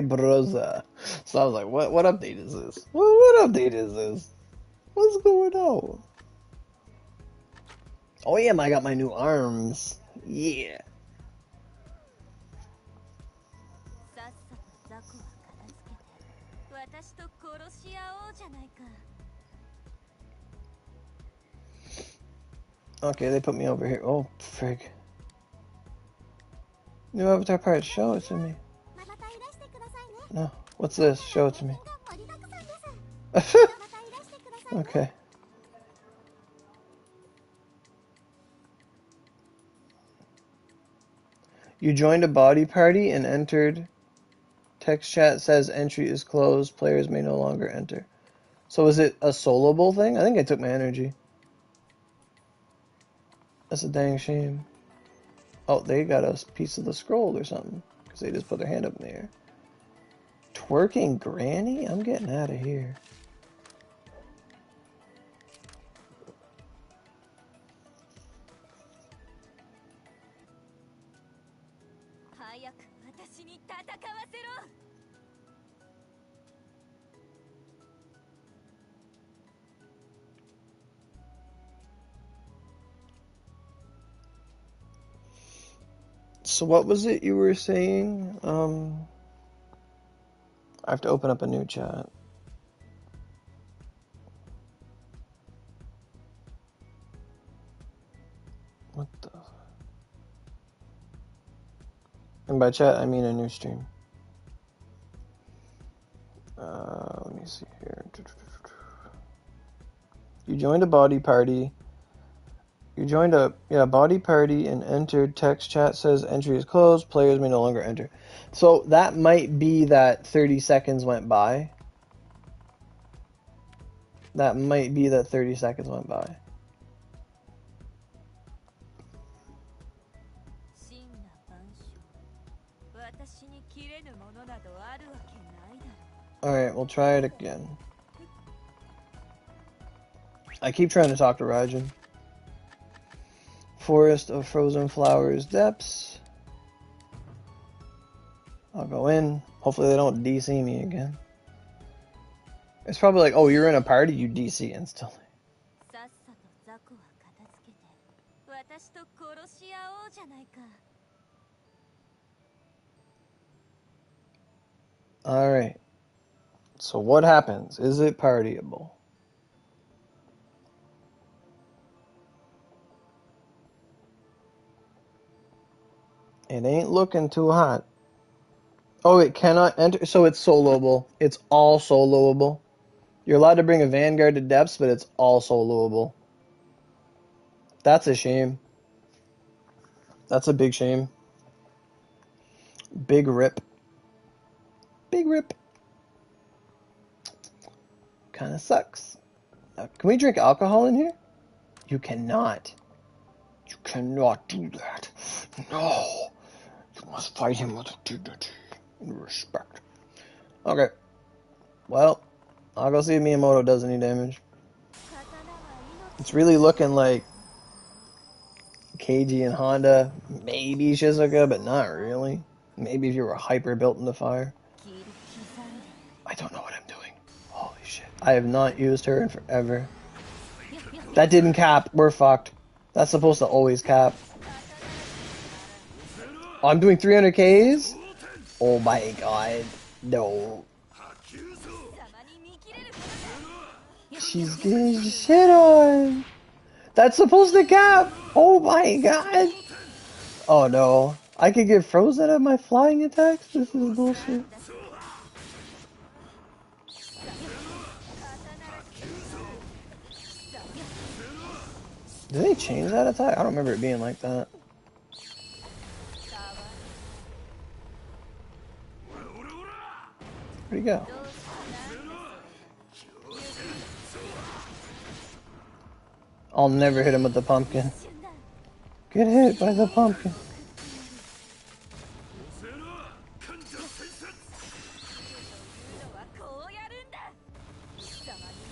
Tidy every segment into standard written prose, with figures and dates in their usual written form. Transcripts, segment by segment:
Broza. So I was like, what update is this? What update is this? What's going on? Oh yeah, I got my new arms. Yeah. Okay, they put me over here. Oh, frig. New avatar part, show it to me. No, what's this? Show it to me. Okay. You joined a body party and entered. Text chat says entry is closed. Players may no longer enter. So is it a soloable thing? I think I took my energy. That's a dang shame. Oh, they got a piece of the scroll or something. Because they just put their hand up in the air. Twerking granny? I'm getting out of here. So what was it you were saying? I have to open up a new chat. What the? And by chat, I mean a new stream. Let me see here. You joined a body party. You joined a body party and entered. Text chat says entry is closed. Players may no longer enter. So that might be that 30 seconds went by. That might be that 30 seconds went by. Alright, we'll try it again. I keep trying to talk to Raijin. Forest of Frozen Flowers Depths. I'll go in. Hopefully they don't DC me again. It's probably like, oh, you're in a party, you DC instantly. Alright. So what happens? Is it partyable? It ain't looking too hot. Oh, it cannot enter. So it's soloable. It's all soloable. You're allowed to bring a Vanguard to depths, but it's all soloable. That's a shame. That's a big shame. Big rip. Big rip. Kind of sucks. Now, can we drink alcohol in here? You cannot. You cannot do that. No. You must fight him with dignity and respect. Okay. Well, I'll go see if Miyamoto does any damage. It's really looking like Keiji and Honda, maybe Shizuka, but not really. Maybe if you were hyper built into fire. I don't know what I'm doing. Holy shit. I have not used her in forever. That didn't cap. We're fucked. That's supposed to always cap. Oh, I'm doing 300 Ks? Oh my god. No. She's getting shit on. That's supposed to cap. Oh my god. Oh no. I could get frozen at my flying attacks? This is bullshit. Did they change that attack? I don't remember it being like that. Where'd he go? I'll never hit him with the pumpkin. Get hit by the pumpkin.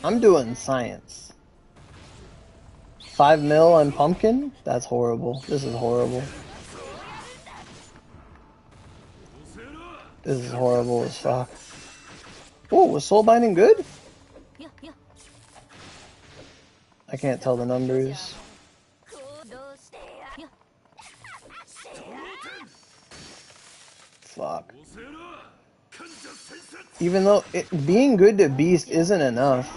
I'm doing science. 5 mil on pumpkin? That's horrible. This is horrible. This is horrible as fuck. Oh, was soul binding good? I can't tell the numbers. Fuck. Even though being good to beast isn't enough.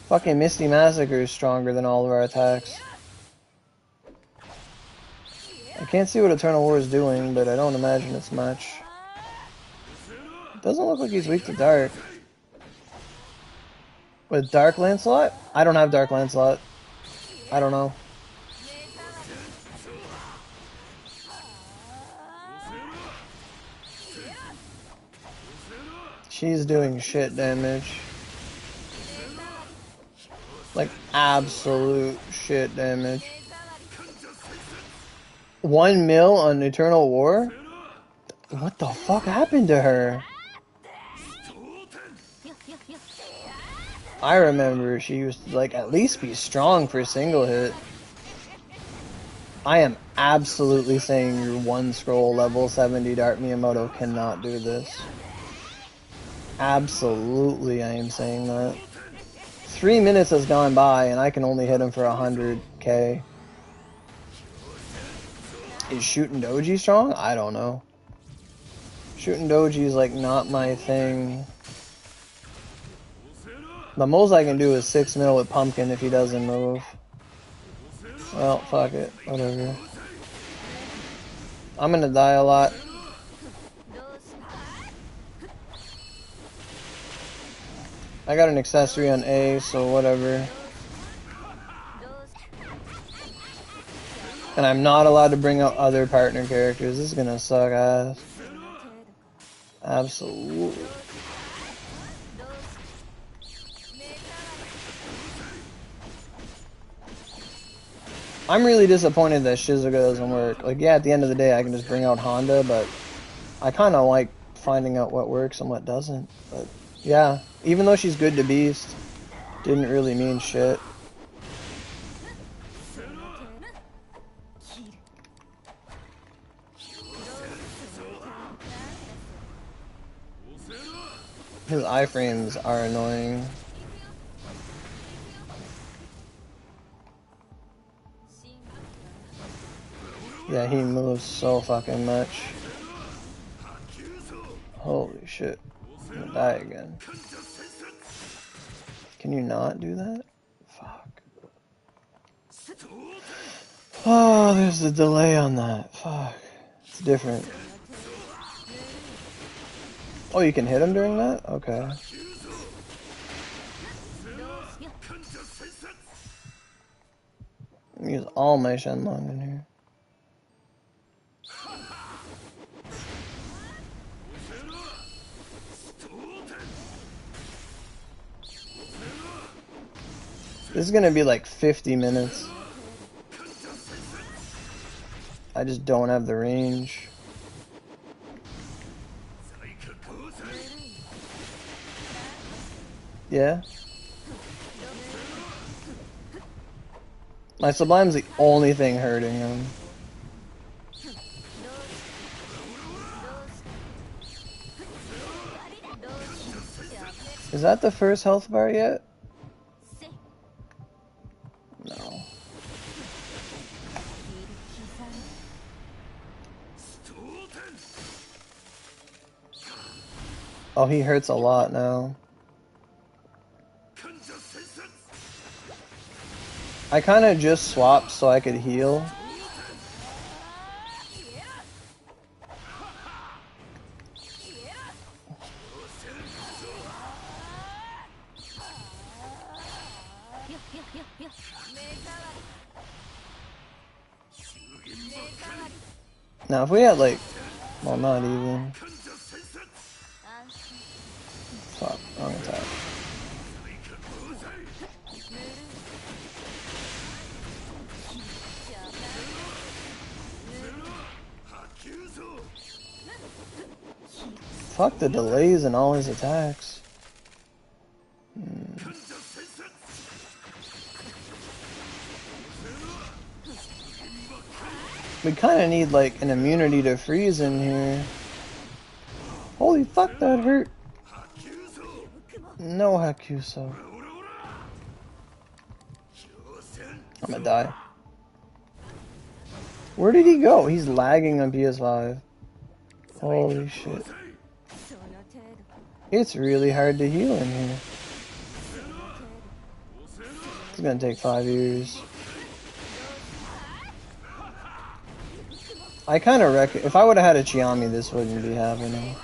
Fucking Misty Massacre is stronger than all of our attacks. I can't see what Eternal War is doing, but I don't imagine it's much. Doesn't look like he's weak to Dark. With Dark Lancelot? I don't have Dark Lancelot. I don't know. She's doing shit damage. Like, absolute shit damage. 1 mil on Eternal War? What the fuck happened to her? I remember she used to, like, at least be strong for a single hit. I am absolutely saying your 1 scroll level 70 Dart Miyamoto cannot do this. Absolutely, I am saying that. 3 minutes has gone by and I can only hit him for 100k. Is shooting doji strong? I don't know. Shooting doji is like not my thing. The most I can do is 6 mil with Pumpkin if he doesn't move. Well, fuck it. Whatever. I'm gonna die a lot. I got an accessory on A, so whatever. And I'm not allowed to bring out other partner characters. This is gonna suck ass. Absolutely. I'm really disappointed that Shizuka doesn't work. Like, yeah, at the end of the day, I can just bring out Honda, but I kind of like finding out what works and what doesn't. But, yeah, even though she's good to Beast, didn't really mean shit. His iframes are annoying. Yeah, he moves so fucking much. Holy shit. I'm gonna die again. Can you not do that? Fuck. Oh, there's a delay on that. Fuck. It's different. Oh, you can hit him during that? Okay. Use all my Shenlong in here. This is gonna be like 50 minutes. I just don't have the range. Yeah? My Sublime's the only thing hurting him. Is that the first health bar yet? No. Oh, he hurts a lot now. I kind of just swapped so I could heal. Now if we had like, well, not even. Fuck, wrong attack. Fuck the delays in all his attacks. We kind of need like an immunity to freeze in here. Holy fuck, that hurt. No Hakuso. I'm gonna die. Where did he go? He's lagging on PS5. Holy shit. It's really hard to heal in here. It's gonna take 5 years. I kind of reckon if I would have had a Chiami, this wouldn't be happening.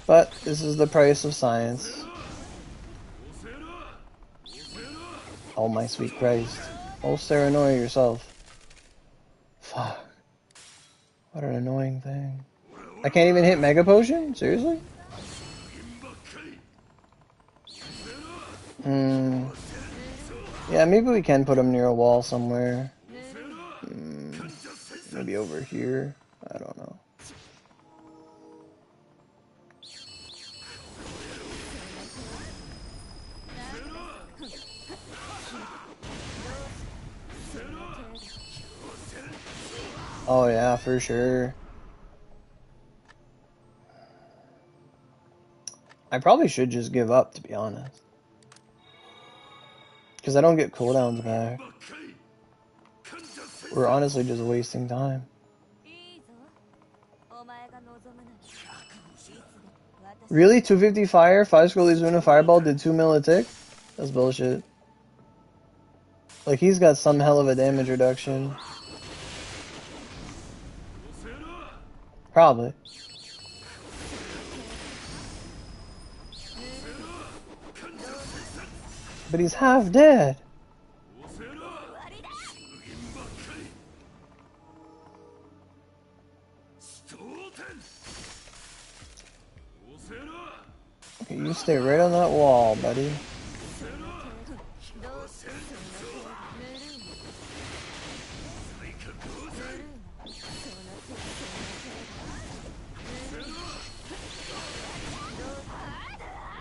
But this is the price of science. Oh my sweet Christ. Oh Serenoia yourself. Fuck. What an annoying thing. I can't even hit Mega Potion? Seriously? Yeah, maybe we can put him near a wall somewhere. Maybe over here. I don't know. Oh yeah, for sure. I probably should just give up, to be honest. Because I don't get cooldowns back. We're honestly just wasting time. Really? 250 fire? 5 Scroll Izuna Fireball did 2 mil a tick? That's bullshit. Like, he's got some hell of a damage reduction. Probably. But he's half dead. Okay, you stay right on that wall, buddy.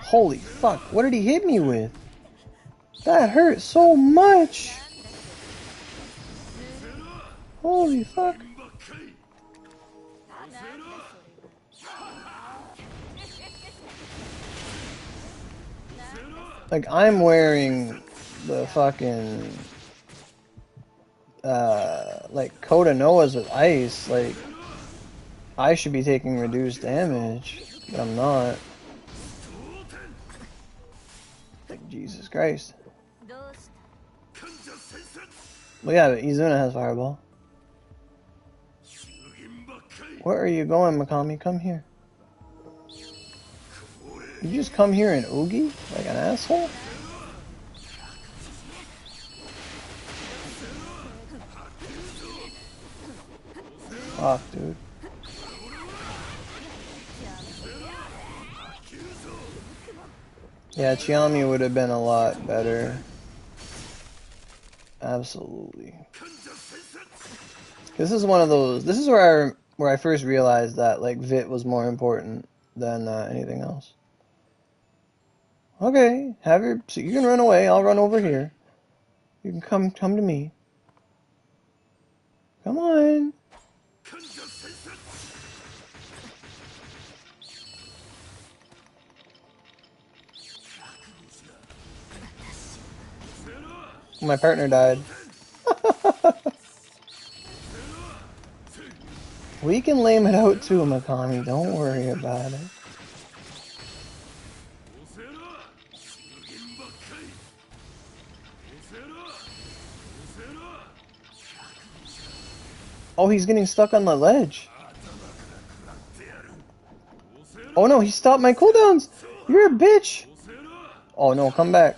Holy fuck, what did he hit me with? That hurt so much! Holy fuck. Like, I'm wearing the fucking, like, Kodanoas with ice. Like, I should be taking reduced damage, but I'm not. Like, Jesus Christ. Well, yeah, but Izuna has Fireball. Where are you going, Makami? Come here. You just come here and oogie? Like an asshole? Fuck, dude. Yeah, Chiami would have been a lot better. Absolutely. This is one of those. This is where I first realized that like Vit was more important than anything else. Okay, so you can run away. I'll run over here. You can come to me. Come on. My partner died. We can lame it out too, Makami. Don't worry about it. Oh, he's getting stuck on the ledge. Oh no, he stopped my cooldowns. You're a bitch. Oh no, come back.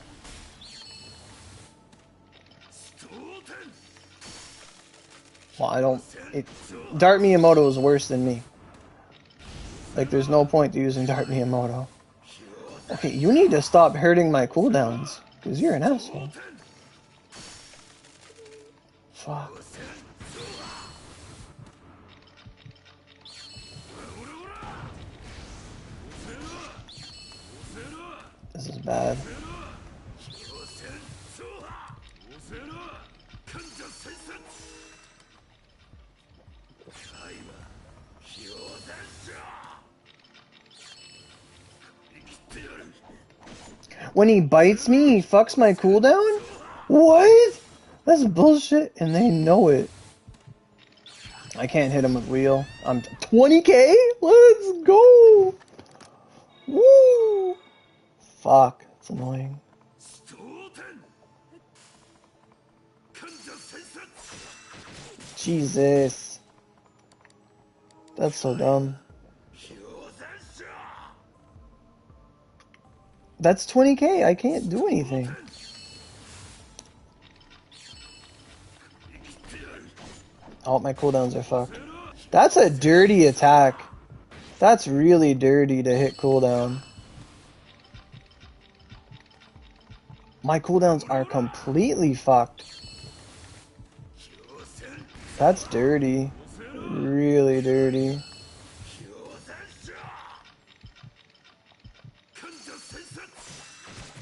Well, Dart Miyamoto is worse than me. Like, there's no point to using Dart Miyamoto. Okay, you need to stop hurting my cooldowns, because you're an asshole. Fuck. This is bad. When he bites me, he fucks my cooldown? What? That's bullshit, and they know it. I can't hit him with wheel. I'm 20k? Let's go! Woo! Fuck, it's annoying. Jesus. That's so dumb. That's 20k, I can't do anything. Oh, my cooldowns are fucked. That's a dirty attack. That's really dirty to hit cooldown. My cooldowns are completely fucked. That's dirty. Really dirty.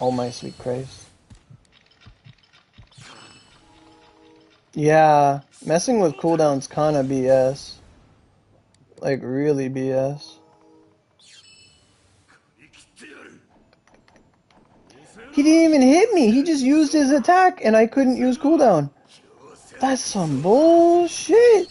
Oh my sweet Christ. Yeah, messing with cooldowns kinda BS. Like, really BS. He didn't even hit me, he just used his attack and I couldn't use cooldown. That's some bullshit.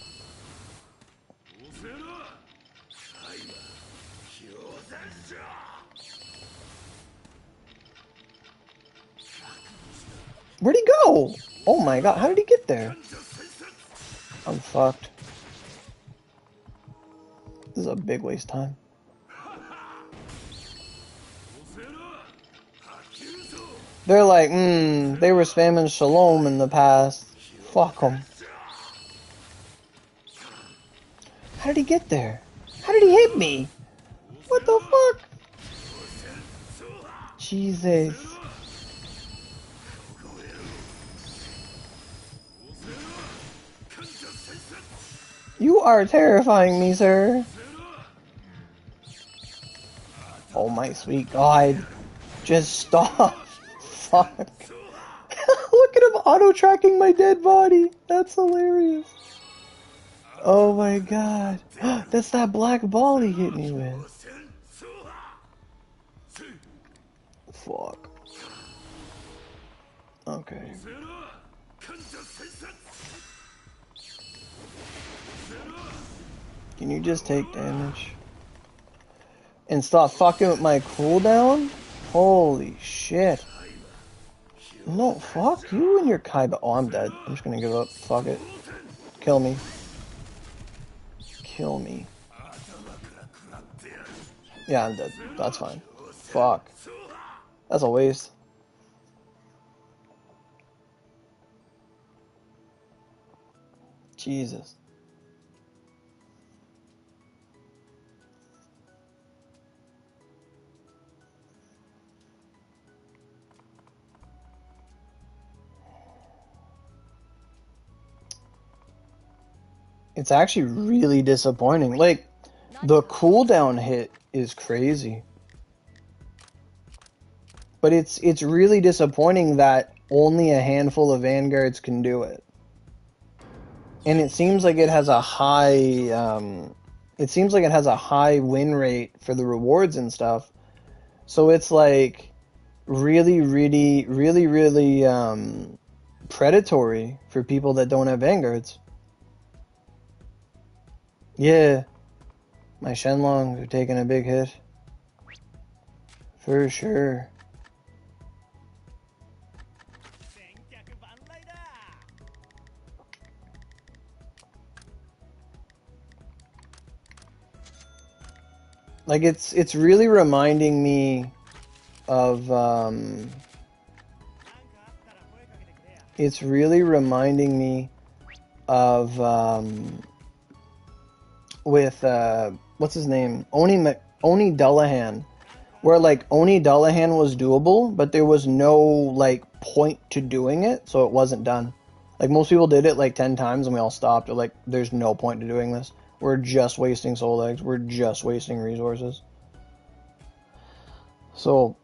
Where'd he go? Oh my god, how did he get there? I'm fucked. This is a big waste of time. They're like, they were spamming Shalom in the past. Fuck them. How did he get there? How did he hit me? What the fuck? Jesus. You are terrifying me, sir. Oh my sweet god. Just stop. Fuck. Look at him auto-tracking my dead body. That's hilarious. Oh my god. That's that black ball he hit me with. Fuck. Okay. Can you just take damage? And stop fucking with my cooldown? Holy shit. No, fuck you and your Kaiba. Oh, I'm dead. I'm just gonna give up. Fuck it. Kill me. Kill me. Yeah, I'm dead. That's fine. Fuck. That's a waste. Jesus. It's actually really disappointing. Like, the cooldown hit is crazy. But it's really disappointing that only a handful of Vanguards can do it. And it seems like it has a high win rate for the rewards and stuff. So it's like really predatory for people that don't have Vanguards. Yeah, my Shenlongs are taking a big hit. For sure. Like, it's really reminding me of, with what's his name, Oni Dullahan, where like Oni Dullahan was doable, but there was no like point to doing it, so it wasn't done. Like, most people did it like 10 times and we all stopped. They're like, there's no point to doing this. We're just wasting soul eggs. We're just wasting resources. So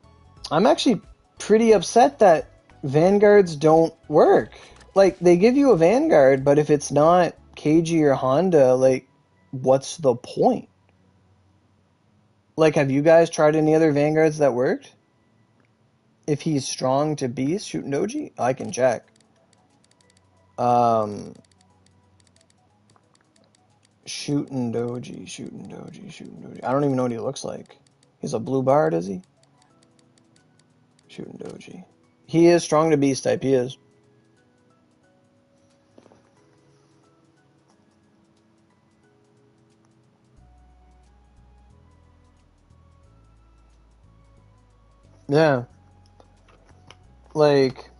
I'm actually pretty upset that Vanguards don't work. Like, they give you a Vanguard, but if it's not KG or Honda, like, what's the point? Like, have you guys tried any other Vanguards that worked? If he's strong to beast, shooting doji? I can check. Shooting doji. I don't even know what he looks like. He's a blue bard, is he? Shooting doji. He is strong to beast type, he is. Yeah. Like,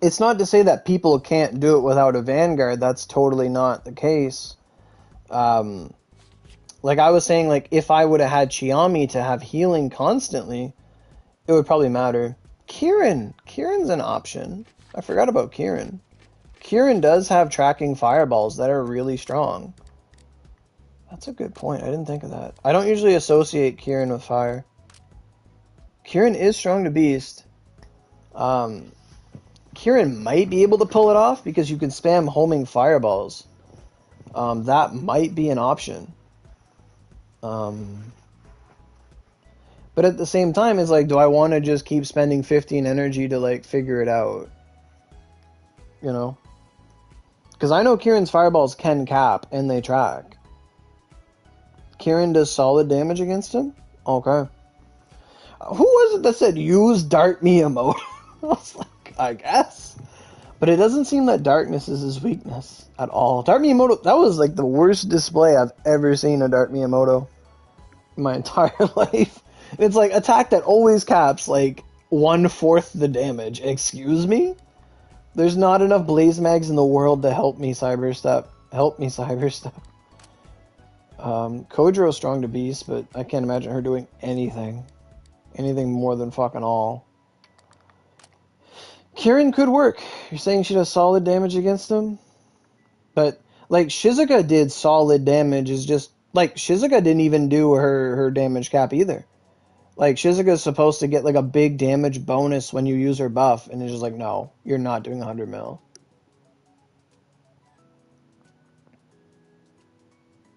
it's not to say that people can't do it without a Vanguard. That's totally not the case. Like I was saying, like, if I would have had Chiami to have healing constantly, it would probably matter. Kieran's an option. I forgot about Kieran. Kieran does have tracking fireballs that are really strong. That's a good point. I didn't think of that. I don't usually associate Kieran with fire. Kieran is strong to beast. Kieran might be able to pull it off because you can spam homing fireballs. That might be an option. But at the same time, it's like, do I want to just keep spending 15 energy to, like, figure it out? You know? Because I know Kieran's fireballs can cap, and they track. Kieran does solid damage against him? Okay. Who was it that said, use Dart Miyamoto? I was like, I guess. But it doesn't seem that darkness is his weakness at all. Dart Miyamoto, that was, like, the worst display I've ever seen of Dart Miyamoto in my entire life. It's like attack that always caps like 1/4 the damage. Excuse me? There's not enough blaze mags in the world to help me cyberstep. Help me cyberstep. Kojiro's strong to beast, but I can't imagine her doing anything. Anything more than fucking all. Kieran could work. You're saying she does solid damage against him? But like Shizuka did solid damage, is just like Shizuka didn't even do her damage cap either. Like, Shizuka's supposed to get, like, a big damage bonus when you use her buff, and it's just like, no, you're not doing 100 mil.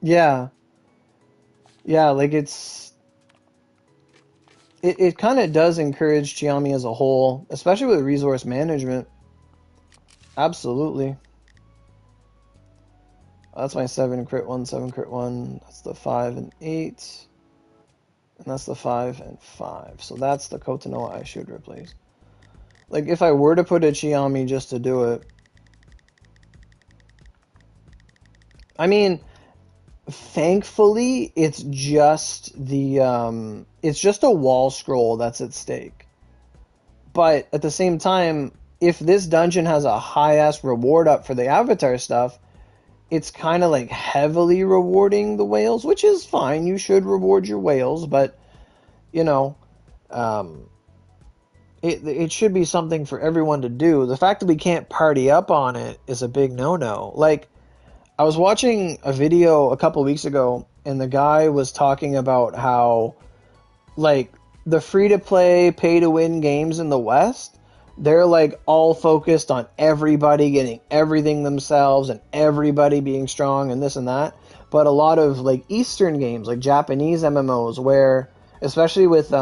Yeah. Yeah, like, it kind of does encourage Chiami as a whole, especially with resource management. Absolutely. That's my 7 crit 1, 7 crit 1. That's the 5 and 8. And that's the 5 and 5. So that's the Kotonoa I should replace. Like, if I were to put a Chiami just to do it. I mean, thankfully, it's just the, it's just a wall scroll that's at stake. But at the same time, if this dungeon has a high-ass reward up for the Avatar stuff, it's kind of like heavily rewarding the whales, which is fine. You should reward your whales, but, you know, it should be something for everyone to do. The fact that we can't party up on it is a big no-no. Like, I was watching a video a couple weeks ago, and the guy was talking about how, like, the free-to-play, pay-to-win games in the West, they're, like, all focused on everybody getting everything themselves and everybody being strong and this and that. But a lot of, like, Eastern games, like Japanese MMOs, where, especially with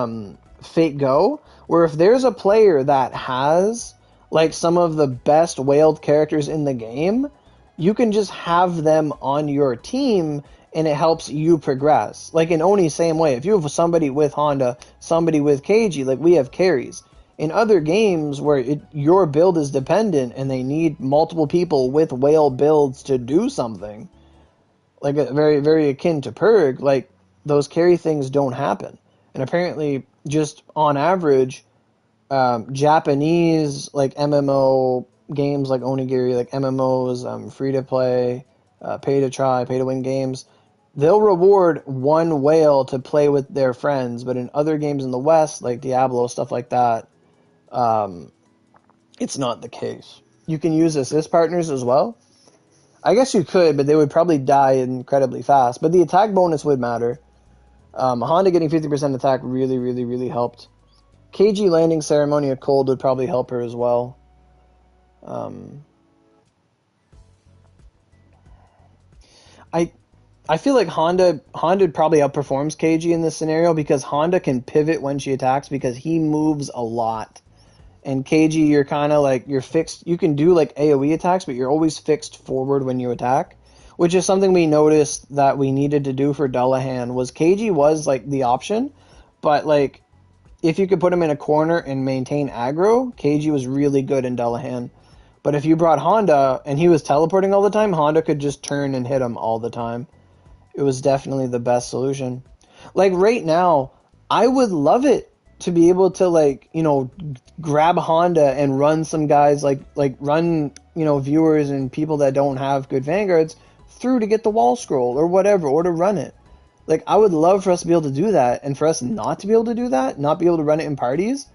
Fate Go, where if there's a player that has, like, some of the best whaled characters in the game, you can just have them on your team, and it helps you progress. Like in Oni, same way. If you have somebody with Honda, somebody with Keiji, like we have carries. In other games where your build is dependent and they need multiple people with whale builds to do something, like very, very akin to Purg, like those carry things don't happen. And apparently, just on average, Japanese like MMO games like Onigiri, like MMOs, free to play, pay to try, pay to win games, they'll reward one whale to play with their friends. But in other games in the West, like Diablo, stuff like that, it's not the case. You can use assist partners as well. I guess you could, but they would probably die incredibly fast. But the attack bonus would matter. Honda getting 50% attack really, really, really helped. KG landing Ceremony of Cold would probably help her as well. I feel like Honda probably outperforms KG in this scenario because Honda can pivot when she attacks because he moves a lot. And KG, you're kind of like, you're fixed. You can do like AoE attacks, but you're always fixed forward when you attack, which is something we noticed that we needed to do for Dullahan. Was KG was like the option, but like if you could put him in a corner and maintain aggro, KG was really good in Dullahan. But if you brought Honda and he was teleporting all the time, Honda could just turn and hit him all the time. It was definitely the best solution. Like right now, I would love it to be able to like, you know, grab Honda and run some guys like run, you know, viewers and people that don't have good vanguards through to get the wall scroll or whatever, or to run it. Like I would love for us to be able to do that, and for us not to be able to do that, not be able to run it in parties.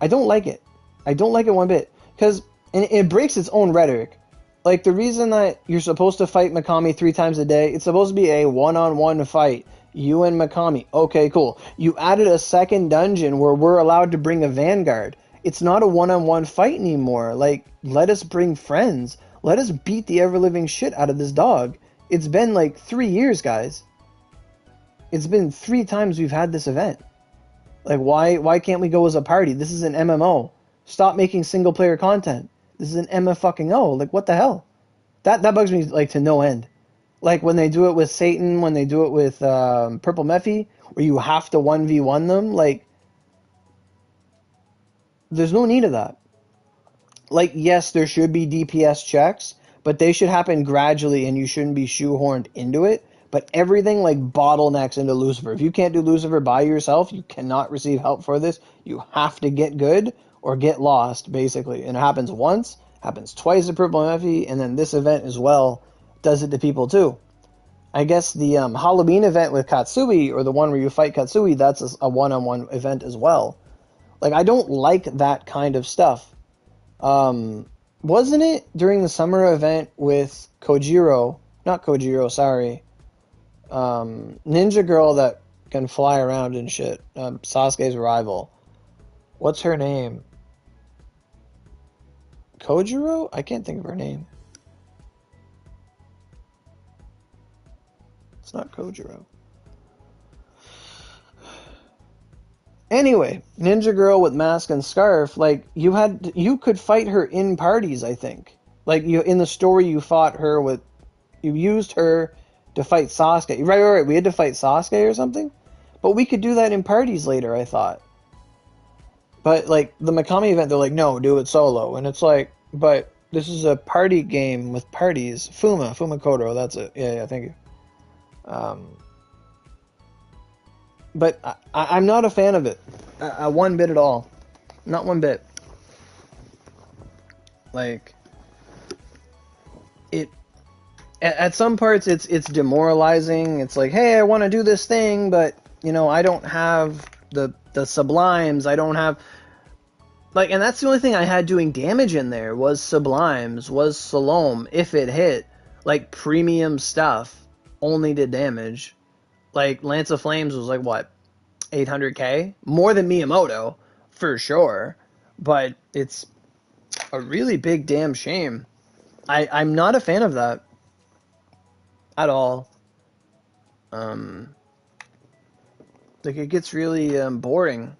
I don't like it. I don't like it one bit because it breaks its own rhetoric. Like, the reason that you're supposed to fight Makami 3 times a day, it's supposed to be a one-on-one fight. You and Makami. Okay, cool. You added a second dungeon where we're allowed to bring a Vanguard. It's not a one-on-one fight anymore. Like, let us bring friends. Let us beat the ever-living shit out of this dog. It's been, like, 3 years, guys. It's been 3 times we've had this event. Like, why can't we go as a party? This is an MMO. Stop making single-player content. This is an MF-fucking-O. Like, what the hell? That bugs me, like, to no end. Like, when they do it with Satan, when they do it with Purple Mephi, where you have to 1v1 them, like, there's no need of that. Like, yes, there should be DPS checks, but they should happen gradually, and you shouldn't be shoehorned into it. But everything, like, bottlenecks into Lucifer. If you can't do Lucifer by yourself, you cannot receive help for this. You have to get good or get lost, basically. And it happens once, happens twice at Purple Mephi, and then this event as well does it to people too. I guess the Halloween event with Katsui, or the one where you fight Katsui, that's a one-on-one event as well. Like, I don't like that kind of stuff. Wasn't it during the summer event with Kojiro? Not Kojiro, sorry. Ninja girl that can fly around and shit. Sasuke's rival. What's her name? Kojiro? I can't think of her name. It's not Kojiro. Anyway, Ninja Girl with mask and scarf, like, you could fight her in parties, I think. Like, in the story you fought her with, you used her to fight Sasuke. Right, we had to fight Sasuke or something? But we could do that in parties later, I thought. But, like, the Makami event, they're like, no, do it solo. And it's like, but this is a party game with parties. Fumakoto, that's it. Yeah, thank you. But I'm not a fan of it. One bit at all. Not one bit. Like, it... At some parts, it's demoralizing. It's like, hey, I want to do this thing, but, you know, I don't have the sublimes. I don't have... Like, and that's the only thing I had doing damage in there was sublimes, was Salome, if it hit. Like, premium stuff only did damage. Like, Lance of Flames was like, what, 800k? More than Miyamoto, for sure. But it's a really big damn shame. I'm not a fan of that. At all. Like, it gets really boring.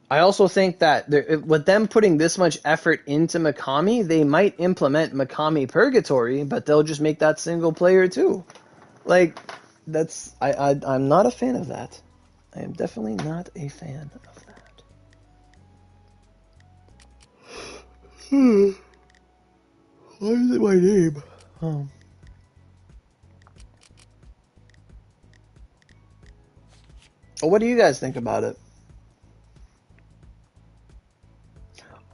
I also think that with them putting this much effort into Makami, they might implement Makami Purgatory, but they'll just make that single player too. Like, I'm not a fan of that. I am definitely not a fan of that. Why is it my name? Oh. Well, what do you guys think about it?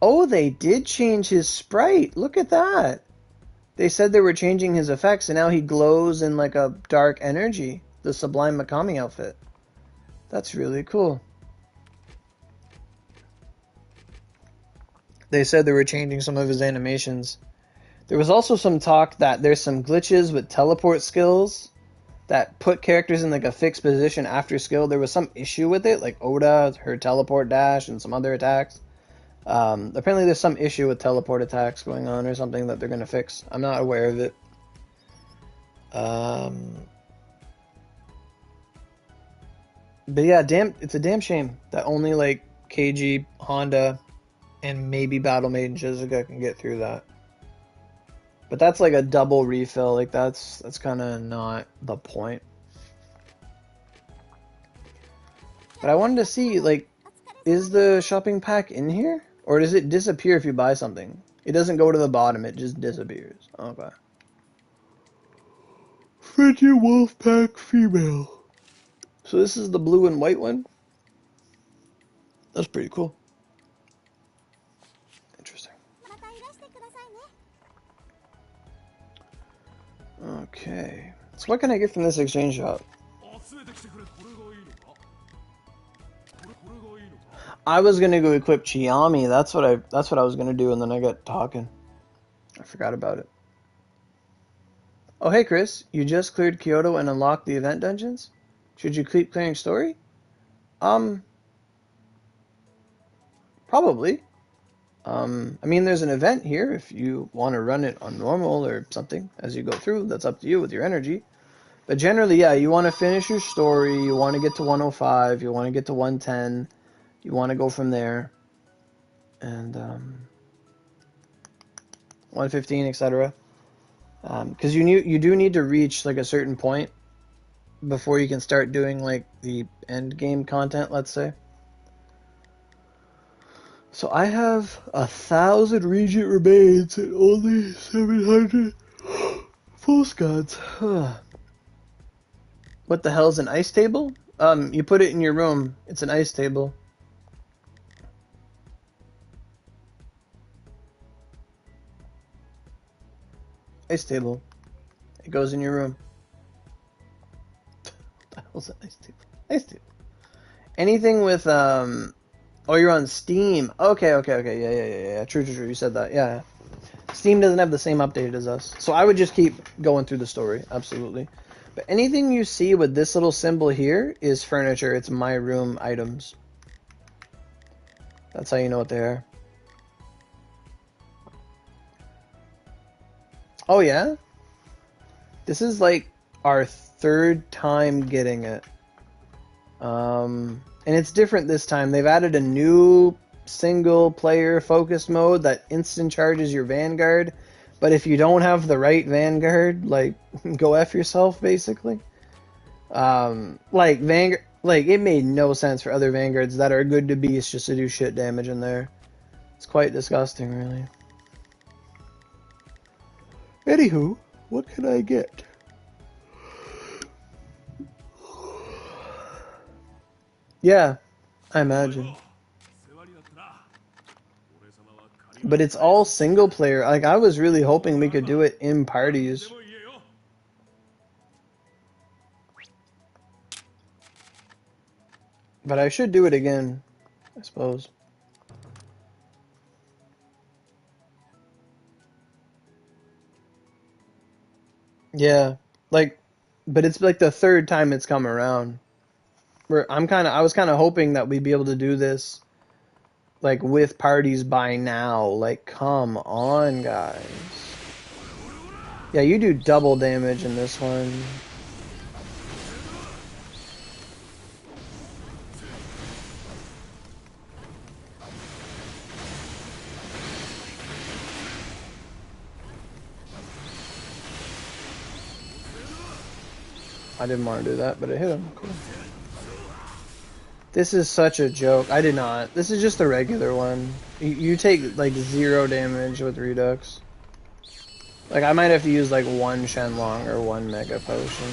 Oh, they did change his sprite. Look at that. They said they were changing his effects, and now he glows in like a dark energy. The Sublime Makami outfit. That's really cool. They said they were changing some of his animations. There was also some talk that there's some glitches with teleport skills that put characters in like a fixed position after skill. There was some issue with it, like Oda, her teleport dash, and some other attacks. Apparently there's some issue with teleport attacks going on or something that they're going to fix. I'm not aware of it. But yeah, it's a damn shame that only like KG, Honda, and maybe Battle Maiden Shizuka can get through that. But that's like a double refill. Like that's kind of not the point. But I wanted to see, like, is the shopping pack in here? Or does it disappear if you buy something? It doesn't go to the bottom, it just disappears. Okay. Frigid wolf pack female. So this is the blue and white one? That's pretty cool. Interesting. Okay. So what can I get from this exchange shop? I was gonna go equip Chiami. That's what I was gonna do, and then I got talking. I forgot about it. Oh hey Chris, you just cleared Kyoto and unlocked the event dungeons? Should you keep clearing story? Probably. I mean, there's an event here if you want to run it on normal or something as you go through. That's up to you with your energy. But generally, yeah, you want to finish your story. You want to get to 105. You want to get to 110. You want to go from there. And 115, etc. Because you do need to reach like a certain point before you can start doing like the end game content, let's say. So I have 1,000 regent remains and only 700 false gods. What the hell is an ice table? You put it in your room. It's an ice table. Ice table. It goes in your room. What the hell's an ice table? Ice table. Anything with oh, you're on Steam. Okay. Yeah. True. You said that. Yeah. Steam doesn't have the same update as us. So I would just keep going through the story. Absolutely. But anything you see with this little symbol here is furniture. It's my room items. That's how you know what they are. Oh, yeah? This is like our third time getting it. And it's different this time. They've added a new single-player focus mode that instant charges your Vanguard. But if you don't have the right Vanguard, like, go F yourself, basically. Like, it made no sense for other Vanguards that are good to beast just to do shit damage in there. It's quite disgusting, really. Anywho, what can I get? Yeah, I imagine. But it's all single player. Like, I was really hoping we could do it in parties. But I should do it again, I suppose. Yeah, like, but it's like the third time it's come around. I was kind of hoping that we'd be able to do this, like, with parties by now. Like, come on, guys. Yeah, you do double damage in this one. I didn't want to do that, but it hit him. Cool. This is such a joke. I did not. This is just the regular one. You take, like, 0 damage with Redux. Like, I might have to use, like, 1 Shenlong or 1 Mega Potion.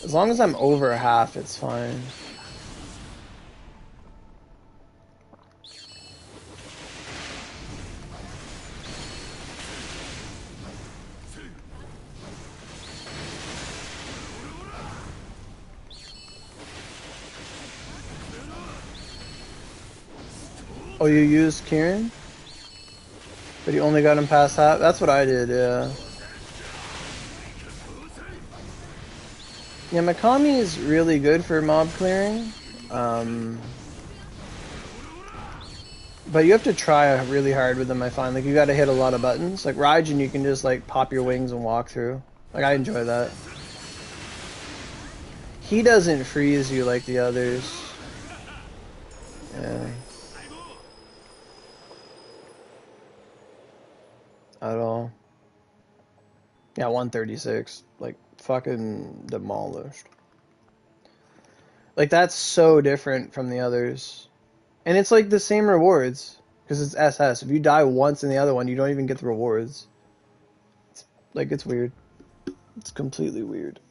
As long as I'm over half, it's fine. Oh, you used Kieran? But you only got him past half? That's what I did, yeah. Yeah, Makami is really good for mob clearing. But you have to try really hard with them, I find. Like, you gotta hit a lot of buttons. Like, Raijin, you can just, like, pop your wings and walk through. Like, I enjoy that. He doesn't freeze you like the others. Yeah. At all. Yeah, 136. Like, fucking demolished. Like, that's so different from the others. And it's, like, the same rewards. Because it's SS. If you die once in the other one, you don't even get the rewards. It's, like, it's weird. It's completely weird.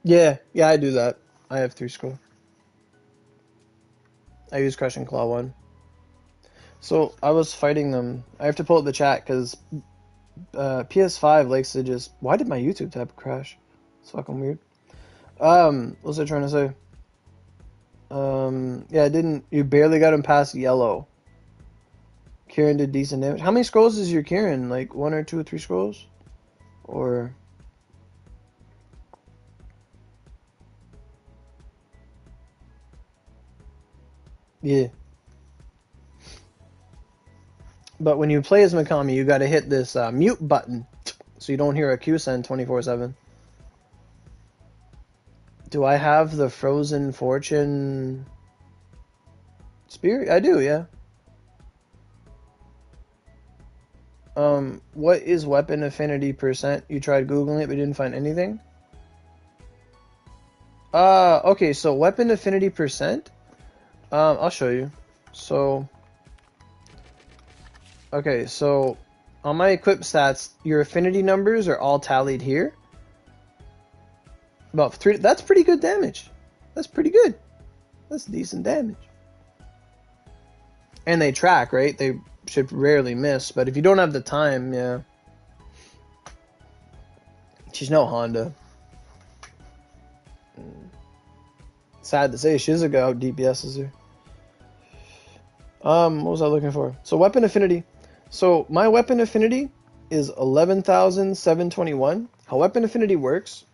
Yeah, I do that. I have 3 scroll. I use Crushing Claw 1. So, I was fighting them. I have to pull up the chat, because PS5 likes to just... Why did my YouTube tab crash? It's fucking weird. What was I trying to say? Yeah, you barely got him past yellow. Kieran did decent damage. How many scrolls is your Kieran? Like 1 or 2 or 3 scrolls? Or... Yeah. But when you play as Makami, you gotta hit this mute button, so you don't hear a Q-Send 24/7. Do I have the Frozen Fortune Spear? I do, yeah. What is weapon affinity %? You tried Googling it but didn't find anything? Okay, so weapon affinity %? I'll show you. So... Okay, so on my equip stats, your affinity numbers are all tallied here. About 3, that's pretty good damage. That's pretty good. That's decent damage. And they track, right? They should rarely miss, but if you don't have the time, yeah. She's no Honda. Sad to say, Shizuka out DPS's her. What was I looking for? So weapon affinity. So my weapon affinity is 11,721. How weapon affinity works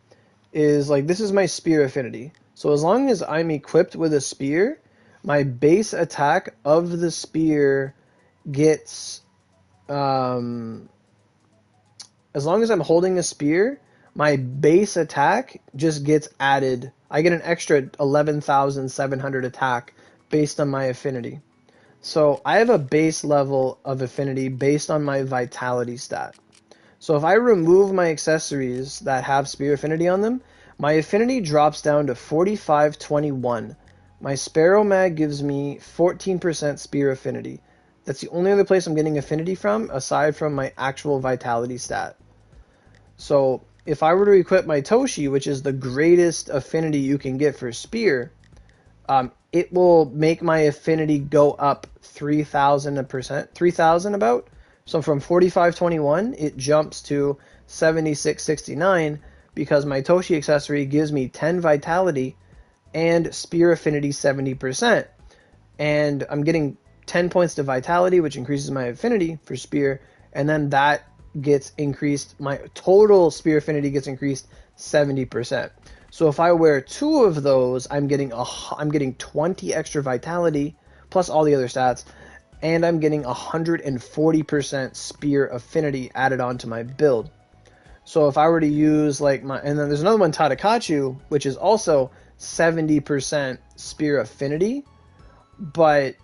is like, this is my spear affinity. So as long as I'm equipped with a spear, my base attack of the spear gets, as long as I'm holding a spear, my base attack just gets added. I get an extra 11,700 attack based on my affinity. So I have a base level of affinity based on my vitality stat. So if I remove my accessories that have spear affinity on them, my affinity drops down to 4521. My Sparrow Mag gives me 14% spear affinity. That's the only other place I'm getting affinity from, aside from my actual vitality stat. So if I were to equip my Toshi, which is the greatest affinity you can get for spear, it will make my affinity go up 3,000 about. So from 4521, it jumps to 7669 because my Toshi accessory gives me 10 vitality and spear affinity 70%. And I'm getting 10 points to vitality, which increases my affinity for spear, and then that gets increased. My total spear affinity gets increased 70%. So if I wear 2 of those, I'm getting 20 extra vitality plus all the other stats, and I'm getting 140% spear affinity added onto my build. So if I were to use like and then there's another one, Tadakachu, which is also 70% spear affinity, but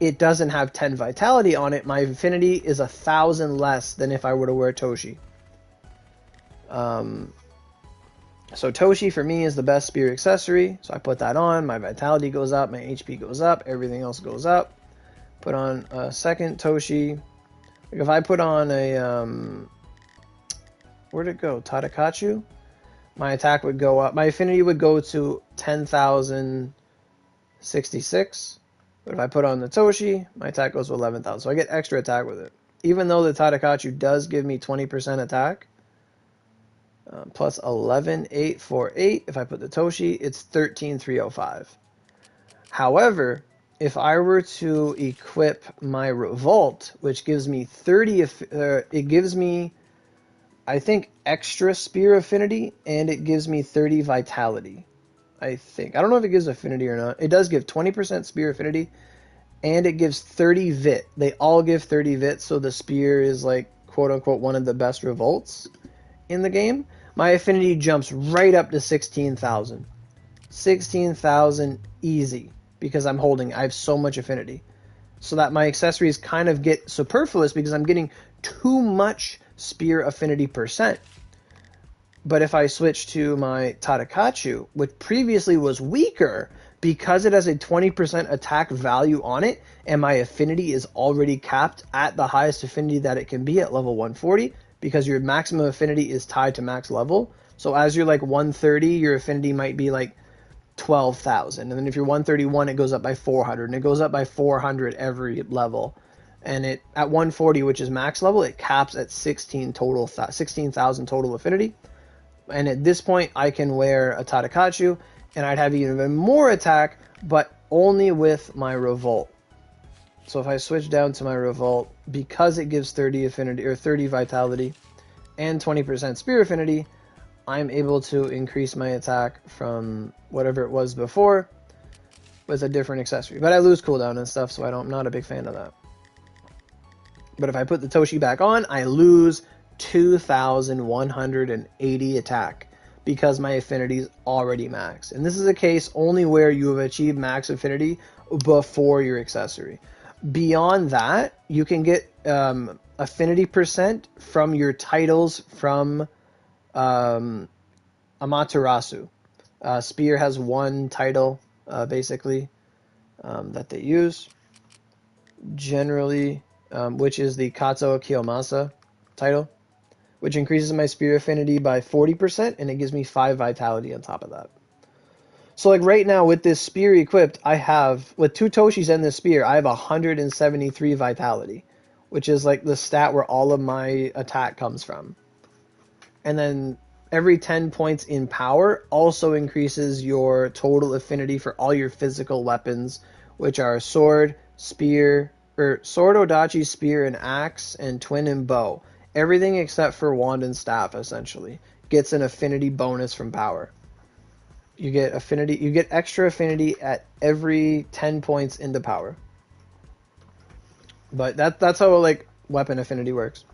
it doesn't have 10 vitality on it. My affinity is 1,000 less than if I were to wear Toshi. So Toshi for me is the best spear accessory. So I put that on, my vitality goes up, my HP goes up, everything else goes up. Put on a second Toshi. Like if I put on a where'd it go? Tadakachu? My attack would go up. My affinity would go to 10,066. But if I put on the Toshi, my attack goes to 11,000. So I get extra attack with it. Even though the Tadakachu does give me 20% attack, plus 11,848. If I put the Toshi, it's 13,305. However, if I were to equip my Revolt, which gives me 30, it gives me I think, extra spear affinity, and it gives me 30 vitality. I think. I don't know if it gives affinity or not. It does give 20% spear affinity, and it gives 30 vit. They all give 30 vit, so the spear is like, quote unquote, one of the best revolts in the game. My affinity jumps right up to 16,000. 16,000 easy, because I have so much affinity. So that my accessories kind of get superfluous because I'm getting too much spear affinity percent. But if I switch to my Tadakachu, which previously was weaker, because it has a 20% attack value on it, and my affinity is already capped at the highest affinity that it can be at level 140, because your maximum affinity is tied to max level. So as you're like 130, your affinity might be like 12,000. And then if you're 131, it goes up by 400. And it goes up by 400 every level. And it at 140, which is max level, it caps at 16,000 total affinity. And at this point, I can wear a Tadakachu, and I'd have even more attack, but only with my Revolt. So if I switch down to my Revolt, because it gives 30 affinity or 30 vitality and 20% spear affinity, I'm able to increase my attack from whatever it was before with a different accessory. But I lose cooldown and stuff, so I'm not a big fan of that. But if I put the Toshi back on, I lose 2,180 attack because my affinity is already max. And this is a case only where you have achieved max affinity before your accessory. Beyond that, you can get affinity percent from your titles from Amaterasu. Spear has one title, basically, that they use, generally, which is the Kato Kiyomasa title, which increases my spear affinity by 40%, and it gives me 5 vitality on top of that. So like right now with this spear equipped, I have, with 2 Toshis and this spear, I have 173 vitality, which is like the stat where all of my attack comes from. And then every 10 points in power also increases your total affinity for all your physical weapons, which are sword, spear, or sword, odachi, spear, and axe, and twin and bow. Everything except for wand and staff, essentially, gets an affinity bonus from power. You get affinity. You get extra affinity at every 10 points into power. But that's how like weapon affinity works.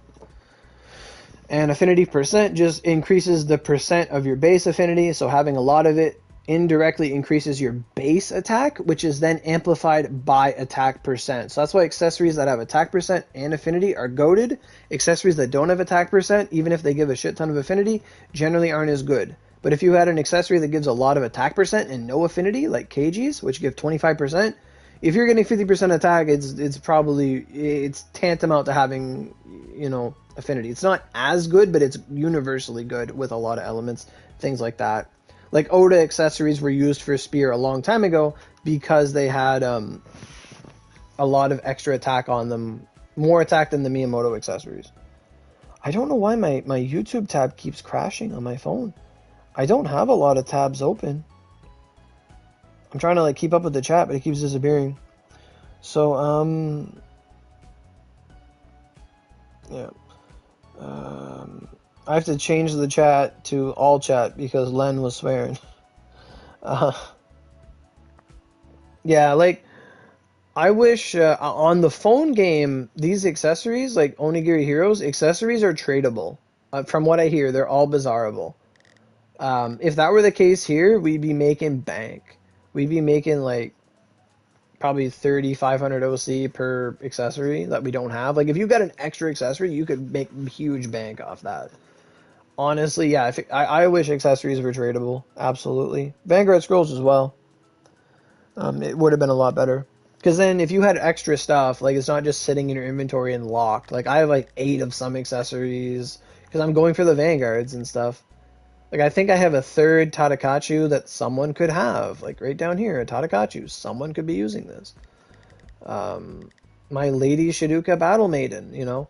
And affinity percent just increases the percent of your base affinity. So having a lot of it indirectly increases your base attack, which is then amplified by attack percent. So that's why accessories that have attack percent and affinity are goated. Accessories that don't have attack percent, even if they give a shit ton of affinity, generally aren't as good. But if you had an accessory that gives a lot of attack percent and no affinity, like Keiji's, which give 25%, if you're getting 50% attack, it's tantamount to having, affinity. It's not as good, but it's universally good with a lot of elements, things like that. Like Oda accessories were used for spear a long time ago because they had a lot of extra attack on them, more attack than the Miyamoto accessories. I don't know why my YouTube tab keeps crashing on my phone. I don't have a lot of tabs open. I'm trying to like keep up with the chat, but it keeps disappearing. So yeah. I have to change the chat to all chat because Len was swearing. Yeah, like I wish on the phone game these accessories, like Onigiri Heroes, accessories are tradable. From what I hear, they're all bizarrable. If that were the case here, we'd be making bank. We'd be making like probably 3,500 OC per accessory that we don't have. Like if you got an extra accessory, you could make huge bank off that. Honestly, yeah, I wish accessories were tradable. Absolutely. Vanguard Scrolls as well. It would have been a lot better. Because then if you had extra stuff, like it's not just sitting in your inventory and locked. Like I have like 8 of some accessories because I'm going for the Vanguards and stuff. Like I think I have a 3rd Tadakachu that someone could have. Like right down here, a Tadakachu. Someone could be using this. My Lady Shiduka Battle Maiden, it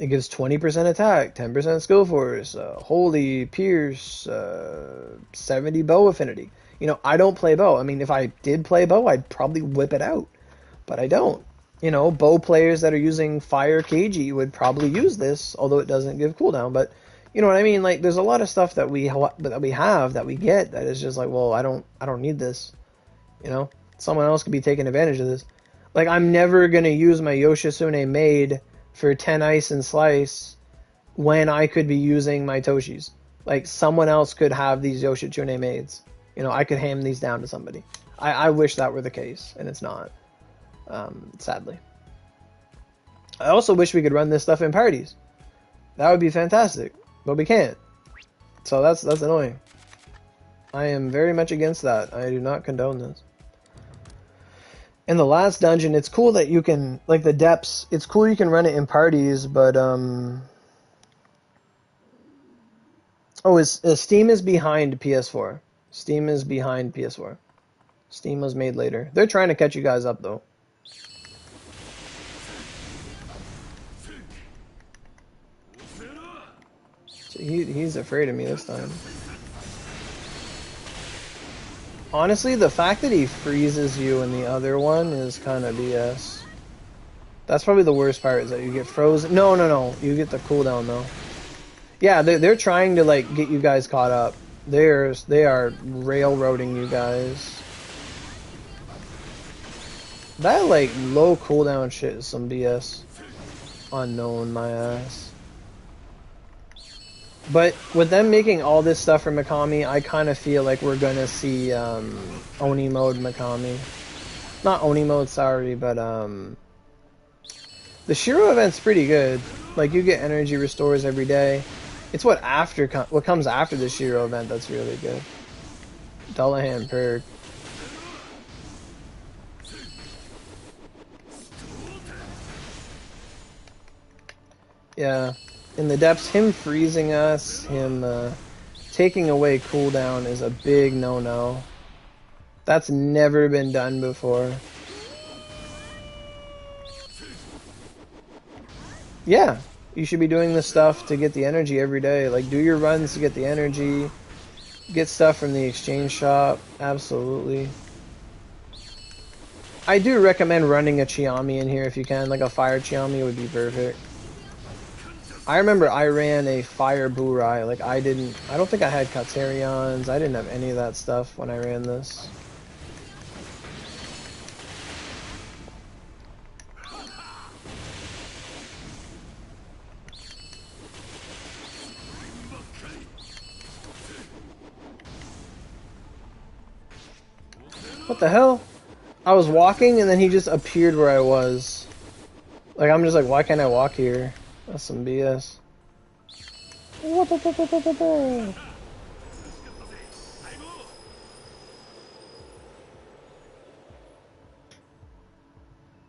gives 20% attack, 10% skill force, holy pierce, 70 bow affinity. I don't play bow. I mean, if I did play bow, I'd probably whip it out, but I don't. You know, bow players that are using fire KG would probably use this, although it doesn't give cooldown. But you know what I mean? Like, there's a lot of stuff that we have that we get that is just like, well, I don't need this. You know, someone else could be taking advantage of this. Like, I'm never gonna use my Yoshitsune maid for 10 ice and slice when I could be using my Toshis. Like, someone else could have these Yoshitsune maids. You know, I could hand these down to somebody. I wish that were the case, and it's not. Sadly. I also wish we could run this stuff in parties. That would be fantastic, but we can't. So that's annoying. I am very much against that. I do not condone this. In the last dungeon, it's cool that you can, like the depths, it's cool you can run it in parties, but oh, Steam is behind PS4. Steam is behind PS4. Steam was made later. They're trying to catch you guys up though. He's afraid of me this time. Honestly, the fact that he freezes you in the other one is kind of BS. That's probably the worst part, is that you get frozen. No. You get the cooldown, though. Yeah, they're trying to, like, get you guys caught up. They are railroading you guys. That, like, low cooldown shit is some BS. Unknown, my ass. But with them making all this stuff for Makami, I kind of feel like we're gonna see Oni mode Makami. Not Oni mode, sorry, but the Shiro event's pretty good. Like, you get energy restores every day. It's what comes after the Shiro event that's really good. Dullahan perk. Yeah. In the depths, him freezing us, him taking away cooldown is a big no-no. That's never been done before. Yeah, you should be doing this stuff to get the energy every day. Like, do your runs to get the energy. Get stuff from the exchange shop. Absolutely. I do recommend running a Chiami in here if you can. Like, a fire Chiami would be perfect. I remember I ran a fire Burai. Like, I don't think I had Katerions. I didn't have any of that stuff when I ran this. What the hell? I was walking and then he just appeared where I was. Like, I'm just like, why can't I walk here? That's some BS.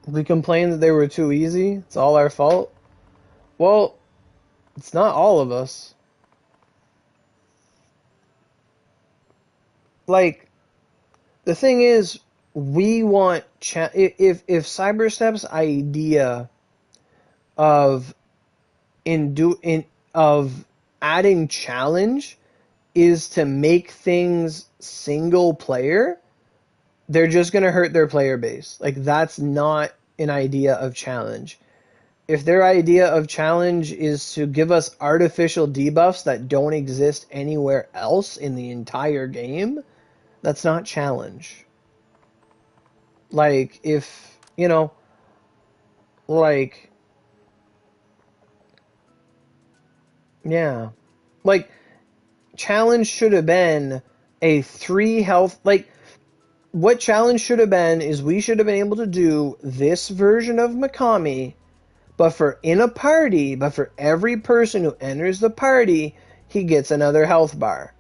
We complained that they were too easy. It's all our fault. Well, it's not all of us. Like, the thing is, we want if Cyberstep's idea of of adding challenge is to make things single player, they're just going to hurt their player base. Like, that's not an idea of challenge. If their idea of challenge is to give us artificial debuffs that don't exist anywhere else in the entire game, that's not challenge. Like, if, you know, like, yeah. Like, challenge should have been a 3 health, like, what challenge should have been is we should have been able to do this version of Makami, but for in a party, but for every person who enters the party, he gets another health bar.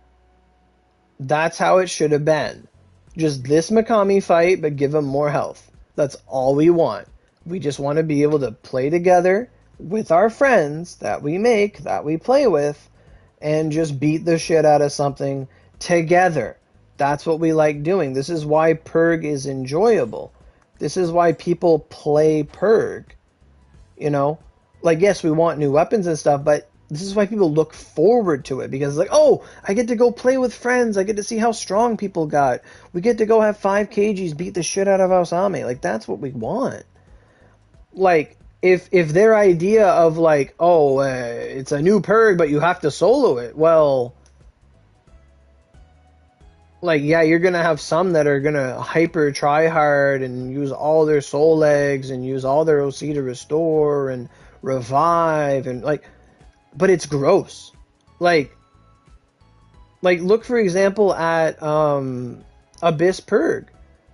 That's how it should have been. Just this Makami fight, but give him more health. That's all we want. We just want to be able to play together with our friends that we make, that we play with, and just beat the shit out of something together. That's what we like doing. This is why Purg is enjoyable. This is why people play Purg. You know? Like, yes, we want new weapons and stuff, but this is why people look forward to it. Because, like, oh, I get to go play with friends. I get to see how strong people got. We get to go have 5 kgs, beat the shit out of Ausame. Like, that's what we want. like, if their idea of like, oh, it's a new purg, but you have to solo it, well, like, yeah, you're gonna have some that are gonna hyper try hard and use all their soul eggs and use all their OC to restore and revive and like, but it's gross. Like look for example at Abyss Purg.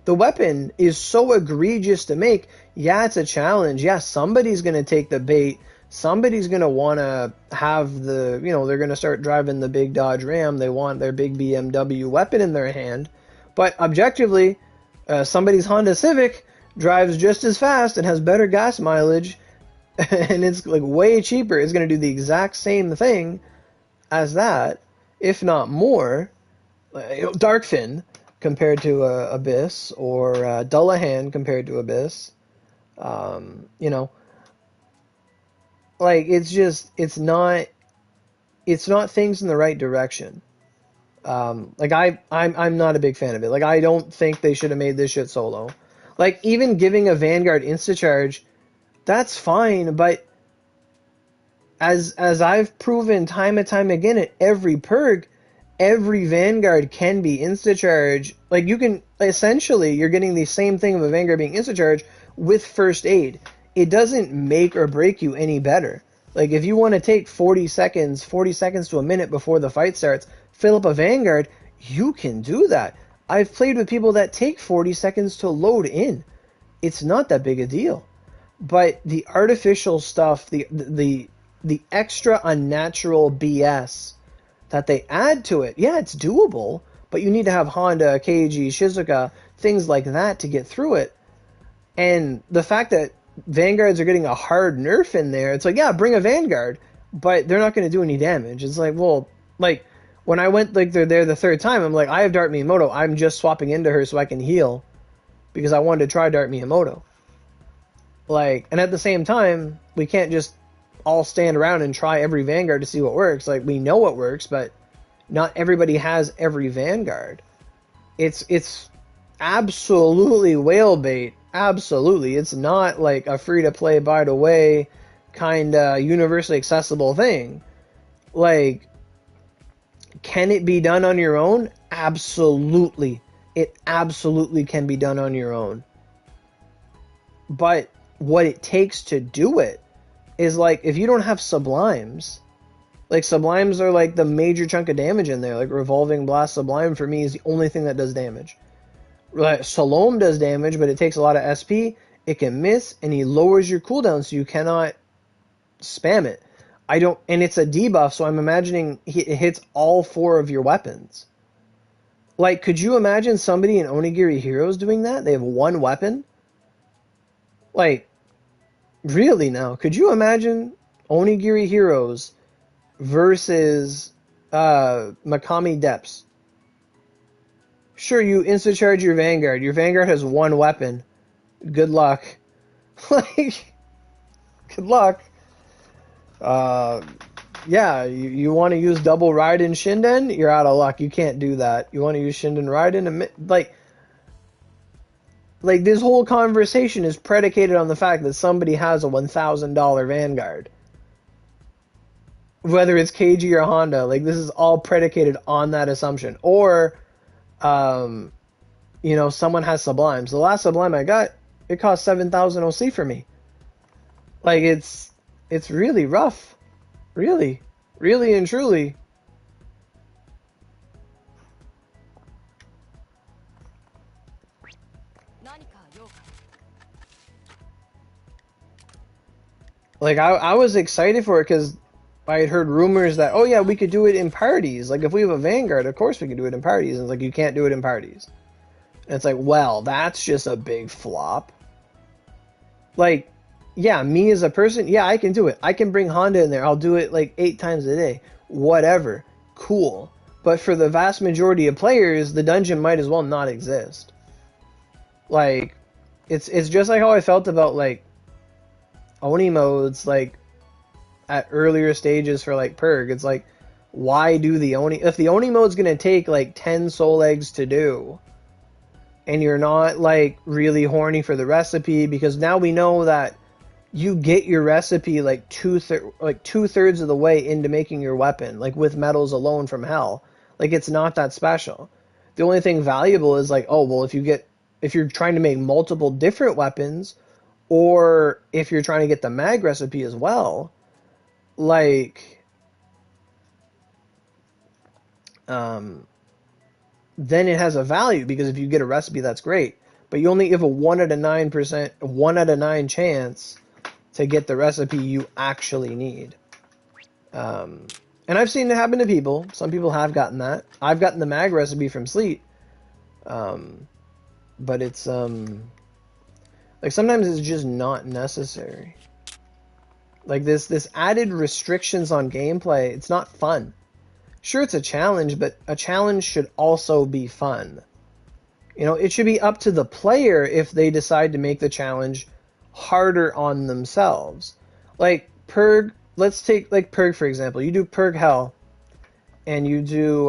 The weapon is so egregious to make. Yeah, it's a challenge. Yeah, somebody's gonna take the bait. Somebody's gonna want to have the, they're gonna start driving the big Dodge Ram. They want their big BMW weapon in their hand. But objectively, somebody's Honda Civic drives just as fast and has better gas mileage, and it's like way cheaper. It's gonna do the exact same thing as that, if not more. Darkfin compared to Abyss, or Dullahan compared to Abyss. Like, it's not things in the right direction. Like, I'm not a big fan of it. Like, I don't think they should have made this shit solo. Like, even giving a Vanguard insta-charge, that's fine, but as I've proven time and time again at every purg, every Vanguard can be insta-charge. Like, you can, essentially, you're getting the same thing of a Vanguard being insta-charge with first aid. It doesn't make or break you any better. Like, if you want to take 40 seconds to a minute before the fight starts, fill up a Vanguard, you can do that. I've played with people that take 40 seconds to load in. It's not that big a deal. But the artificial stuff, the extra unnatural BS that they add to it, yeah, it's doable, but you need to have Honda, Keiji, Shizuka, things like that to get through it. And the fact that Vanguards are getting a hard nerf in there, it's like, yeah, bring a Vanguard, but they're not going to do any damage. It's like, well, like, when I went, like, they're there the third time, I'm like, I have Dart Miyamoto, I'm just swapping into her so I can heal, because I wanted to try Dart Miyamoto. Like, and at the same time, we can't just all stand around and try every Vanguard to see what works. Like, we know what works, but not everybody has every Vanguard. It's absolutely whale bait. Absolutely. It's not like a free-to-play, by-the-way, kind of universally accessible thing. Like, can it be done on your own? Absolutely. It absolutely can be done on your own. But what it takes to do it is, like, if you don't have Sublimes, like, Sublimes are, like, the major chunk of damage in there. Like, Revolving Blast Sublime, for me, is the only thing that does damage. Salome does damage, but it takes a lot of SP. It can miss, and he lowers your cooldown, so you cannot spam it. And it's a debuff, so I'm imagining it hits all 4 of your weapons. Like, could you imagine somebody in Onigiri Heroes doing that? They have 1 weapon? Like, really now? Could you imagine Onigiri Heroes versus Makami Depths? Sure, you insta-charge your Vanguard. Your Vanguard has 1 weapon. Good luck. Like, good luck. Yeah, you want to use double Raiden Shinden? You're out of luck. You can't do that. You want to use Shinden Raiden? Like, this whole conversation is predicated on the fact that somebody has a $1,000 Vanguard. Whether it's KG or Honda, like, this is all predicated on that assumption. Or, someone has Sublimes. The last Sublime I got, it cost 7,000 OC for me. Like, it's really rough. Really. Really and truly. Like, I was excited for it because I had heard rumors that, oh yeah, we could do it in parties. Like, if we have a Vanguard, of course we can do it in parties. And it's like, you can't do it in parties. And it's like, well, that's just a big flop. Like, yeah, me as a person, yeah, I can do it. I can bring Honda in there. I'll do it like 8 times a day. Whatever. Cool. But for the vast majority of players, the dungeon might as well not exist. Like, it's just like how I felt about, like, Oni modes, like, at earlier stages for, like, Purg. It's like, why do the Oni... If the Oni mode's gonna take, like, 10 soul eggs to do, and you're not, like, really horny for the recipe, because now we know that you get your recipe like two-thirds of the way into making your weapon, like with metals alone from hell. Like, it's not that special. The only thing valuable is like, oh, well, if you're trying to make multiple different weapons, or if you're trying to get the mag recipe as well, like, then it has a value, because if you get a recipe, that's great. But you only have a 1 out of 9 chance to get the recipe you actually need. And I've seen it happen to people. Some people have gotten that. I've gotten the mag recipe from Sleet. But it's, like, sometimes it's just not necessary. Like, this added restrictions on gameplay, it's not fun. Sure, it's a challenge, but a challenge should also be fun. You know, it should be up to the player if they decide to make the challenge harder on themselves. Like, Purg, let's take, like, Purg, for example. You do Purg Hell, and you do,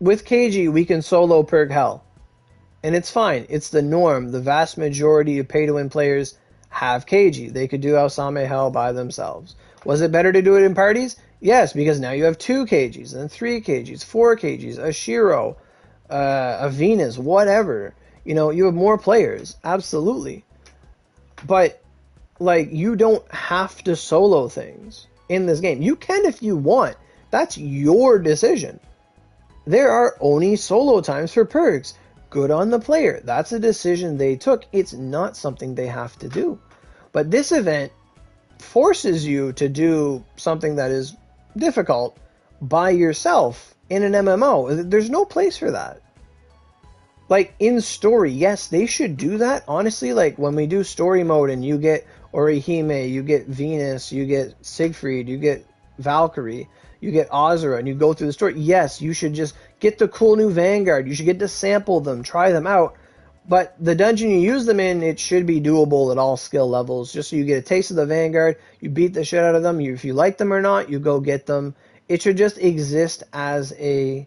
with KG, we can solo Purg Hell. And it's fine. It's the norm. The vast majority of pay-to-win players have KG. They could do Ausame Hell by themselves. Was it better to do it in parties? Yes, because now you have 2 KGs, and 3 KGs, 4 KGs, a Shiro, a Venus, whatever. You know, you have more players. Absolutely. But, like, you don't have to solo things in this game. You can if you want. That's your decision. There are only solo times for Purgs. Good on the player. That's a decision they took. It's not something they have to do. But this event forces you to do something that is difficult by yourself in an MMO. There's no place for that. Like, in story, yes, they should do that. Honestly, like, when we do story mode and you get Orihime, you get Venus, you get Siegfried, you get Valkyrie, you get Azura, and you go through the story, yes, you should just get the cool new Vanguard. You should get to sample them, try them out. But the dungeon you use them in, it should be doable at all skill levels, just so you get a taste of the Vanguard, you beat the shit out of them. If you like them or not, you go get them. It should just exist as a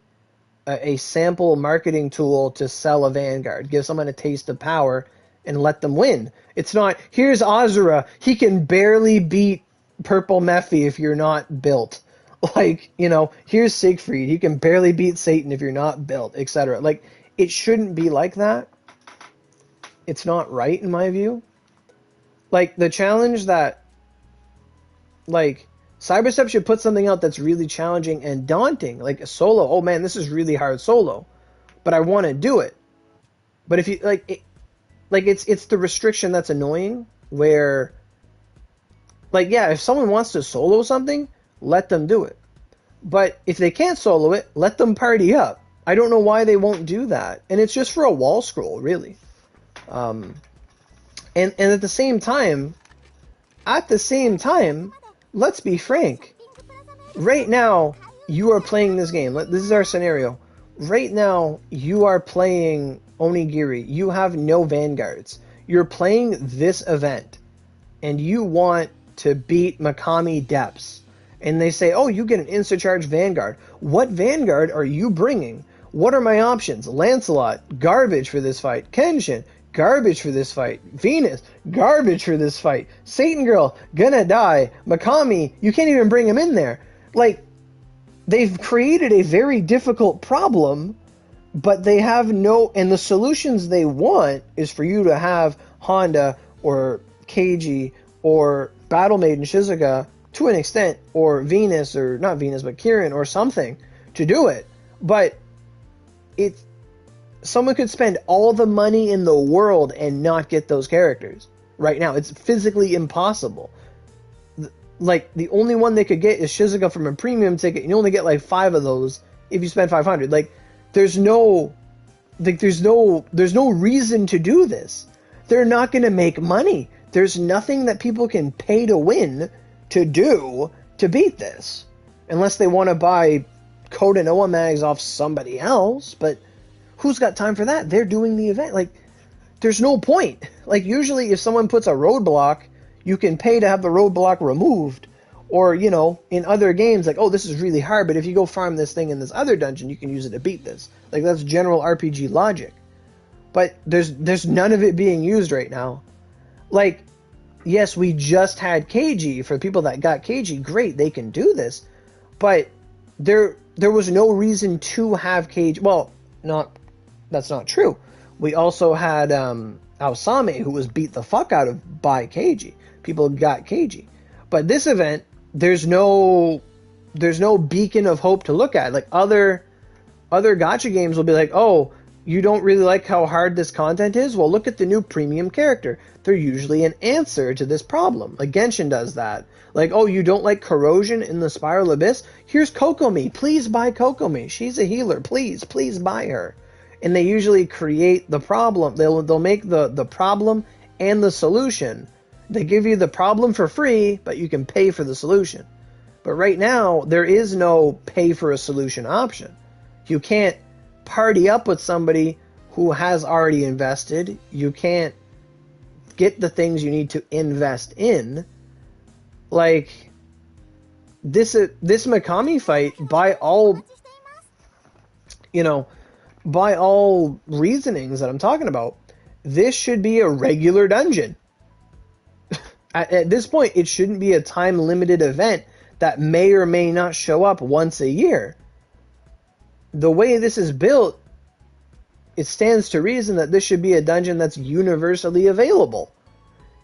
sample marketing tool to sell a Vanguard. Give someone a taste of power and let them win. It's not, here's Azura, he can barely beat Purple Mephi if you're not built. Like, you know, here's Siegfried, he can barely beat Satan if you're not built, etc. Like, it shouldn't be like that. It's not right, in my view. Like, the challenge that, like, Cyberstep should put something out that's really challenging and daunting. Like, a solo, oh man, this is really hard solo, but I want to do it. But if you, like, it's the restriction that's annoying, where, like, yeah, if someone wants to solo something, let them do it. But if they can't solo it, let them party up. I don't know why they won't do that. And it's just for a wall scroll, really. And at the same time, let's be frank. Right now, you are playing this game. This is our scenario. Right now, you are playing Onigiri. You have no Vanguards. You're playing this event, and you want to beat Makami Depths. And they say, oh, you get an insta-charge Vanguard. What Vanguard are you bringing? What are my options? Lancelot, garbage for this fight. Kenshin, garbage for this fight. Venus, garbage for this fight. Satan Girl, gonna die. Makami, you can't even bring him in there. Like, they've created a very difficult problem, but they have no... And the solutions they want is for you to have Honda or Keiji or Battle Maiden Shizuka to an extent, or Venus, or not Venus, but Kirin or something to do it. But someone could spend all the money in the world and not get those characters right now. It's physically impossible. Like, the only one they could get is Shizuka from a premium ticket, and you only get like 5 of those if you spend 500. Like, there's no reason to do this. They're not going to make money. There's nothing that people can pay to win to do to beat this, unless they want to buy Code and Noah mags off somebody else. But who's got time for that? They're doing the event. Like, there's no point. Like, usually if someone puts a roadblock, you can pay to have the roadblock removed. Or, you know, in other games, like, oh, this is really hard, but if you go farm this thing in this other dungeon, you can use it to beat this. Like, that's general RPG logic. But there's none of it being used right now. Like, yes, we just had KG. For people that got KG, great, they can do this. But there was no reason to have KG. Well, that's not true. We also had Aosame, who was beat the fuck out of by KG. People got KG. But this event, there's no beacon of hope to look at. Like other gacha games will be like, oh, you don't really like how hard this content is? Well, look at the new premium character. They're usually an answer to this problem. Like Genshin does that. Like, oh, you don't like corrosion in the Spiral Abyss? Here's Kokomi. Please buy Kokomi. She's a healer. Please buy her. And they usually create the problem. They'll make the problem and the solution. They give you the problem for free, but you can pay for the solution. But right now, there is no pay for a solution option. You can't party up with somebody who has already invested. You can't get the things you need to invest in. Like this Makami fight, by all reasonings that I'm talking about, this should be a regular dungeon. At this point, it shouldn't be a time limited event that may or may not show up once a year. The way this is built, it stands to reason that this should be a dungeon that's universally available.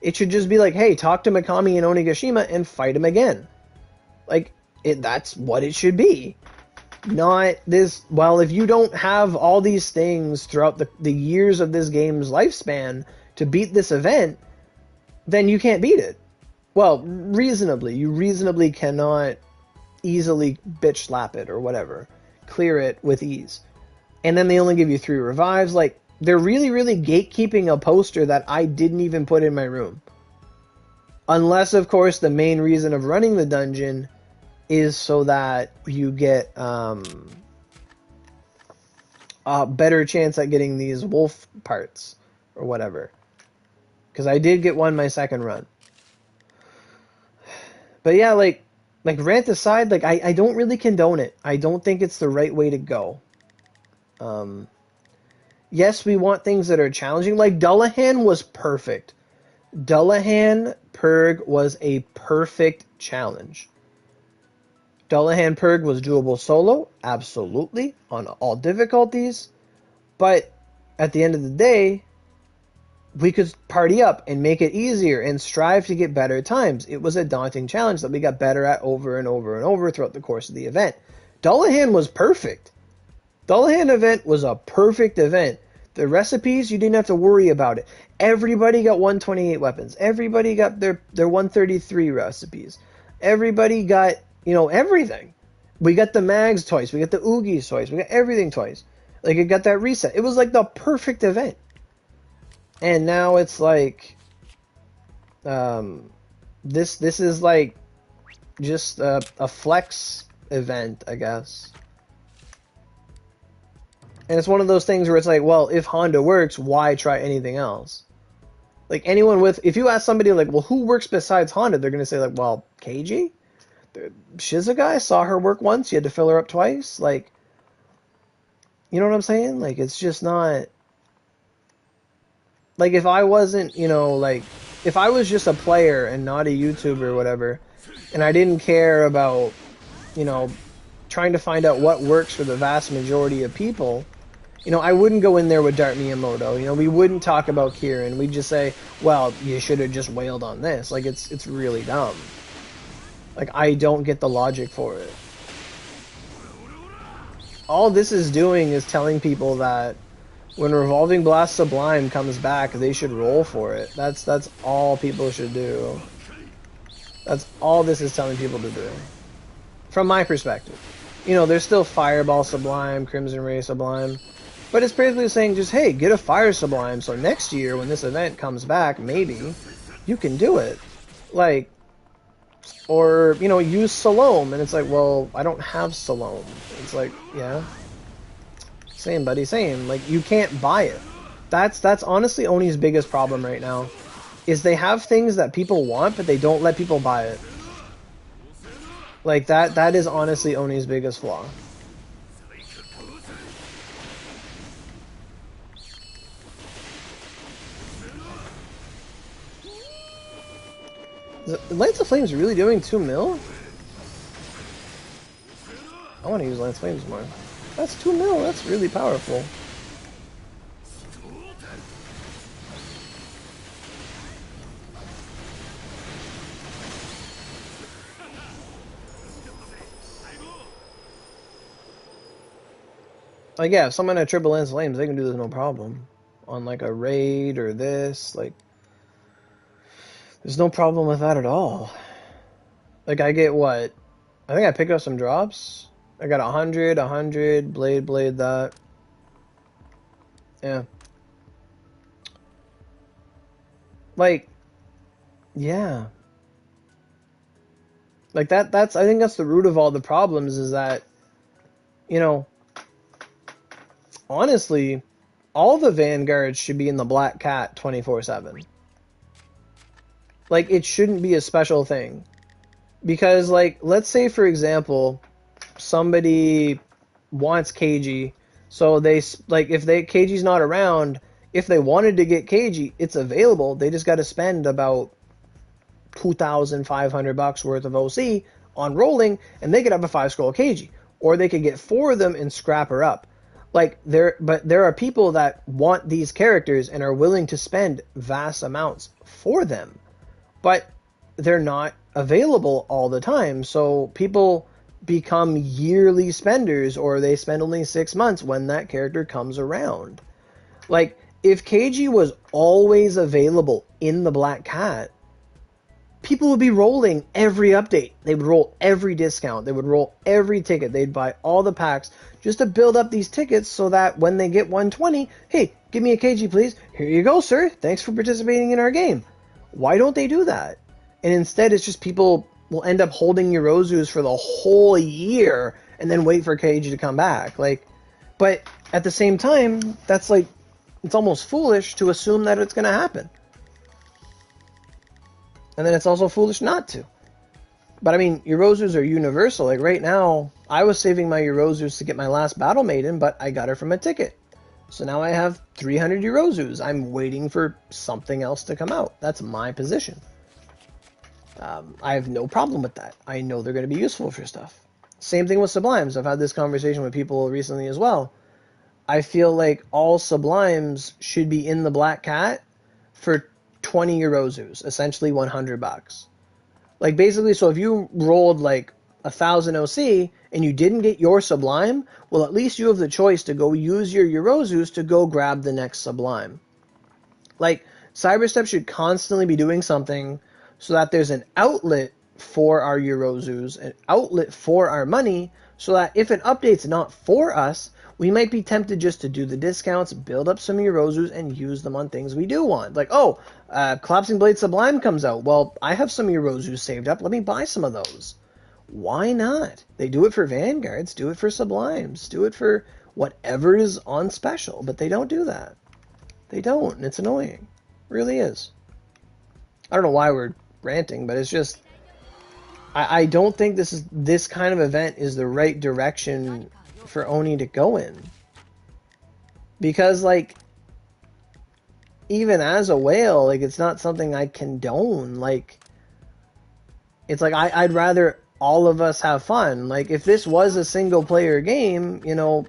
It should just be like, hey, talk to Makami and Onigashima and fight him again. Like, that's what it should be. Not this, well, if you don't have all these things throughout the years of this game's lifespan to beat this event, then you can't beat it. Well, reasonably. You reasonably cannot easily bitch slap it or whatever. Clear it with ease. And then they only give you 3 revives. Like, they're really, really gatekeeping a poster that I didn't even put in my room. Unless, of course, the main reason of running the dungeon is so that you get a better chance at getting these wolf parts or whatever. Because I did get one my second run. But yeah, like rant aside, like I don't really condone it. I don't think it's the right way to go. Yes, we want things that are challenging. Like Dullahan was perfect. Dullahan Purg was a perfect challenge. Dullahan Purg was doable solo, absolutely, on all difficulties. But at the end of the day, we could party up and make it easier and strive to get better times. It was a daunting challenge that we got better at over and over and over throughout the course of the event. Dullahan was perfect. Dullahan event was a perfect event. The recipes, you didn't have to worry about it. Everybody got 128 weapons. Everybody got their 133 recipes. Everybody got, everything. We got the Mags twice. We got the Oogies twice. We got everything twice. Like, it got that reset. It was like the perfect event. And now it's like, this is like just a flex event, I guess. And it's one of those things where it's like, well, if Honda works, why try anything else? Like if you ask somebody like, well, who works besides Honda? They're going to say like, well, KG? Shizuka, I saw her work once. You had to fill her up twice. Like, you know what I'm saying? Like, it's just not... Like, if I wasn't, if I was just a player and not a YouTuber or whatever, and I didn't care about, trying to find out what works for the vast majority of people, I wouldn't go in there with Dart Miyamoto. We wouldn't talk about Kieran. We'd just say, well, you should have just wailed on this. Like, it's really dumb. Like, I don't get the logic for it. All this is doing is telling people that when Revolving Blast Sublime comes back, they should roll for it. That's all people should do. That's all this is telling people to do. From my perspective. There's still Fireball Sublime, Crimson Ray Sublime. But it's basically saying just, hey, get a Fire Sublime, so next year when this event comes back, maybe, you can do it. Like, or, use Salome. And it's like, well, I don't have Salome. It's like, yeah. Same, buddy, same. Like, you can't buy it. That's honestly Oni's biggest problem right now. Is they have things that people want, but they don't let people buy it. Like, that is honestly Oni's biggest flaw. Is Lance of Flames really doing 2 mil? I want to use Lance Flames more. That's 2 mil. That's really powerful. Like, yeah, if someone had triple Lance Flames, they can do this no problem. On, like, a raid or this, like, there's no problem with that at all. Like, I get what? I think I picked up some drops. I got 100, blade that. Yeah. Like, yeah. Like, that's, I think that's the root of all the problems is that, you know, honestly, all the Vanguards should be in the Black Cat 24/7. Like, it shouldn't be a special thing. Because, like, let's say, for example, somebody wants KG, so they, like, if KG's not around, if they wanted to get KG, it's available. They just got to spend about $2,500 worth of OC on rolling, and they could have a 5-scroll KG. Or they could get 4 of them and scrap her up. Like, but there are people that want these characters and are willing to spend vast amounts for them. But they're not available all the time. So people become yearly spenders, or they spend only 6 months when that character comes around. Like, if KG was always available in the Black Cat, people would be rolling every update. They would roll every discount. They would roll every ticket. They'd buy all the packs just to build up these tickets so that when they get 120, hey, give me a KG, please. Here you go, sir. Thanks for participating in our game. Why don't they do that? And instead, it's just people will end up holding Yorozus for the whole year and then wait for KG to come back. Like, but at the same time, that's like, it's almost foolish to assume that it's going to happen. And then it's also foolish not to. But I mean, Yorozus are universal. Like right now, I was saving my Yorozus to get my last Battle Maiden, but I got her from a ticket. So now I have 300 Yorozus. I'm waiting for something else to come out. That's my position. I have no problem with that. I know they're going to be useful for stuff. Same thing with Sublimes. I've had this conversation with people recently as well. I feel like all Sublimes should be in the Black Cat for 20 Yorozus, essentially $100. Like basically, so if you rolled like 1,000 OC and you didn't get your Sublime, well, at least you have the choice to go use your Yorozus to go grab the next Sublime. Like, Cyberstep should constantly be doing something so that there's an outlet for our Yorozus, an outlet for our money, so that if an update's not for us, we might be tempted just to do the discounts, build up some Yorozus, and use them on things we do want. Like, oh, Collapsing Blade Sublime comes out. Well, I have some Yorozus saved up. Let me buy some of those. Why not? They do it for Vanguards, do it for Sublimes, do it for whatever is on special, but they don't do that. They don't, and it's annoying. It really is. I don't know why we're ranting, but it's just, I don't think this kind of event is the right direction for Oni to go in. Because, like, even as a whale, like, it's not something I condone. Like, it's like, I'd rather all of us have fun. Like, if this was a single player game, you know,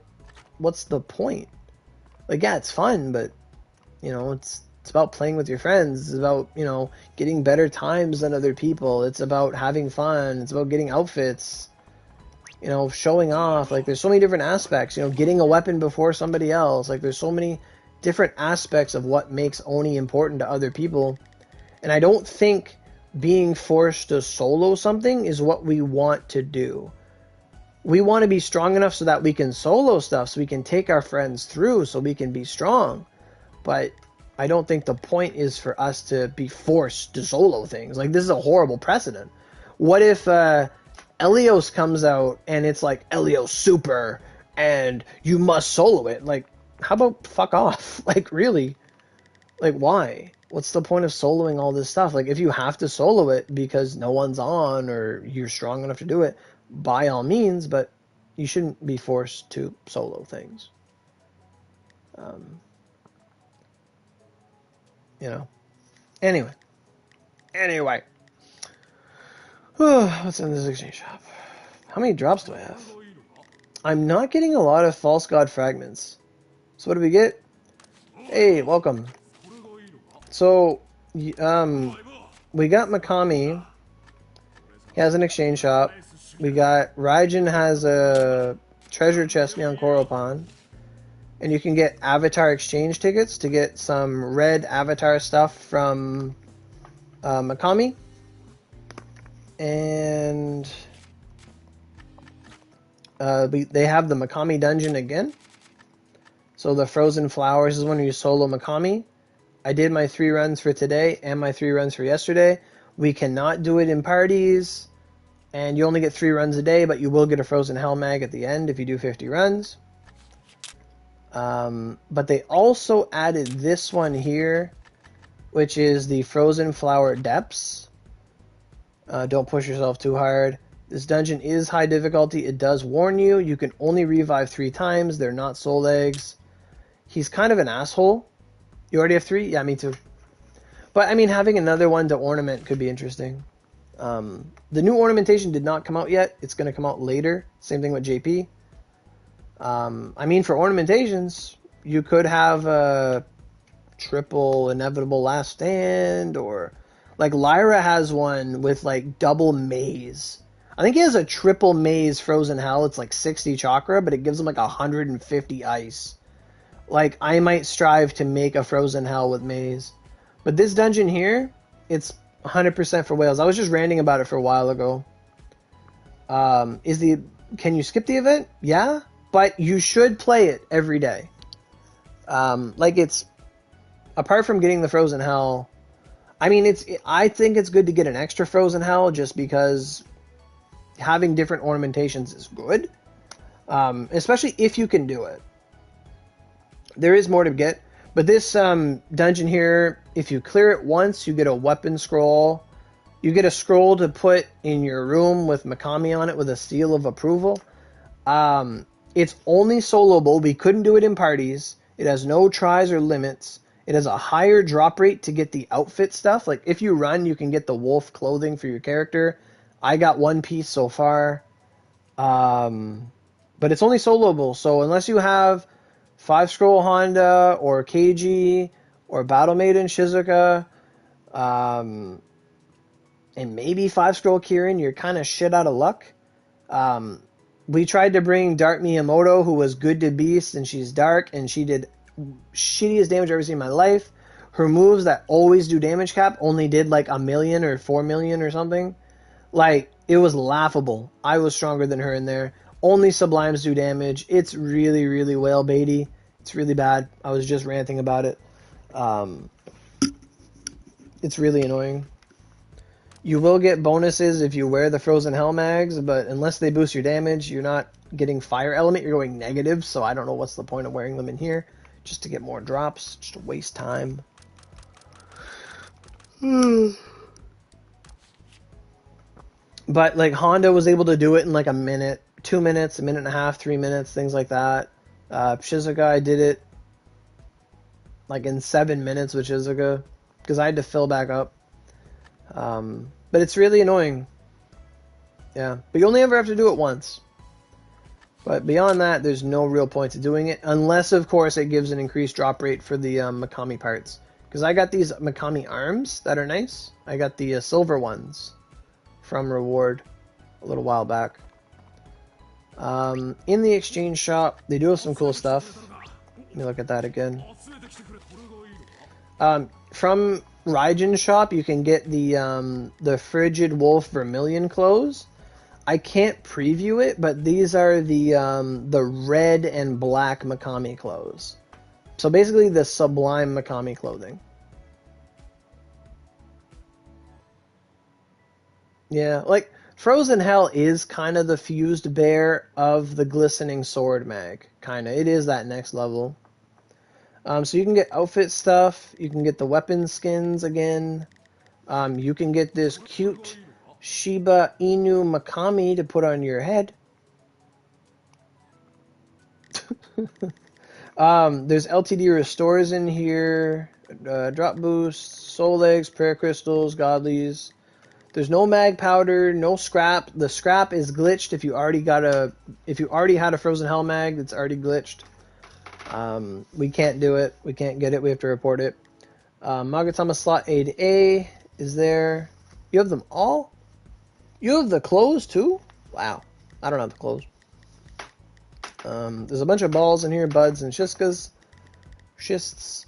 what's the point? Like, yeah, it's fun, but, you know, it's about playing with your friends. It's about, you know, getting better times than other people. It's about having fun. It's about getting outfits, you know, showing off. Like, there's so many different aspects, you know, getting a weapon before somebody else. Like, there's so many different aspects of what makes Oni important to other people. And I don't think being forced to solo something is what we want to do. We want to be strong enough so that we can solo stuff, so we can take our friends through, so we can be strong. But I don't think the point is for us to be forced to solo things. Like, this is a horrible precedent. What if Elios comes out and it's like Elios Super and you must solo it? Like, how about fuck off? Like, really? Like, why? What's the point of soloing all this stuff? Like, if you have to solo it because no one's on or you're strong enough to do it, by all means, but you shouldn't be forced to solo things. You know. Anyway. What's in this exchange shop? How many drops do I have? I'm not getting a lot of false god fragments. So what do we get? Hey, welcome. So, we got Makami. He has an exchange shop. We got Raijin has a treasure chest on Koropan. And you can get avatar exchange tickets to get some red avatar stuff from Makami. And they have the Makami dungeon again. So the Frozen Flowers is when you solo Makami. I did my 3 runs for today and my 3 runs for yesterday. We cannot do it in parties. And you only get 3 runs a day, but you will get a Frozen Hell Mag at the end if you do 50 runs. But they also added this one here, which is the Frozen Flower Depths. Don't push yourself too hard. This dungeon is high difficulty. It does warn you. You can only revive 3 times. They're not soul eggs. He's kind of an asshole. You already have 3? Yeah, me too. But, I mean, having another one to ornament could be interesting. The new ornamentation did not come out yet. It's going to come out later. Same thing with JP. I mean, for ornamentations, you could have a triple inevitable last stand, or like Lyra has one with like double maze. I think he has a triple maze frozen hell. It's like 60 chakra, but it gives him like 150 ice. Like, I might strive to make a frozen hell with maze. But this dungeon here, it's 100% for whales. I was just ranting about it for a while ago. Can you skip the event? Yeah. But you should play it every day. It's, apart from getting the Frozen Hell, I mean, I think it's good to get an extra Frozen Hell just because having different ornamentations is good. Especially if you can do it. There is more to get. But this dungeon here, if you clear it once, you get a weapon scroll. You get a scroll to put in your room with Makami on it with a seal of approval. It's only soloable. We couldn't do it in parties. It has no tries or limits. It has a higher drop rate to get the outfit stuff. Like, if you run, you can get the wolf clothing for your character. I got 1 piece so far. But it's only soloable. So unless you have 5-scroll Honda or KG or Battle Maiden Shizuka, and maybe 5-scroll Kirin, you're kind of shit out of luck. We tried to bring Dark Miyamoto, who was good to beast, and she's dark, and she did shittiest damage I've ever seen in my life. Her moves that always do damage cap only did like 1 million or 4 million or something. Like, it was laughable. I was stronger than her in there. Only sublimes do damage. It's really, really whale baity. It's really bad. I was just ranting about it. It's really annoying. You will get bonuses if you wear the Frozen Hell Mags, but unless they boost your damage, you're not getting Fire Element. You're going negative, so I don't know what's the point of wearing them in here. Just to get more drops. Just to waste time. But, like, Honda was able to do it in, like, 1 minute, 2 minutes, 1.5 minutes, 3 minutes, things like that. Shizuka, I did it, like, in 7 minutes with Shizuka, because I had to fill back up. But it's really annoying. Yeah, but you only ever have to do it once. But beyond that, there's no real point to doing it, unless, of course, it gives an increased drop rate for the Makami parts. Because I got these Makami arms that are nice. I got the silver ones from Reward a little while back. In the exchange shop, they do have some cool stuff. Let me look at that again. From Raijin's shop, you can get the Frigid Wolf Vermilion clothes. I can't preview it, but these are the red and black Makami clothes. So basically the Sublime Makami clothing. Yeah, like, Frozen Hell is kind of the fused bear of the Glistening Sword mag. Kind of. It is that next level. So you can get outfit stuff. You can get the weapon skins again. You can get this cute Shiba Inu Makami to put on your head. There's LTD restores in here. Drop boosts, soul eggs, prayer crystals, godlies. There's no mag powder, no scrap. The scrap is glitched if you already had a Frozen Hell mag that's already glitched. We can't do it. We can't get it. We have to report it. Magatama slot A to A is there. You have them all? You have the clothes too? Wow. I don't have the clothes. There's a bunch of balls in here, buds and shiskas. Schists.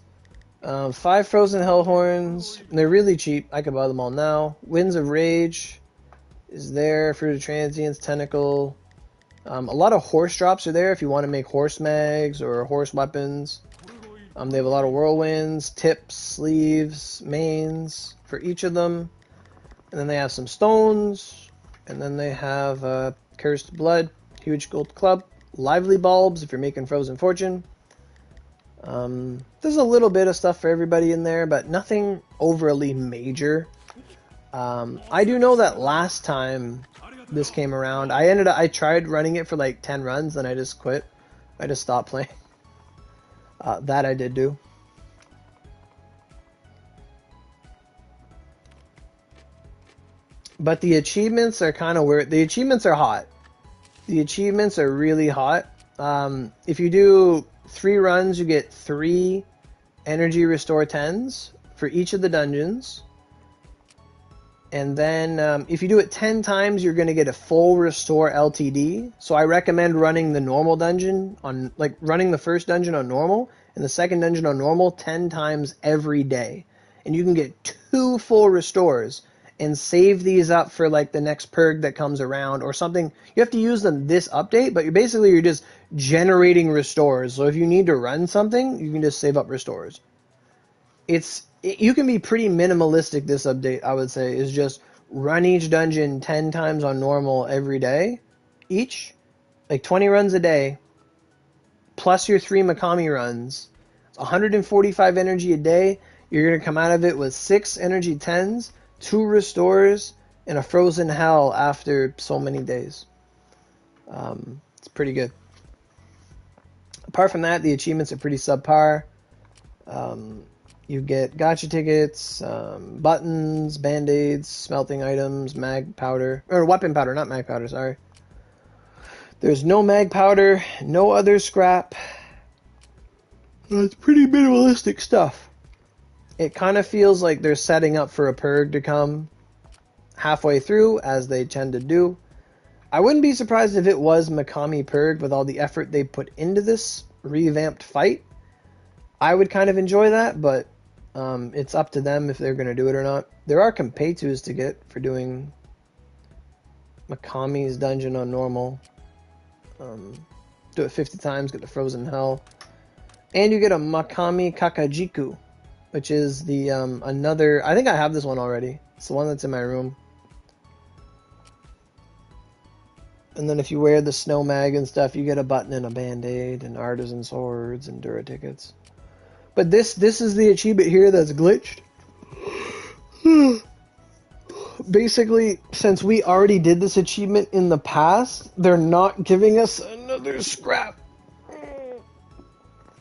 5 Frozen Hellhorns. They're really cheap. I can buy them all now. Winds of Rage is there. Fruit of Transience, Tentacle. A lot of horse drops are there if you want to make horse mags or horse weapons. They have a lot of whirlwinds, tips, sleeves, mains for each of them. And then they have some stones. And then they have Cursed Blood, Huge Gold Club, Lively Bulbs if you're making Frozen Fortune. There's a little bit of stuff for everybody in there, but nothing overly major. I do know that last time this came around, I tried running it for like 10 runs, then I just quit. I just stopped playing. That I did do. But the achievements are kind of weird. The achievements are hot. The achievements are really hot. If you do 3 runs, you get 3 energy restore 10s for each of the dungeons. And then if you do it 10 times, you're going to get a full restore LTD. So I recommend running the normal dungeon on, like running the first dungeon on normal and the second dungeon on normal 10 times every day. And you can get 2 full restores and save these up for like the next purg that comes around or something. You have to use them this update, but you're just generating restores. So if you need to run something, you can just save up restores. You can be pretty minimalistic this update, I would say, is just run each dungeon 10 times on normal every day. Each. Like 20 runs a day. Plus your 3 Makami runs. It's 145 energy a day. You're going to come out of it with 6 energy 10s, 2 restores, and a Frozen Hell after so many days. It's pretty good. Apart from that, the achievements are pretty subpar. You get gacha tickets, buttons, band-aids, smelting items, mag powder, or weapon powder, not mag powder, sorry. There's no mag powder, no other scrap. It's pretty minimalistic stuff. It kind of feels like they're setting up for a purg to come halfway through, as they tend to do. I wouldn't be surprised if it was Makami purg with all the effort they put into this revamped fight. I would kind of enjoy that, but it's up to them if they're going to do it or not. There are Compaytus to get for doing Makami's dungeon on normal. Do it 50 times, get the Frozen Hell. And you get a Makami Kakajiku, which is the another... I think I have this one already. It's the one that's in my room. And then if you wear the snow mag and stuff, you get a button and a band-aid and artisan swords and Dura tickets. But this is the achievement here that's glitched. Basically, since we already did this achievement in the past, they're not giving us another scrap.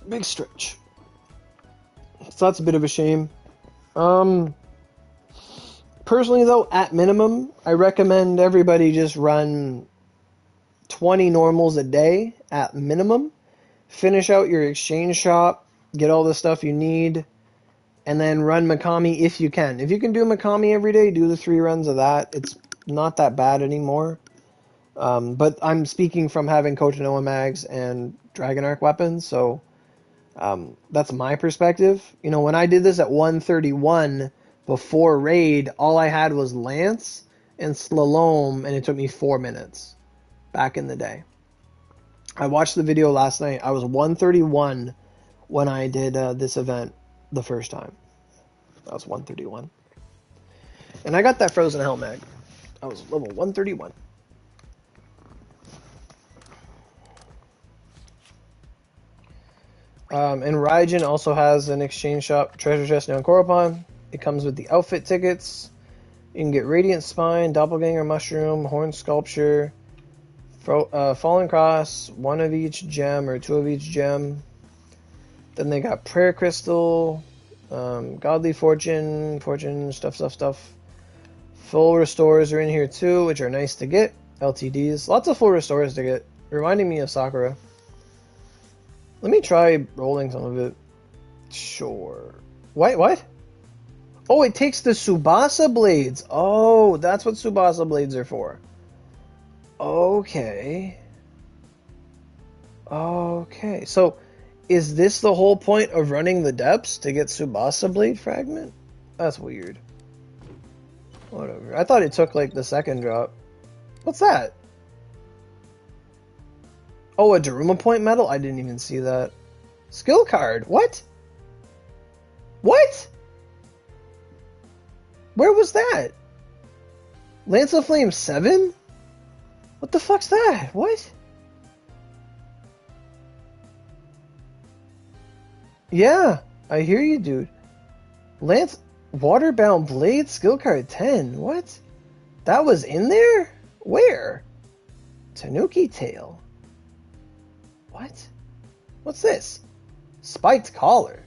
Big stretch. So that's a bit of a shame. Personally though, at minimum, I recommend everybody just run 20 normals a day at minimum. Finish out your exchange shop. Get all the stuff you need, and then run Makami if you can. If you can do Makami every day, do the 3 runs of that. It's not that bad anymore. But I'm speaking from having Kotonoa mags and Dragon Arc weapons, so that's my perspective. You know, when I did this at 131 before raid, all I had was Lance and Slalom, and it took me 4 minutes back in the day. I watched the video last night. I was 131 when I did this event the first time. I was 131. And I got that Frozen Hell mag. I was level 131. And Raijin also has an exchange shop, treasure chest now in Koropon. It comes with the outfit tickets. You can get Radiant Spine, Doppelganger Mushroom, Horn Sculpture, Fallen Cross, 1 of each gem or 2 of each gem. Then they got Prayer Crystal, Godly Fortune, stuff. Full restores are in here too, which are nice to get. LTDs. Lots of full restores to get. Reminding me of Sakura. Let me try rolling some of it. Sure. Wait, what? Oh, it takes the Tsubasa blades. Oh, that's what Tsubasa blades are for. Okay. Okay. So, is this the whole point of running the depths to get Tsubasa blade fragment? That's weird. Whatever. I thought it took like the second drop. What's that? Oh, a Daruma point medal? I didn't even see that. Skill card. What? What? Where was that? Lance of Flame 7? What the fuck's that? What? Yeah, I hear you, dude. Lance Waterbound Blade skill card 10. What? That was in there? Where? Tanuki Tail. What? What's this? Spiked Collar.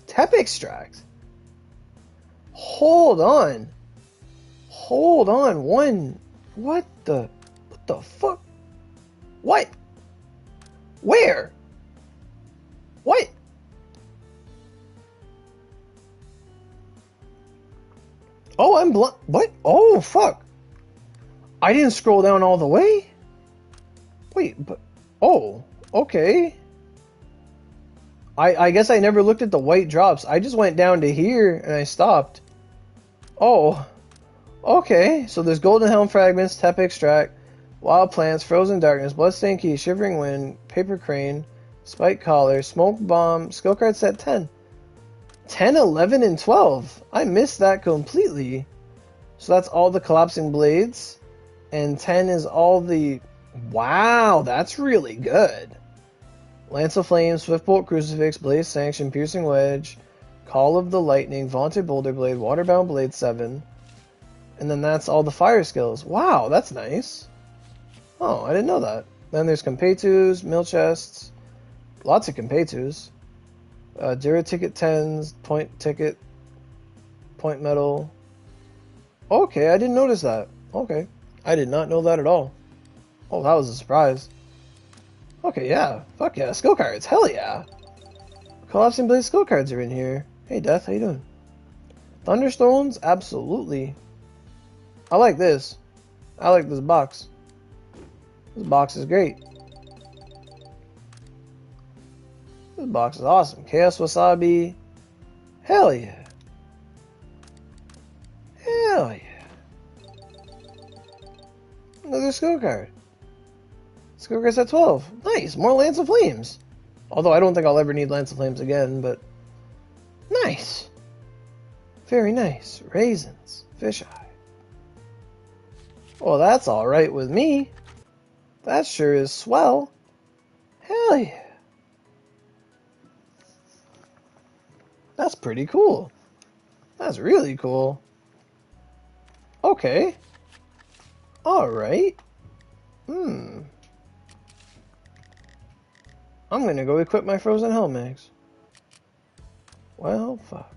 Tep Extract. Hold on. Hold on. What the fuck? What? Where? What? Oh, I'm blind. What? Oh, fuck. I didn't scroll down all the way? Wait, but... Oh, okay. I guess I never looked at the white drops. I just went down to here and I stopped. Oh, okay. So there's Golden Helm Fragments, Tep Extract, Wild Plants, Frozen Darkness, Bloodstained Key, Shivering Wind, Paper Crane, Spike Collar, Smoke Bomb, Skill Card Set 10. 10, 11, and 12. I missed that completely. So that's all the Collapsing Blades. And 10 is all the... Wow, that's really good. Lance of Flame, Swiftbolt Crucifix, Blaze Sanction, Piercing Wedge, Call of the Lightning, Vaunted Boulder Blade, Waterbound Blade 7. And then that's all the fire skills. Wow, that's nice. Oh, I didn't know that. Then there's Compaytus, Mill Chests, lots of Compaytus. Dura Ticket 10s, Point Ticket, Point Medal. Okay, I didn't notice that. Okay. I did not know that at all. Oh, that was a surprise. Okay, yeah. Fuck yeah. Skill cards. Hell yeah. Collapsing Blade skill cards are in here. Hey, Death. How you doing? Thunderstones? Absolutely. I like this. I like this box. This box is great. This box is awesome. Chaos Wasabi. Hell yeah. Hell yeah. Another skill card. Skill card's at 12. Nice. More Lance of Flames. Although I don't think I'll ever need Lance of Flames again, but... Nice. Very nice. Raisins. Fisheye. Well, that's alright with me. That sure is swell. Hell yeah. That's pretty cool. That's really cool. Okay. Alright. I'm gonna go equip my Frozen Helmax. Well, fuck.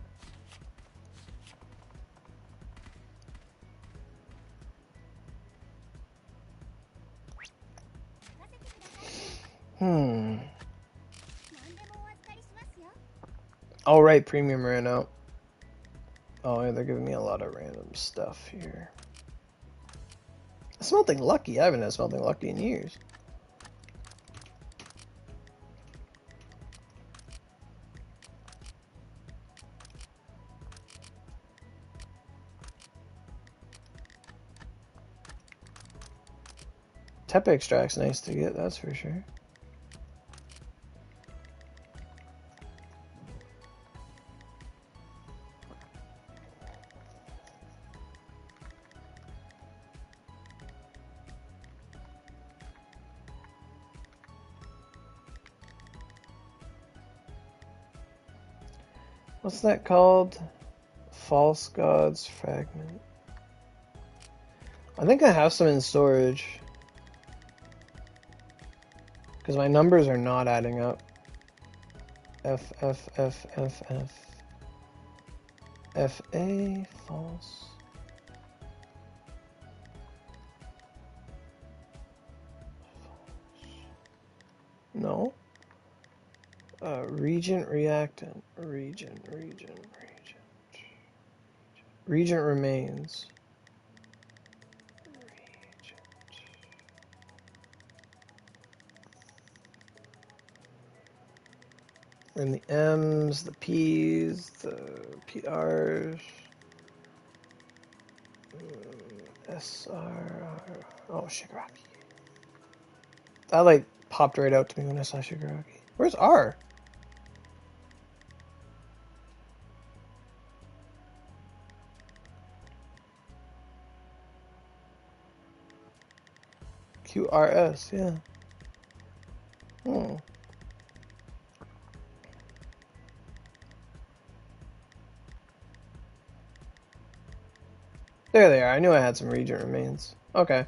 Alright, premium ran out. Oh, yeah, they're giving me a lot of random stuff here. Smelting Lucky. I haven't had Smelting Lucky in years. Tep Extract's nice to get, that's for sure. What's that called? False Gods Fragment. I think I have some in storage. Because my numbers are not adding up. F, F, F, F, F. F, A, false. No. Regent reactant. Regent remains. And the M's, the P's, the PR's, SR. Oh, Shigaraki. That like popped right out to me when I saw Shigaraki. Where's R? QRS, yeah. Hmm. There they are. I knew I had some Regent remains. Okay.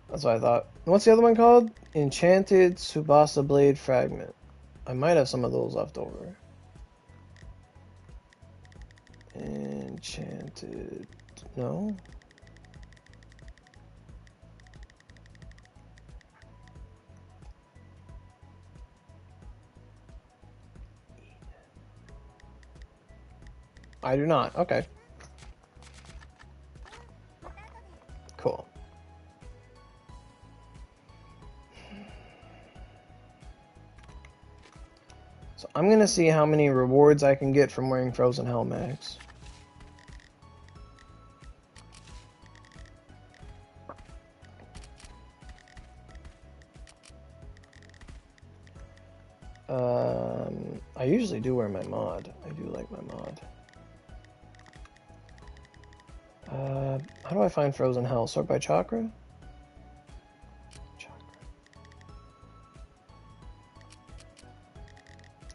That's what I thought. What's the other one called? Enchanted Tsubasa Blade Fragment. I might have some of those left over. Enchanted... No? I do not. Okay. Cool. So I'm gonna see how many rewards I can get from wearing Frozen Hell Mags. I usually do wear my mod. I do like my mod. How do I find Frozen Hell? Sort by chakra?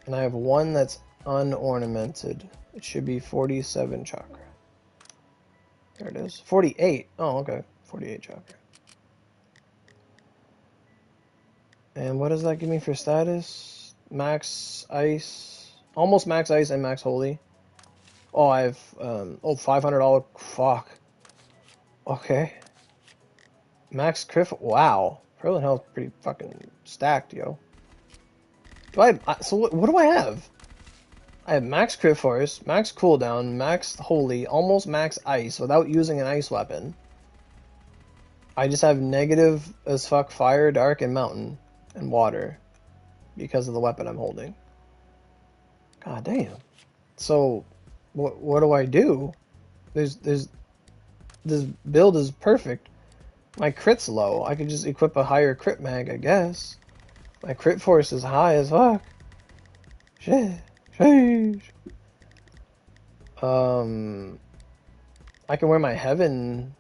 And I have one that's unornamented. It should be 47 chakra. There it is. 48. Oh, okay. 48 chakra. And what does that give me for status? Max ice. Almost max ice and max holy. Oh, I have, $500. Fuck. Okay. Max crit. Wow. Frozen Hell's pretty fucking stacked, yo. Do I have, so what do I have? I have max crit force, max cooldown, max holy, almost max ice without using an ice weapon. I just have negative as fuck fire, dark, and mountain, and water because of the weapon I'm holding. God damn. So, what do I do? This build is perfect. My crit's low. I could just equip a higher crit mag, I guess. My crit force is high as fuck. Shit. Sheesh. I can wear my heaven,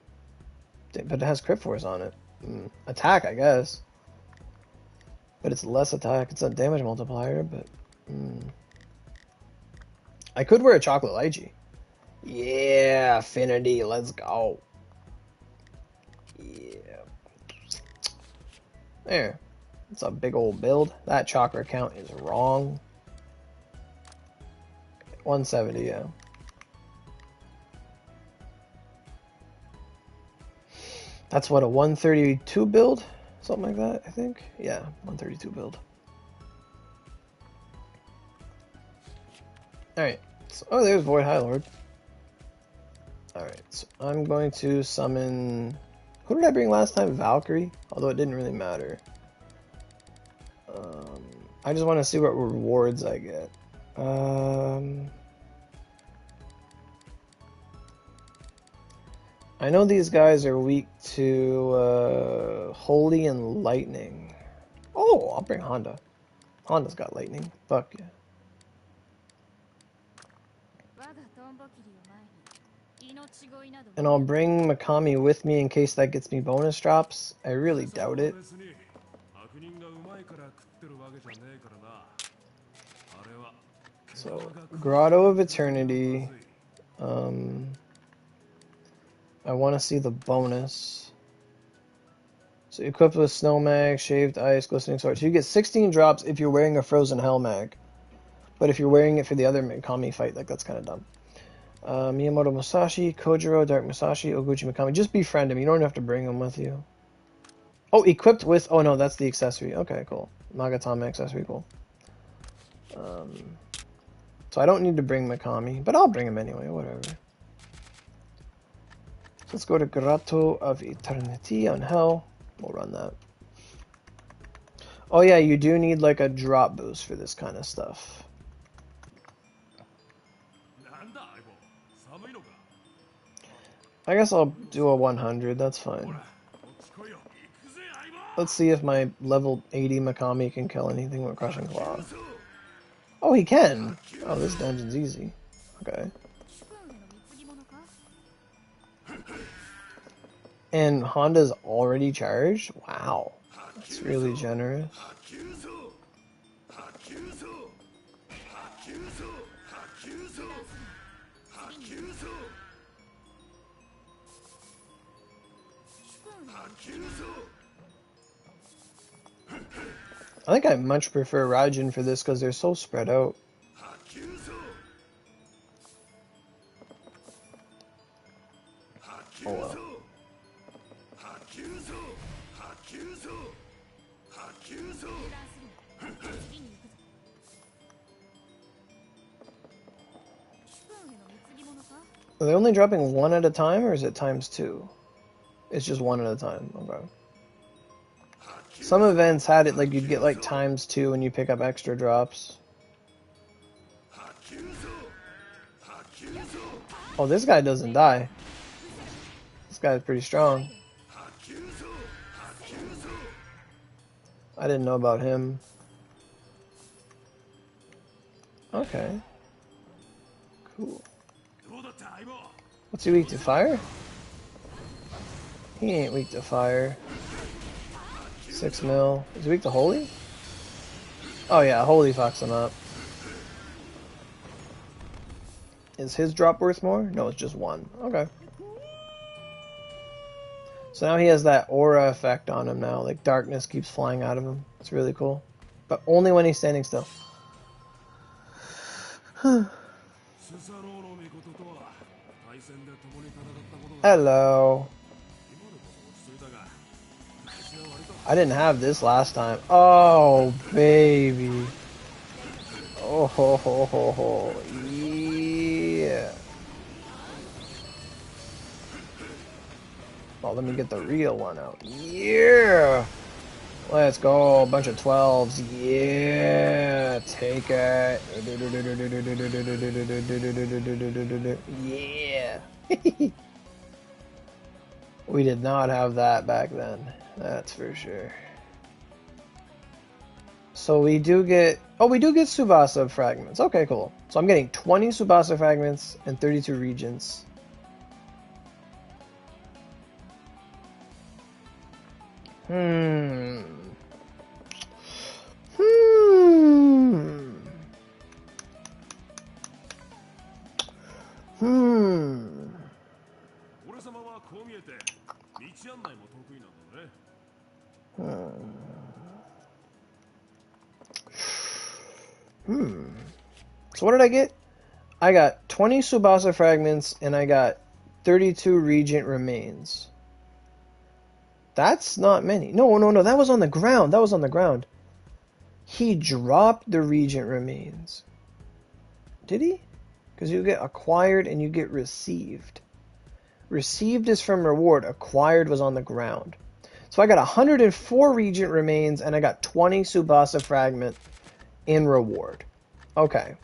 but it has crit force on it. Attack, I guess. But it's less attack. It's a damage multiplier, but... I could wear a chocolate lychee. Yeah, affinity, let's go. Yeah. There. It's a big old build. That chakra count is wrong. 170, yeah. That's what, a 132 build? Something like that, I think. Yeah, 132 build. Alright. So, oh, there's Void High Lord. Alright, so I'm going to summon... Who did I bring last time? Valkyrie? Although it didn't really matter. I just want to see what rewards I get. I know these guys are weak to Holy and Lightning. Oh, I'll bring Honda. Honda's got Lightning. Fuck yeah. And I'll bring Makami with me in case that gets me bonus drops. I really doubt it. So, Grotto of Eternity. I want to see the bonus. So, equipped with Snow Mag, Shaved Ice, Glistening Sword. So, you get 16 drops if you're wearing a Frozen Hell Mag. But if you're wearing it for the other Makami fight, like, that's kind of dumb. Miyamoto Musashi, Kojiro, Dark Musashi, Oguchi Makami. Just befriend him. You don't have to bring him with you. Oh, equipped with... Oh, no, that's the accessory. Okay, cool. Magatama accessory, cool. So I don't need to bring Makami, but I'll bring him anyway, whatever. So let's go to Grotto of Eternity on Hell. We'll run that. Oh yeah, you do need like a drop boost for this kind of stuff. I guess I'll do a 100, that's fine. Let's see if my level 80 Makami can kill anything with Crushing Claw. Oh, he can! Oh, this dungeon's easy. Okay. And Honda's already charged? Wow. That's really generous. I think I much prefer Raijin for this because they're so spread out. Oh well. Are they only dropping one at a time, or is it times two? It's just one at a time. Okay. Some events had it like you'd get like times two when you pick up extra drops. Oh, this guy doesn't die. This guy's pretty strong. I didn't know about him. Okay. Cool. What's he weak to? Fire? He ain't weak to fire. 6 mil. Is he weak to holy? Oh yeah, holy fucks him up. Is his drop worth more? No, it's just 1. Okay. So now he has that aura effect on him now. Like darkness keeps flying out of him. It's really cool. But only when he's standing still. Hello. I didn't have this last time. Oh, baby. Oh, ho, ho, ho, ho. Yeah. Oh, let me get the real one out. Yeah. Let's go. A bunch of 12s. Yeah. Take it. Yeah. We did not have that back then. That's for sure. So we do get... Oh, we do get Subasa fragments. Okay, cool. So I'm getting 20 Subasa fragments and 32 regents. Hmm. So what did I get? I got 20 Subasa fragments and I got 32 regent remains. That's not many. No, that was on the ground. That was on the ground. He dropped the regent remains. Did he? Because you get acquired and you get received. Received is from reward. Acquired was on the ground. So I got 104 regent remains and I got 20 Subasa fragment in reward. Okay.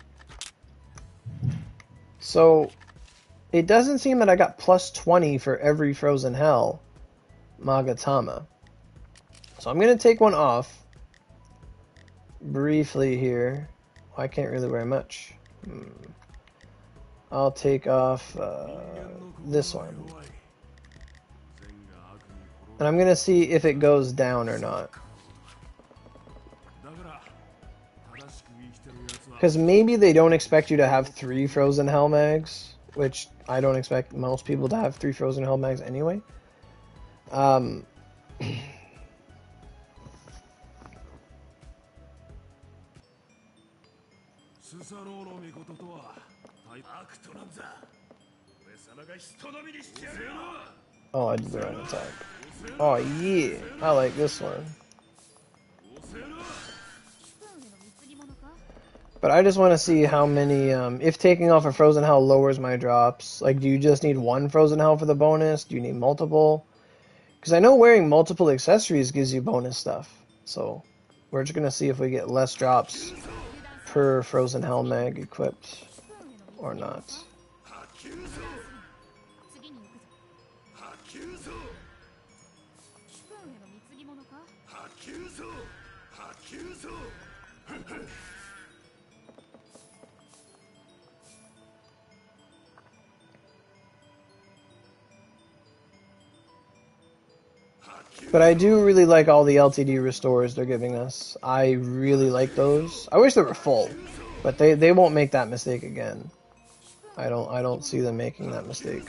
So it doesn't seem that I got plus 20 for every Frozen Hell Magatama. So I'm going to take one off briefly here. I can't really wear much. I'll take off this one. And I'm going to see if it goes down or not. Because maybe they don't expect you to have 3 Frozen Hell Mags, which I don't expect most people to have 3 Frozen Hell Mags anyway. Oh, I did the wrong attack. Oh yeah, I like this one. But I just want to see how many, if taking off a Frozen Hell lowers my drops. Like, do you just need one Frozen Hell for the bonus? Do you need multiple? Because I know wearing multiple accessories gives you bonus stuff. So, we're just going to see if we get less drops per Frozen Hell mag equipped or not. But I do really like all the LTD restores they're giving us. I really like those. I wish they were full, but they won't make that mistake again. I don't see them making that mistake.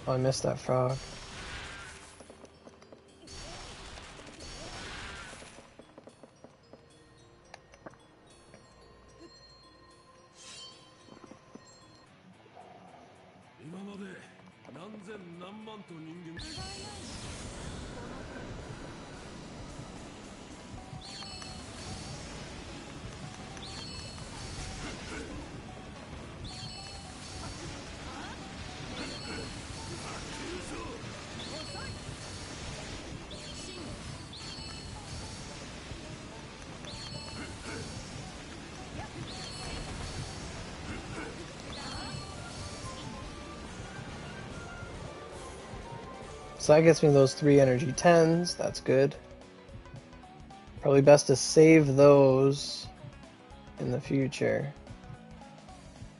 Oh, I missed that frog. So that gets me those 3 energy 10s. That's good. Probably best to save those in the future.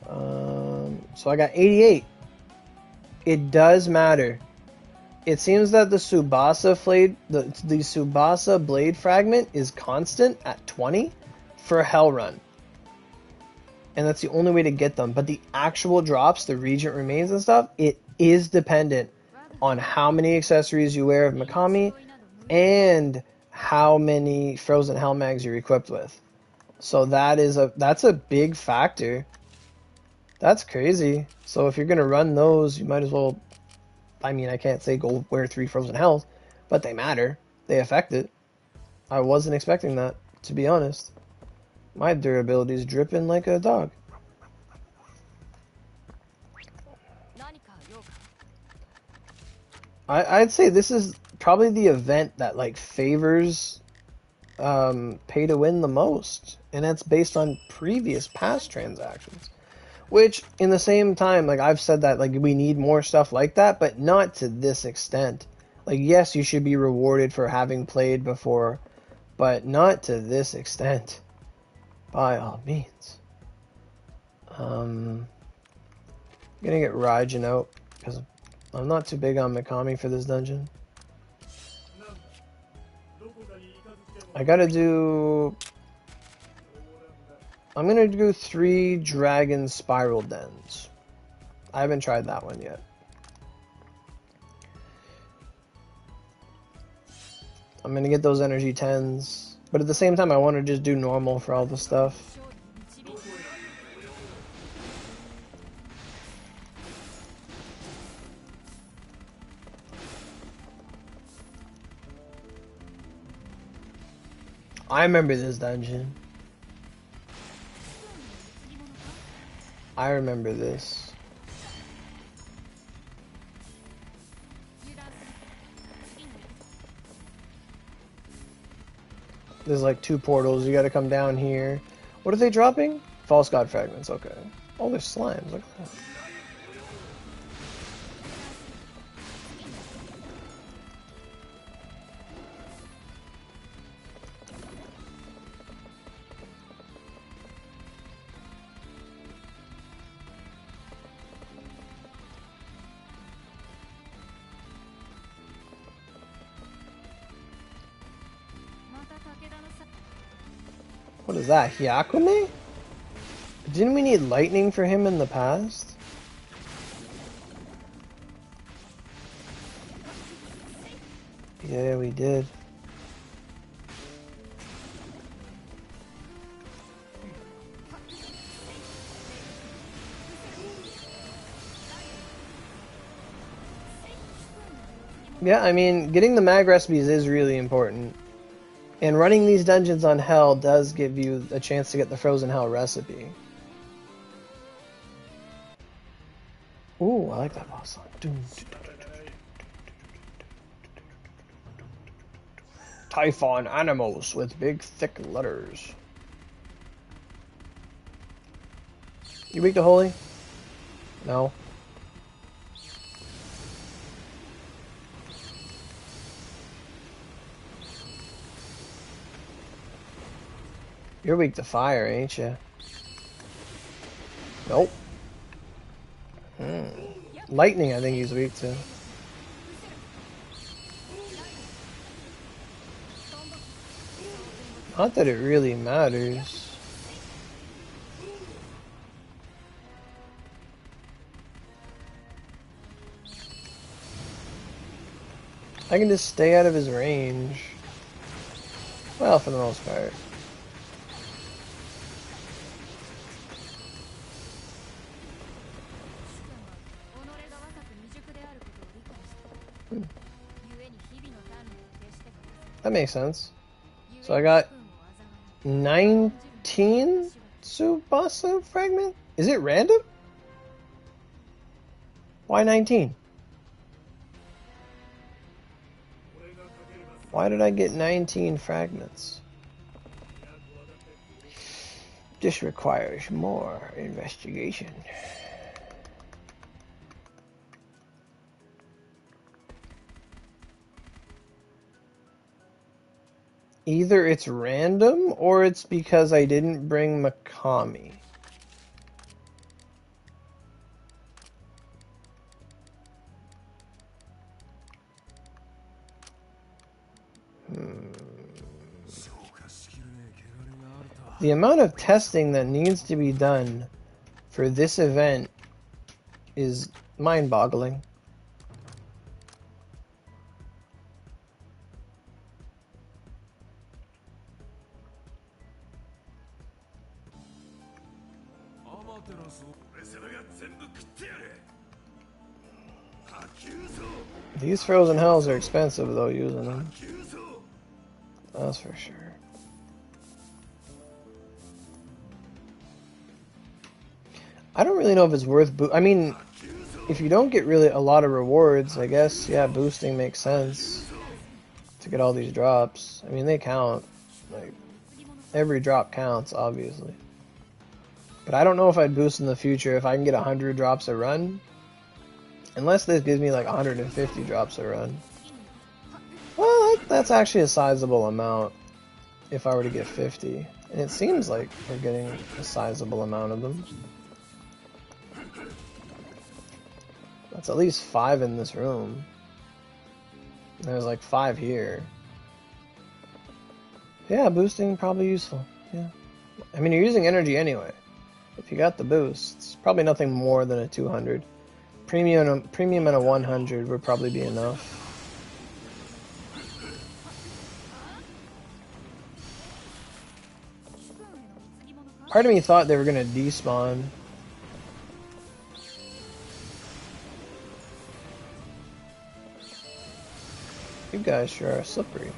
So I got 88. It does matter. It seems that the Tsubasa blade fragment is constant at 20 for Hell Run. And that's the only way to get them. But the actual drops, the Regent Remains and stuff, it is dependent on how many accessories you wear of Makami and how many Frozen Hell Mags you're equipped with. So that's a big factor. That's crazy. So if you're going to run those, you might as well, I mean, I can't say go wear 3 Frozen Hells, but they matter. They affect it. I wasn't expecting that, to be honest. My durability is dripping like a dog. I'd say this is probably the event that like favors pay to win the most, and that's based on previous past transactions. Which, in the same time, like I've said that like we need more stuff like that, but not to this extent. Like yes, you should be rewarded for having played before, but not to this extent. By all means. I'm gonna get Raijin out because I'm not too big on Makami for this dungeon. I gotta do... I'm gonna do 3 Dragon Spiral Dens. I haven't tried that one yet. I'm gonna get those energy 10s, but at the same time I want to just do normal for all the stuff. I remember this dungeon. I remember this. There's like 2 portals. You gotta come down here. What are they dropping? False God Fragments. Okay. Oh, there's slimes. Look at that. What is that? Hyakume? Didn't we need lightning for him in the past? Yeah, we did. Yeah, I mean, getting the mag recipes is really important. And running these dungeons on Hell does give you a chance to get the Frozen Hell recipe. Ooh, I like that boss song. Typhon animals with big thick letters. You weak to holy? No. You're weak to fire, ain't you? Nope. Lightning, I think he's weak to. Not that it really matters. I can just stay out of his range. Well, for the most part. That makes sense. So I got 19 Subasa fragment? Is it random? Why 19? Why did I get 19 fragments? This requires more investigation. Either it's random, or it's because I didn't bring Makami. The amount of testing that needs to be done for this event is mind-boggling. These frozen hells are expensive though, using them. That's for sure. I don't really know if it's worth I mean, if you don't get really a lot of rewards, I guess, yeah, boosting makes sense to get all these drops. I mean, they count. Like, every drop counts, obviously. But I don't know if I'd boost in the future if I can get 100 drops a run. Unless this gives me like 150 drops a run. Well, that's actually a sizable amount if I were to get 50. And it seems like we're getting a sizable amount of them. That's at least 5 in this room. There's like 5 here. Yeah, boosting probably useful. Yeah. I mean, you're using energy anyway. If you got the boost, it's probably nothing more than a 200. Premium and a 100 would probably be enough. Part of me thought they were gonna despawn. You guys sure are slippery.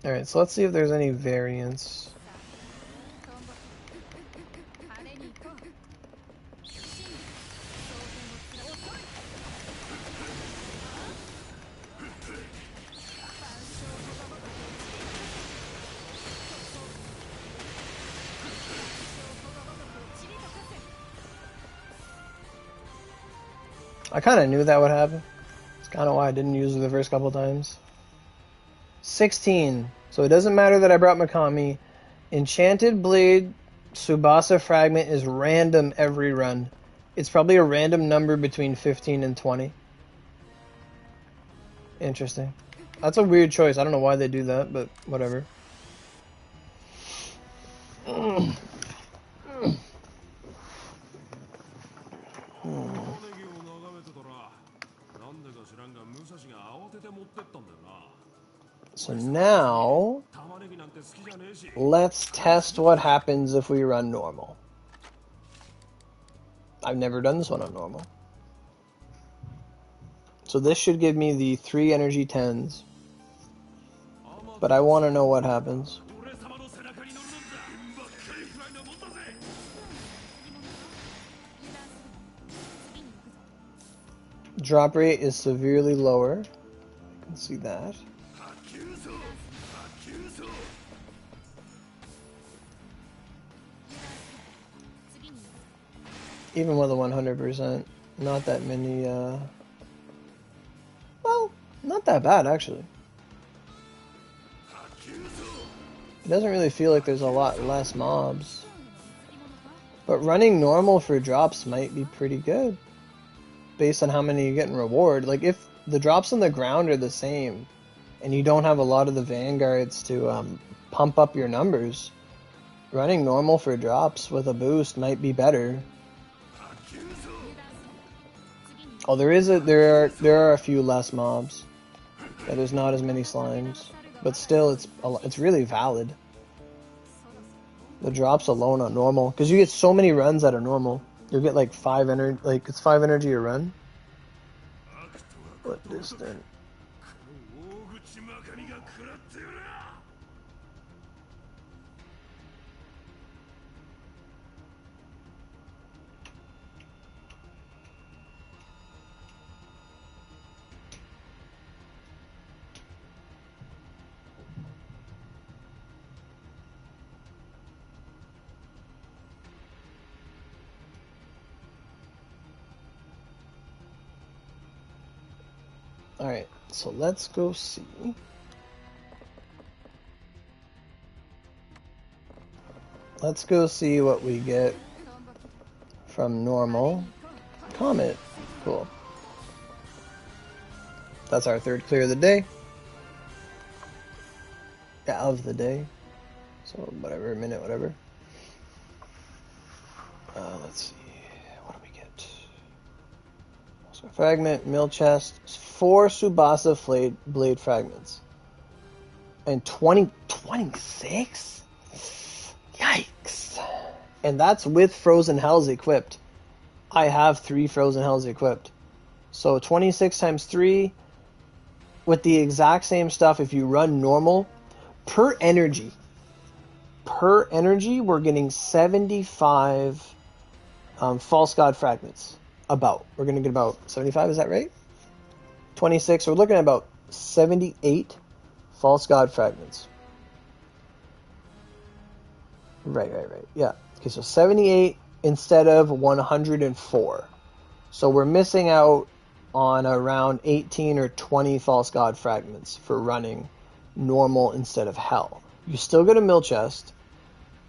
Alright, so let's see if there's any variants. I kind of knew that would happen. It's kind of why I didn't use it the first couple times. 16. So it doesn't matter that I brought Makami. Enchanted Blade Subasa Fragment is random every run. It's probably a random number between 15 and 20. Interesting. That's a weird choice. I don't know why they do that, but whatever. So now, let's test what happens if we run normal. I've never done this one on normal. So this should give me the 3 energy 10s. But I want to know what happens. Drop rate is severely lower. You can see that. Even with a 100%, not that many, well, not that bad, actually. It doesn't really feel like there's a lot less mobs. But running normal for drops might be pretty good, based on how many you get in reward. Like, if the drops on the ground are the same, and you don't have a lot of the vanguards to pump up your numbers, running normal for drops with a boost might be better. Oh, there are a few less mobs. Yeah, there's not as many slimes, but still, it's really valid. The drops alone on normal, because you get so many runs out of normal. You'll get like 5 energy, like it's 5 energy a run. What distance? Alright, so let's go see. Let's go see what we get from normal. Comet. Cool. That's our 3rd clear of the day. Yeah, of the day. So, whatever, a minute, whatever. Let's see. What do we get? So, fragment, mill chest, 4 Subasa blade fragments. And 26? Yikes. And that's with Frozen Hells equipped. I have 3 Frozen Hells equipped. So 26 times 3 with the exact same stuff. If you run normal, per energy, we're getting 75 False God fragments. We're going to get about 75, is that right? 26, we're looking at about 78 False God fragments. Right. Yeah. Okay, so 78 instead of 104. So we're missing out on around 18 or 20 False God fragments for running normal instead of Hell. You still get a mill chest.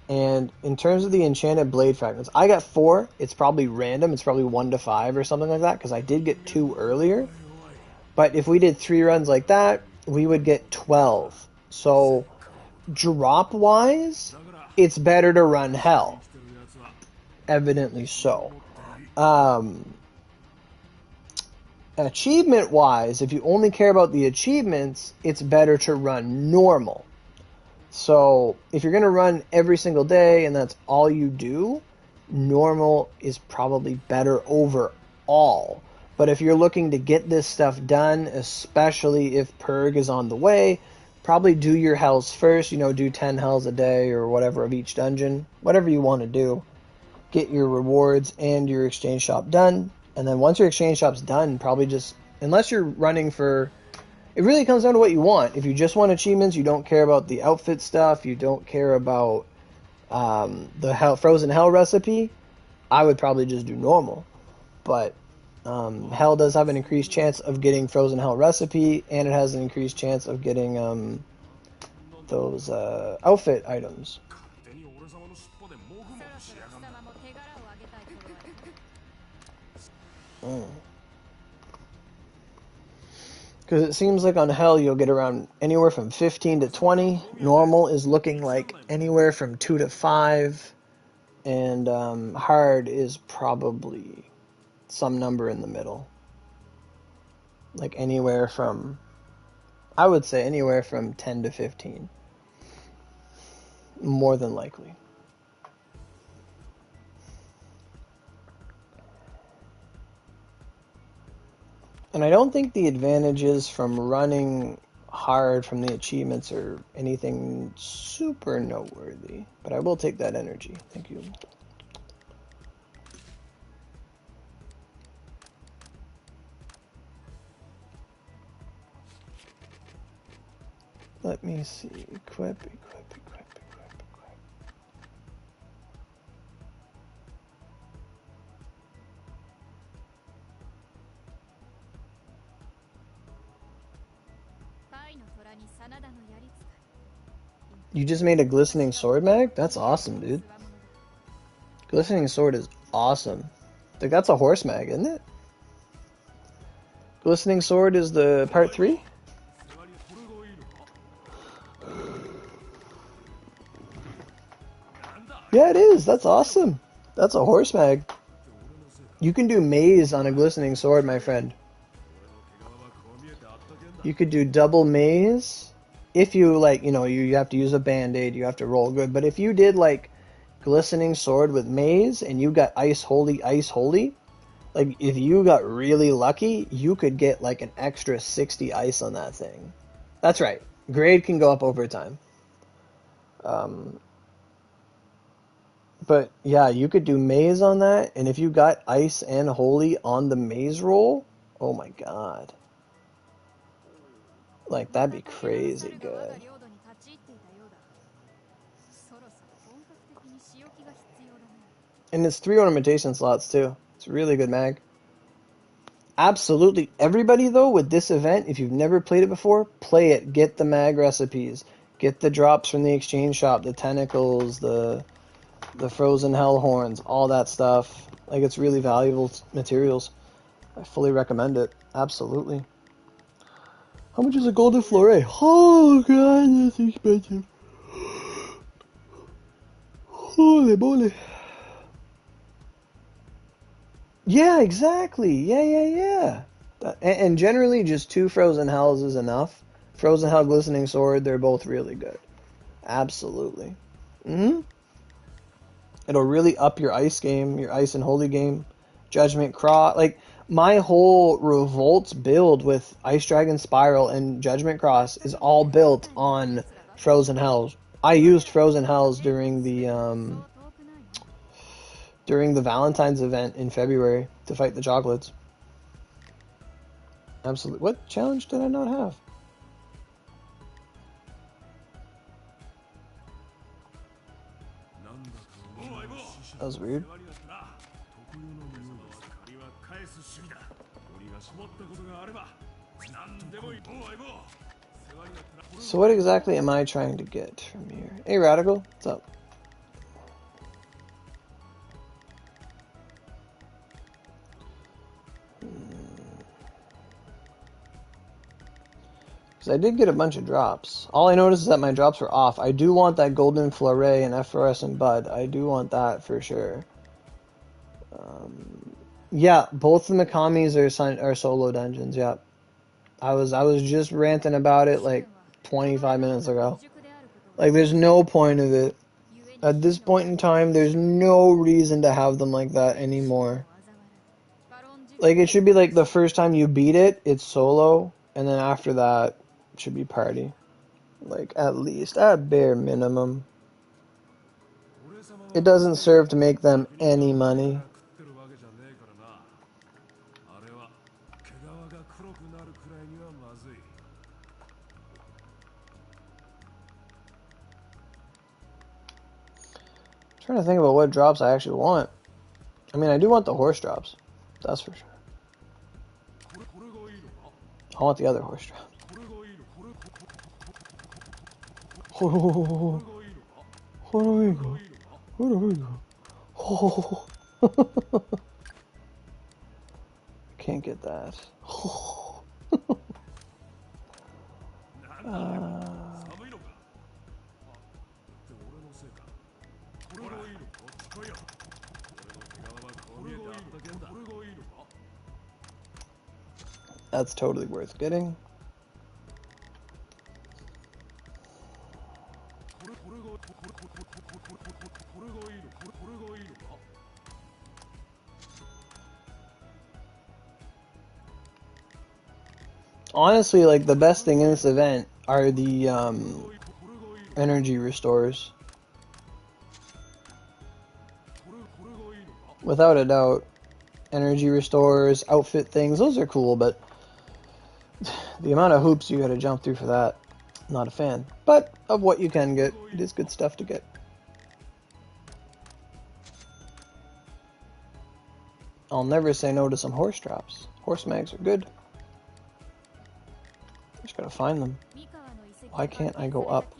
And in terms of the enchanted blade fragments, I got 4. It's probably random. It's probably 1 to 5 or something like that, because I did get 2 earlier. But if we did 3 runs like that, we would get 12. So drop-wise, it's better to run Hell. Evidently so. Achievement-wise, if you only care about the achievements, it's better to run normal. So if you're going to run every single day and that's all you do, normal is probably better overall. But if you're looking to get this stuff done, especially if Purg is on the way, probably do your hells first. Do 10 hells a day or whatever of each dungeon. Whatever you want to do. Get your rewards and your exchange shop done. And then once your exchange shop's done, probably just, unless you're running for, it really comes down to what you want. If you just want achievements, you don't care about the outfit stuff, you don't care about the Frozen Hell recipe, I would probably just do normal. But Hell does have an increased chance of getting Frozen Hell recipe, and it has an increased chance of getting those outfit items. Because it seems like on Hell you'll get around anywhere from 15 to 20. Normal is looking like anywhere from 2 to 5. And Hard is probably some number in the middle. Like anywhere from, I would say anywhere from 10 to 15. More than likely. And I don't think the advantages from running hard from the achievements are anything super noteworthy. But I will take that energy. Thank you. Let me see. Equip. You just made a glistening sword mag? That's awesome, dude. Glistening sword is awesome. Like, that's a horse mag, isn't it? Glistening sword is the part 3? Yeah, it is. That's awesome. That's a horse mag. You can do maze on a glistening sword, my friend. You could do double maze. If you, like, you know, you have to use a band-aid, you have to roll good. But if you did, like, glistening sword with maze and you got ice holy, like, if you got really lucky, you could get, like, an extra 60 ice on that thing. That's right. Grade can go up over time. But, yeah, you could do maze on that. And if you got ice and holy on the maze roll, oh, my God. Like, that'd be crazy good. And it's 3 ornamentation slots, too. It's a really good mag. Absolutely. Everybody, though, with this event, if you've never played it before, play it. Get the mag recipes. Get the drops from the exchange shop, the tentacles, the frozen hell horns, all that stuff. Like, it's really valuable materials. I fully recommend it. Absolutely. How much is a golden flore? Oh, God, that's expensive. Holy moly. Yeah, exactly. Yeah. And generally, just 2 Frozen Hells is enough. Frozen Hell, Glistening Sword, they're both really good. Absolutely. It'll really up your ice game, your ice and holy game. Judgment Cross. Like, my whole Revolts build with Ice Dragon Spiral and Judgment Cross is all built on Frozen Hells. I used Frozen Hells during the Valentine's event in February to fight the chocolates. Absolutely. What challenge did I not have? That was weird. So what exactly am I trying to get from here? Hey, Radical, what's up? Because I did get a bunch of drops. All I noticed is that my drops were off. I do want that Golden Flore and Efflorescent Bud. I do want that for sure. Yeah, both the Makamis are solo dungeons, yeah. I was just ranting about it like 25 minutes ago. Like, there's no point of it. At this point in time, there's no reason to have them like that anymore. Like, it should be like the first time you beat it, it's solo, and then after that, it should be party. Like, at least, at bare minimum. It doesn't serve to make them any money. I'm trying to think about what drops I actually want. I mean, I do want the horse drops. That's for sure. I want the other horse drops. Can't get that. That's totally worth getting. Honestly, like, the best thing in this event are the energy restores. Without a doubt. Energy restores, outfit things, those are cool, but the amount of hoops you gotta jump through for that, not a fan. But of what you can get, it is good stuff to get. I'll never say no to some horse drops. Horse mags are good. Just gotta find them. Why can't I go up?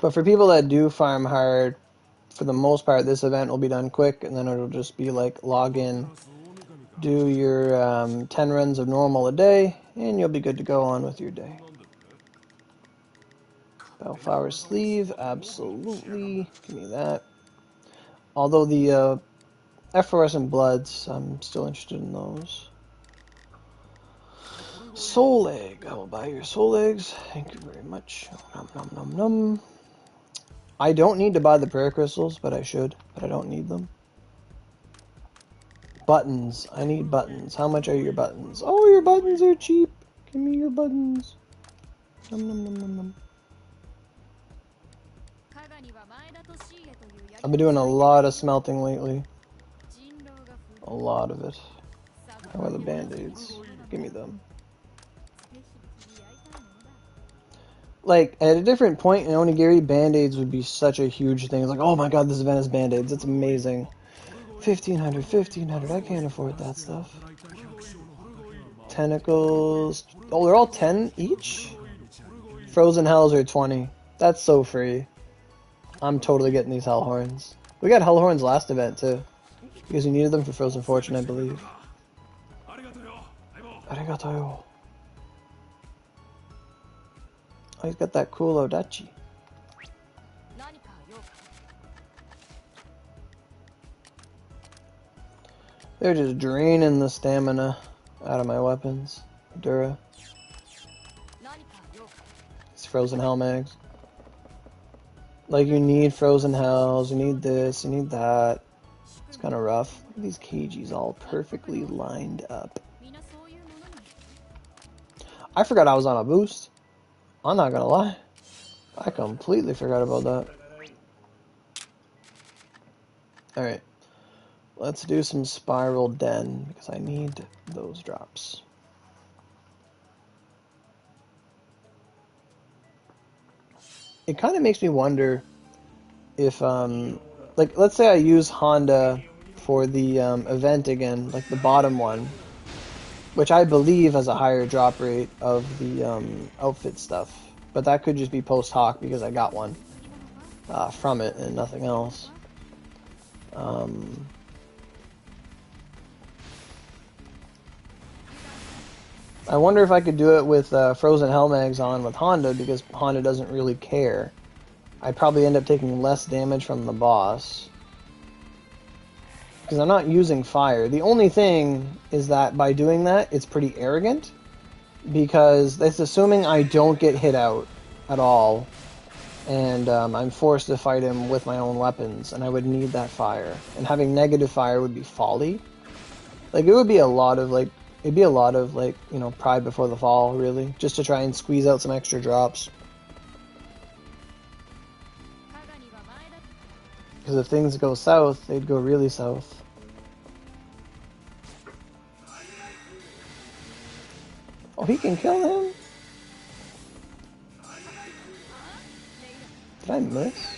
But for people that do farm hard, for the most part, this event will be done quick, and then it'll just be like log in, do your 10 runs of normal a day, and you'll be good to go on with your day. Bellflower sleeve, absolutely. Give me that. Although the efflorescent bloods, I'm still interested in those. Soul egg. I will buy your soul eggs. Thank you very much. Nom nom nom nom. I don't need to buy the prayer crystals, but I should. But I don't need them. Buttons. I need buttons. How much are your buttons? Oh, your buttons are cheap. Give me your buttons. Nom nom nom nom nom. I've been doing a lot of smelting lately. A lot of it. How are the band-aids? Give me them. Like, at a different point in Onigiri, band-aids would be such a huge thing. It's like, oh my god, this event has band-aids. It's amazing. 1,500, 1,500. I can't afford that stuff. Tentacles. Oh, they're all 10 each? Frozen Hells are 20. That's so free. I'm totally getting these Hell Horns. We got Hell Horns last event, too. Because we needed them for Frozen Fortune, I believe. Arigato. Oh, he's got that cool Odachi. They're just draining the stamina out of my weapons. Dura. These Frozen Hell mags. Like, you need Frozen Hells, you need this, you need that. It's kind of rough. Look at these KGs all perfectly lined up. I forgot I was on a boost. I'm not gonna lie. I completely forgot about that. Alright. Let's do some Spiral Den, because I need those drops. It kind of makes me wonder if, like, let's say I use Honda for the event again, like the bottom one, which I believe has a higher drop rate of the outfit stuff. But that could just be post hoc because I got one from it and nothing else. I wonder if I could do it with Frozen Hell Mags on with Honda, because Honda doesn't really care. I'd probably end up taking less damage from the boss. Because I'm not using fire. The only thing is that by doing that, it's pretty arrogant. Because that's assuming I don't get hit out at all. And I'm forced to fight him with my own weapons. And I would need that fire. And having negative fire would be folly. Like, it would be a lot of, like, it'd be a lot of, like, you know, pride before the fall, really. Just to try and squeeze out some extra drops. Because if things go south, they'd go really south. Oh, he can kill him? Did I miss?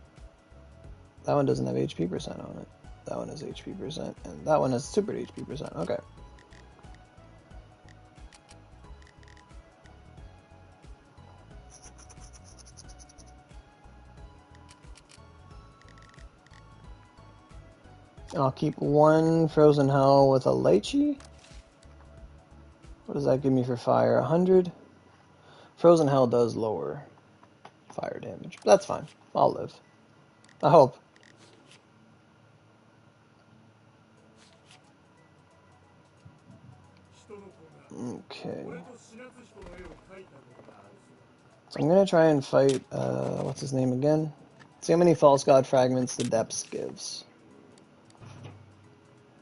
That one doesn't have HP percent on it. That one has HP percent, and that one has super HP percent. Okay. I'll keep one Frozen Hell with a Lychee. What does that give me for fire? 100? Frozen Hell does lower fire damage. But that's fine. I'll live. I hope. Okay. So I'm gonna try and fight, what's his name again? See how many False God Fragments the Depths gives.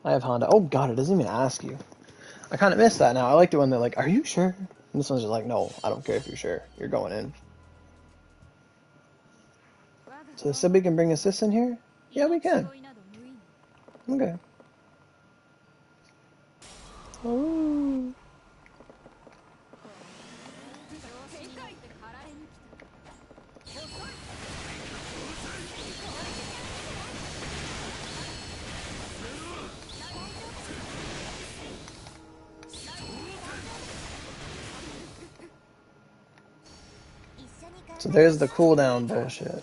I have Honda. Oh god, it doesn't even ask you. I kind of miss that now. I liked it when they're like, are you sure? And this one's just like, no, I don't care if you're sure. You're going in. So they said we can bring assists in here? Yeah, we can. Okay. Oh. So there's the cooldown bullshit.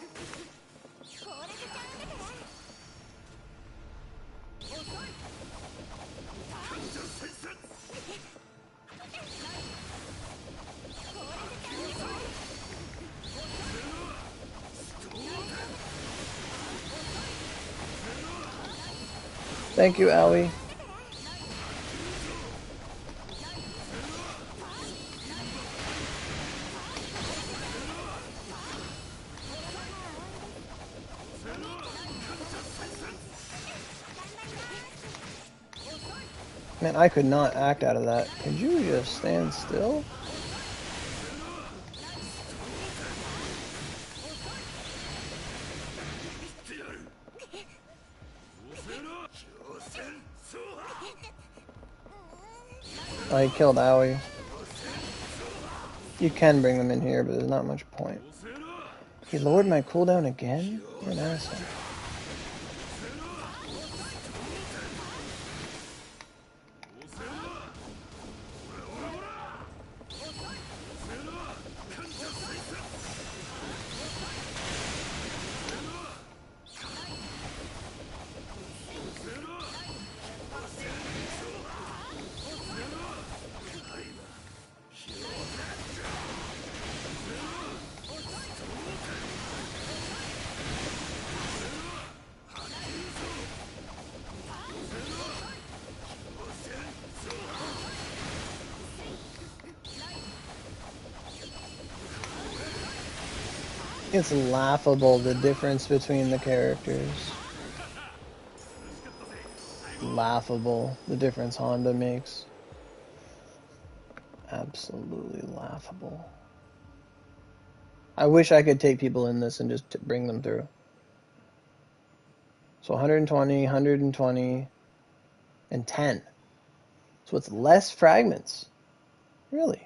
Thank you, Owie. Man, I could not act out of that. Could you just stand still? Oh, he killed Owie. You can bring them in here, but there's not much point. He lowered my cooldown again? You're an asshole. It's laughable, the difference between the characters. Laughable, the difference Honda makes. Absolutely laughable. I wish I could take people in this and just bring them through. So 120, 120, and 10. So it's less fragments. Really?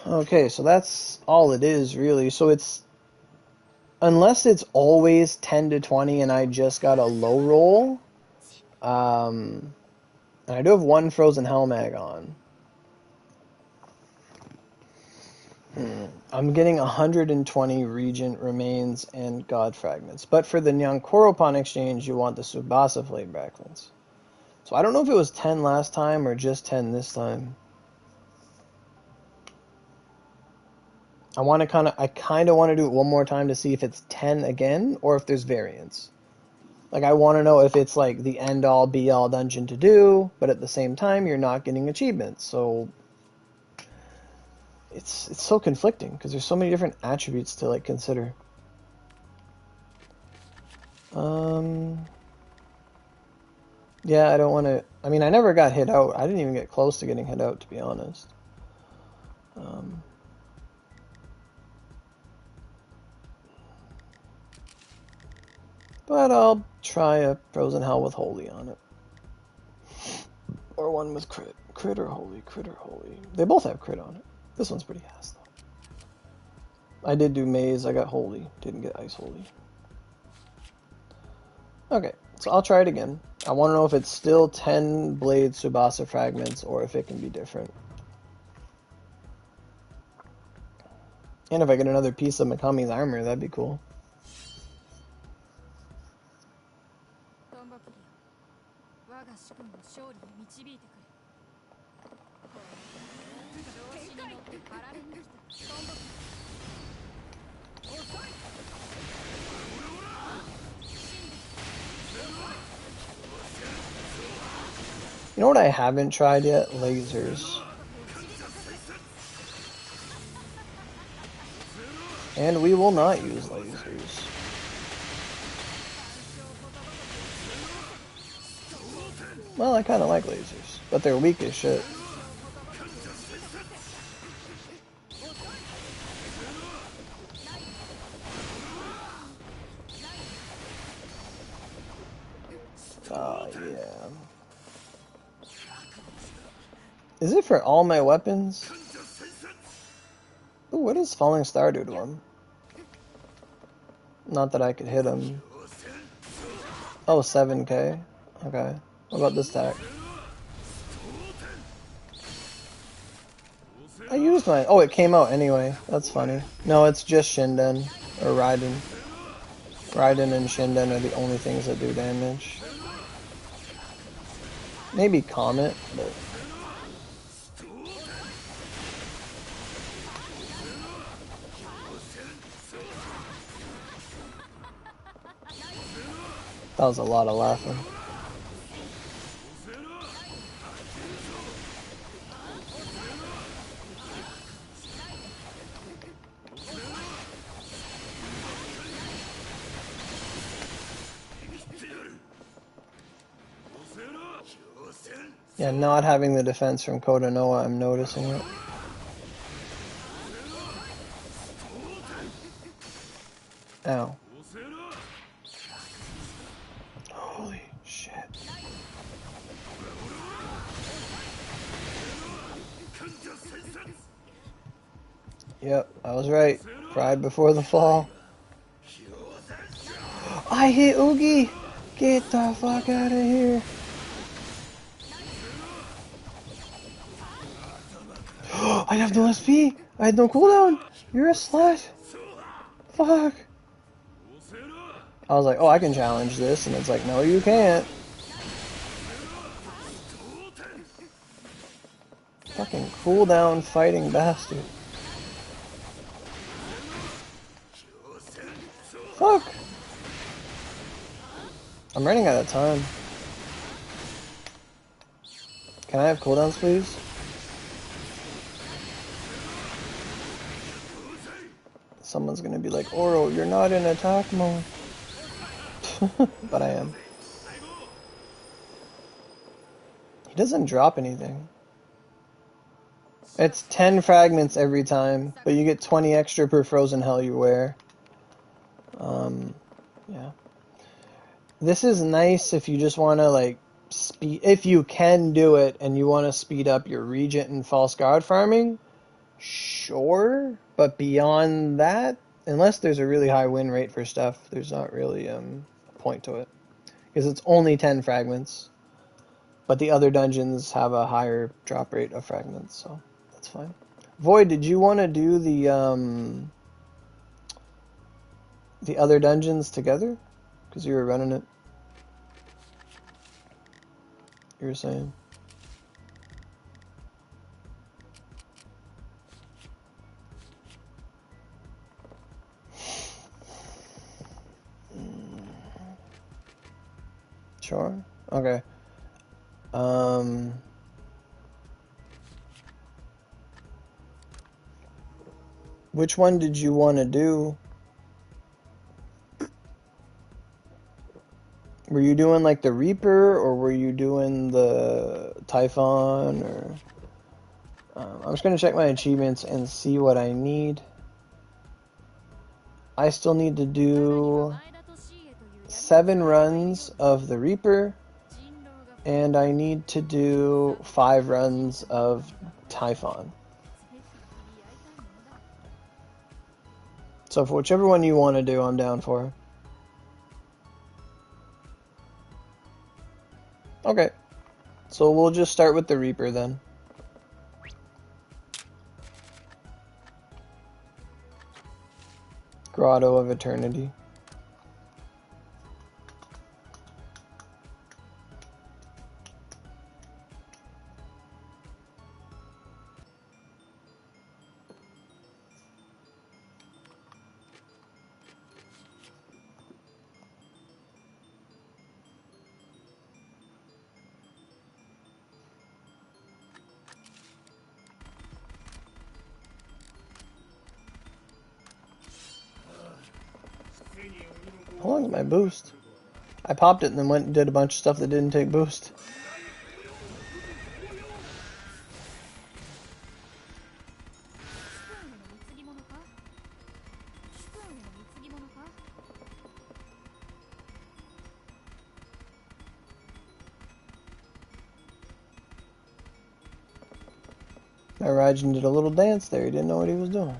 Okay, so that's all it is, really. So it's... Unless it's always 10 to 20 and I just got a low roll... and I do have one Frozen Hell Mag on. I'm getting 120 Regent Remains and God Fragments. But for the Nyankoropon exchange, you want the Subasa Flame Fragments. So I don't know if it was 10 last time or just 10 this time. I kind of want to do it one more time to see if it's 10 again or if there's variance. Like, I want to know if it's like the end-all be-all dungeon to do, but at the same time you're not getting achievements. So it's so conflicting because there's so many different attributes to like consider. Yeah, I don't want to... I mean, I never got hit out. I didn't even get close to getting hit out, to be honest. But I'll try a Frozen Hell with Holy on it. Or one with crit. Crit or Holy, crit or Holy. They both have crit on it. This one's pretty ass though. I did do Maze, I got Holy. Didn't get Ice Holy. Okay, so I'll try it again. I want to know if it's still 10 Blade Tsubasa fragments or if it can be different. And if I get another piece of Makami's armor, that'd be cool. You know what I haven't tried yet? Lasers. And we will not use lasers. Well, I kind of like lasers, but they're weak as shit. Oh, yeah. Is it for all my weapons? Ooh, what does Falling Star do to him? Not that I could hit him. Oh, 7k. Okay. What about this attack? I used mine. Oh, it came out anyway. That's funny. No, it's just Shinden. Or Raiden. Raiden and Shinden are the only things that do damage. Maybe Comet, but... That was a lot of laughing. Yeah, not having the defense from Kodonoha, I'm noticing it. Ow. Holy shit. Yep, I was right. Pride before the fall. I hit Oogie! Get the fuck out of here. I have no SP! I had no cooldown! You're a slut! Fuck! I was like, oh, I can challenge this, and it's like, no, you can't. Fucking cooldown fighting bastard. Fuck! I'm running out of time. Can I have cooldowns, please? Someone's gonna be like, Oro, you're not in attack mode. But I am. He doesn't drop anything. It's 10 fragments every time, but you get 20 extra per Frozen Hell you wear. Yeah. This is nice if you just want to, like, speed... If you can do it and you want to speed up your Regent and False Guard farming, sure. But beyond that, unless there's a really high win rate for stuff, there's not really a point to it. Because it's only 10 fragments. But the other dungeons have a higher drop rate of fragments, so that's fine. Void, did you want to do the other dungeons together? Because you were running it. You were saying. Sure. Okay. Which one did you want to do? Were you doing like the Reaper, or were you doing the Typhon, or I'm just going to check my achievements and see what I need. I still need to do 7 runs of the Reaper, and I need to do 5 runs of Typhon. So for whichever one you want to do, I'm down for. Okay, so we'll just start with the Reaper then. Grotto of Eternity. How long is my boost? I popped it and then went and did a bunch of stuff that didn't take boost. My Raijin did a little dance there. He didn't know what he was doing.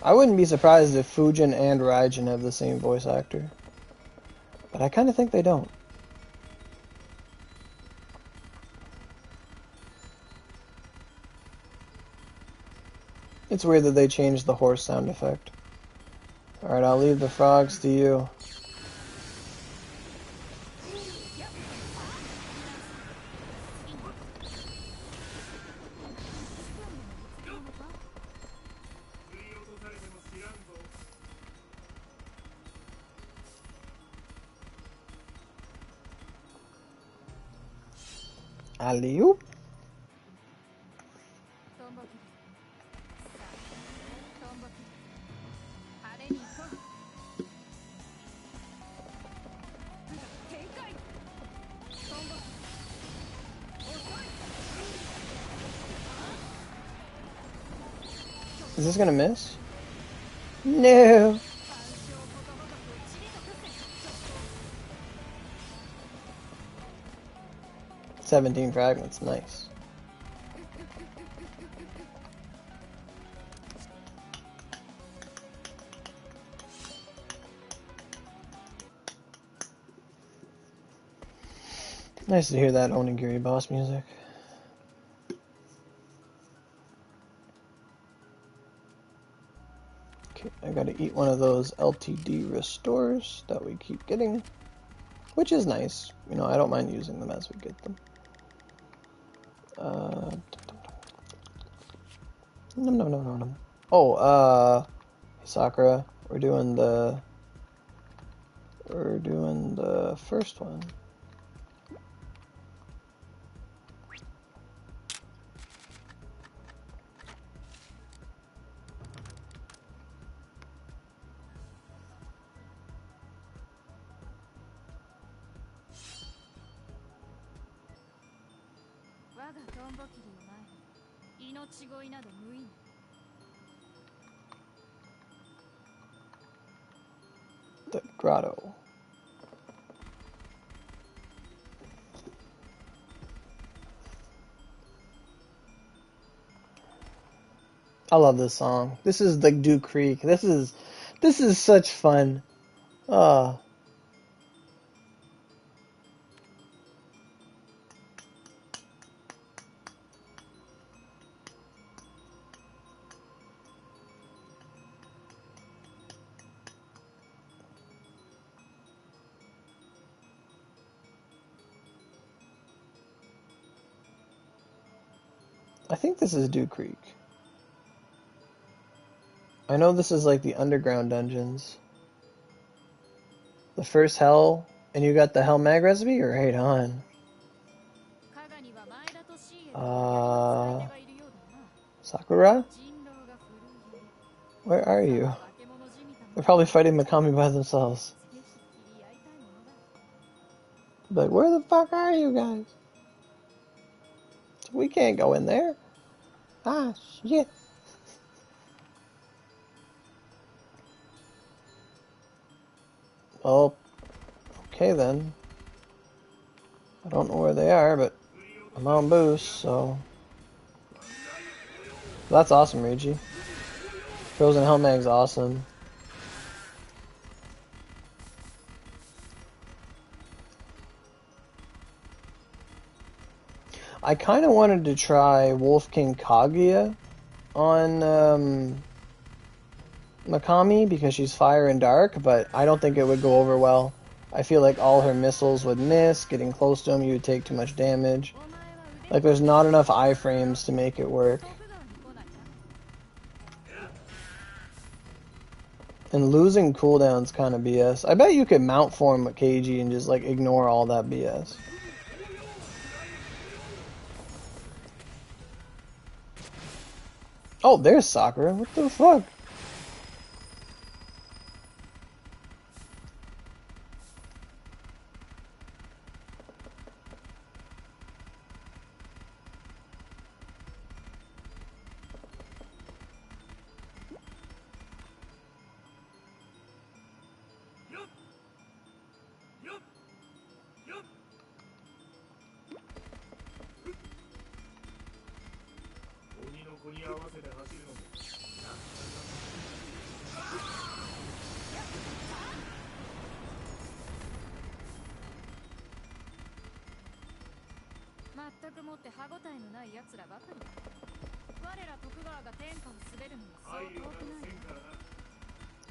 I wouldn't be surprised if Fujin and Raijin have the same voice actor. But I kind of think they don't. It's weird that they changed the horse sound effect. Alright, I'll leave the frogs to you. Alley-oop. Is this gonna miss? No. "17 fragments, nice. Nice to hear that Onigiri boss music. Okay, I gotta eat one of those LTD restores that we keep getting, which is nice. You know, I don't mind using them as we get them. No. Oh, Sakura, we're doing the first one. The grotto. I love this song. This is like Dew Creek. This is such fun. I think this is Dew Creek. I know this is like the underground dungeons. The first hell And you got the Hell Mag recipe, or right on? Sakura? Where are you? They're probably fighting Makami by themselves. Like, where the fuck are you guys? We can't go in there. Ah, shit. Well, okay then. I don't know where they are, but I'm on boost, so... That's awesome, Rigi. Frozen Hell Mag's awesome. I kind of wanted to try Wolf King Kaguya on Makami because she's fire and dark, but I don't think it would go over well. I feel like all her missiles would miss. Getting close to them, you would take too much damage. Like, there's not enough iframes to make it work. And losing cooldowns kind of BS. I bet you could mount form with KG and just, like, ignore all that BS. Oh, there's Sakura. What the fuck?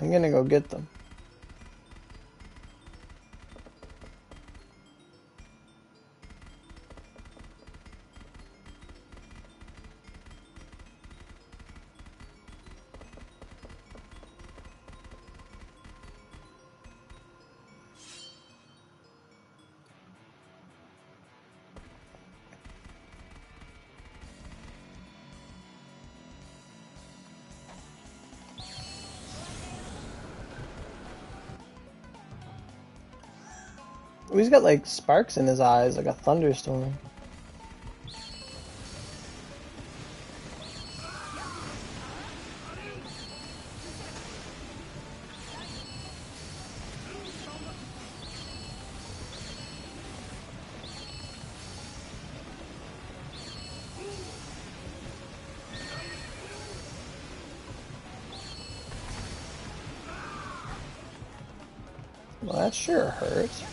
I'm gonna go get them. Oh, he's got like sparks in his eyes, like a thunderstorm. Well, that sure hurts.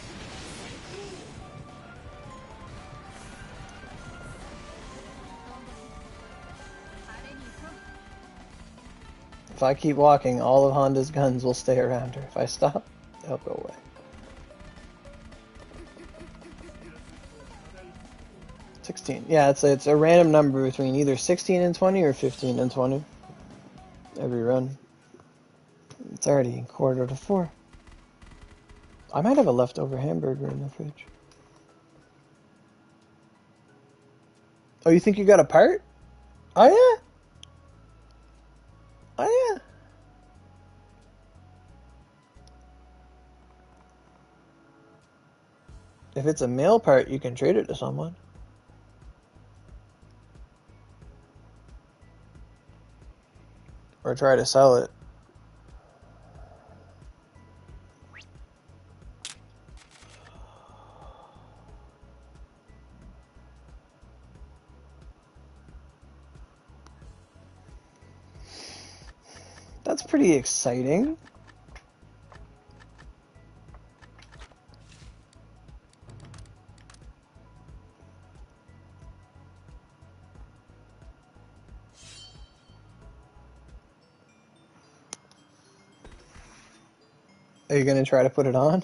If I keep walking, all of Honda's guns will stay around her. If I stop, they'll go away. 16. Yeah, it's a random number between either 16 and 20 or 15 and 20. Every run. It's already 3:45. I might have a leftover hamburger in the fridge. Oh, you think you got a part? Oh, yeah? Oh, yeah. If it's a male part, you can trade it to someone. Or try to sell it. That's pretty exciting. Are you gonna try to put it on?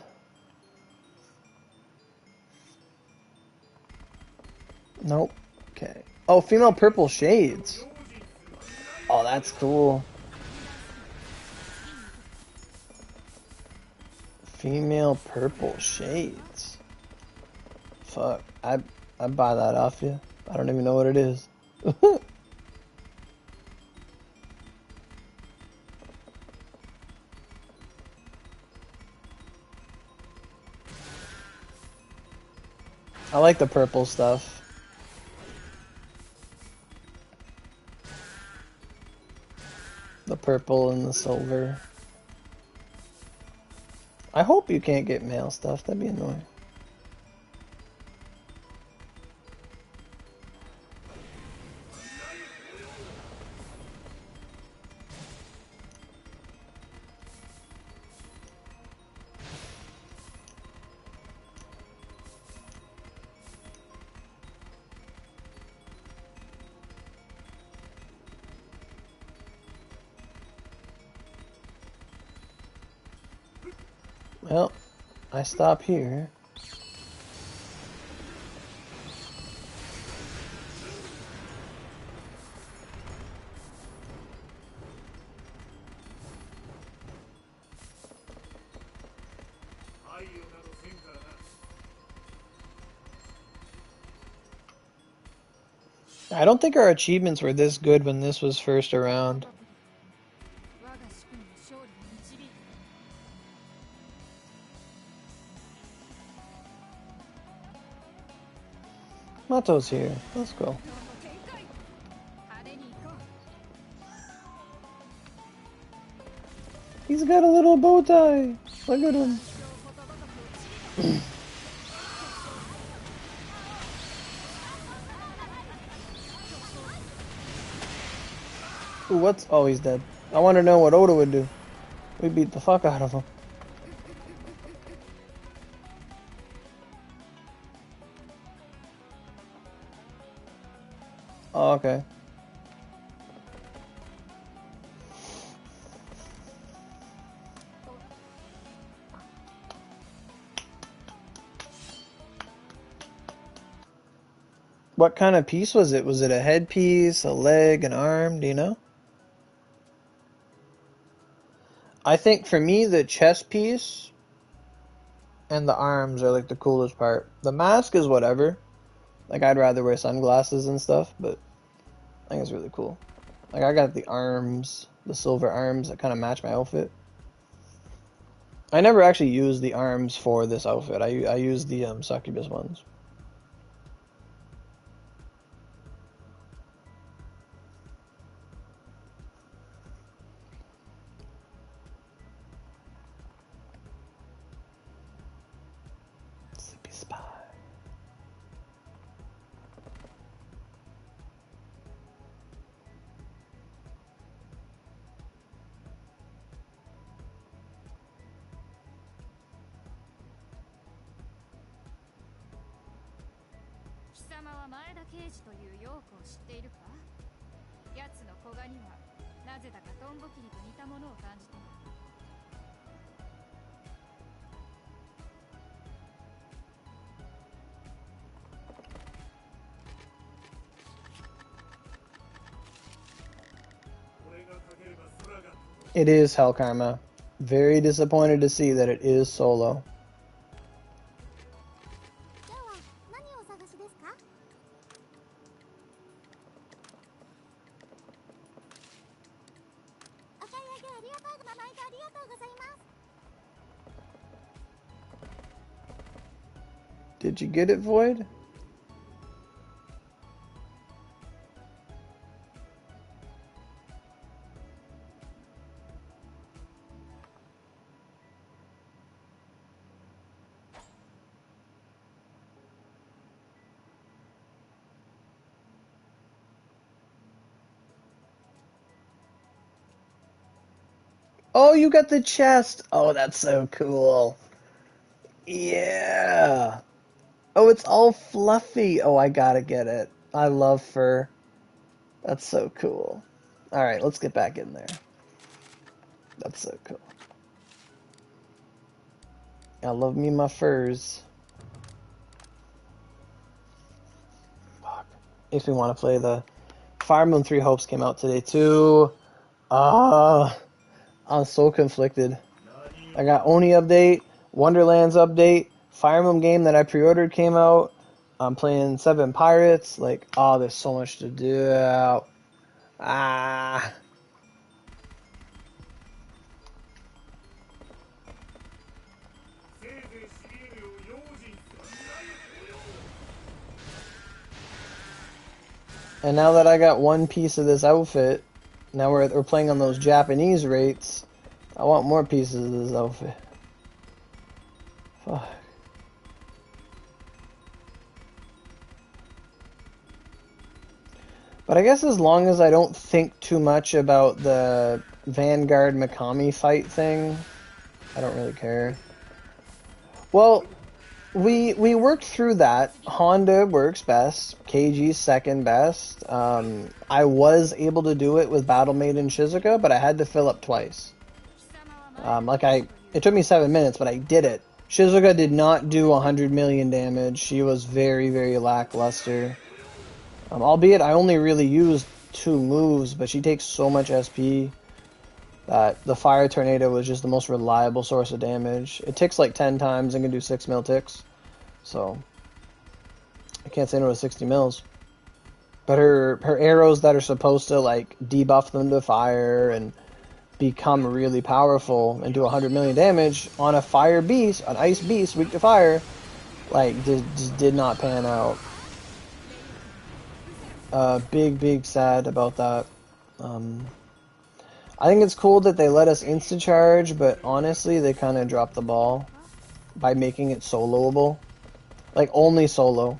Nope. Okay. Oh, female purple shades. Oh, that's cool. Female purple shades. Fuck. I'd buy that off you. I don't even know what it is. I like the purple stuff. The purple and the silver. I hope you can't get male stuff. That'd be annoying. Well, I stop here. I don't think our achievements were this good when this was first around. Mato's here. Let's go. He's got a little bow tie. Look at him. Ooh, what's... Oh, he's dead. I want to know what Oda would do. We beat the fuck out of him. Oh, okay. What kind of piece was it? Was it a headpiece, a leg, an arm? Do you know? I think for me, the chest piece and the arms are like the coolest part. The mask is whatever. Like, I'd rather wear sunglasses and stuff, but I think it's really cool. Like, I got the arms, the silver arms that kind of match my outfit. I never actually used the arms for this outfit. I used the succubus ones. Sleepy spy. It is Hell Karma. Very disappointed to see that it is solo. Did you get it, Void? Oh, you got the chest. Oh, that's so cool. Yeah. Oh, it's all fluffy. Oh, I gotta get it. I love fur. That's so cool. Alright, let's get back in there. That's so cool. I love me my furs. Fuck. If we want to play the Fire Moon 3 Hopes came out today too. I'm so conflicted. I got Oni update, Wonderlands update. Fire Emblem game that I pre-ordered came out. I'm playing 7 Pirates. Like, oh, there's so much to do. Ah. And now that I got one piece of this outfit, now we're playing on those Japanese rates. I want more pieces of this outfit. Fuck. But I guess as long as I don't think too much about the Vanguard Makami fight thing, I don't really care. Well, we worked through that. Honda works best. KG's second best. I was able to do it with Battle Maiden Shizuka, but I had to fill up twice. It took me 7 minutes, but I did it. Shizuka did not do 100 million damage. She was very, very lackluster. Albeit I only really used 2 moves, but she takes so much SP that the Fire Tornado was just the most reliable source of damage. It ticks like 10 times and can do 6 mil ticks. So, I can't say no to 60 mils. But her arrows that are supposed to like debuff them to fire and become really powerful and do 100 million damage on a fire beast, an ice beast weak to fire, like just did not pan out. Big sad about that. I think it's cool that they let us instant charge, but honestly, they kind of dropped the ball by making it soloable. Like, only soloable.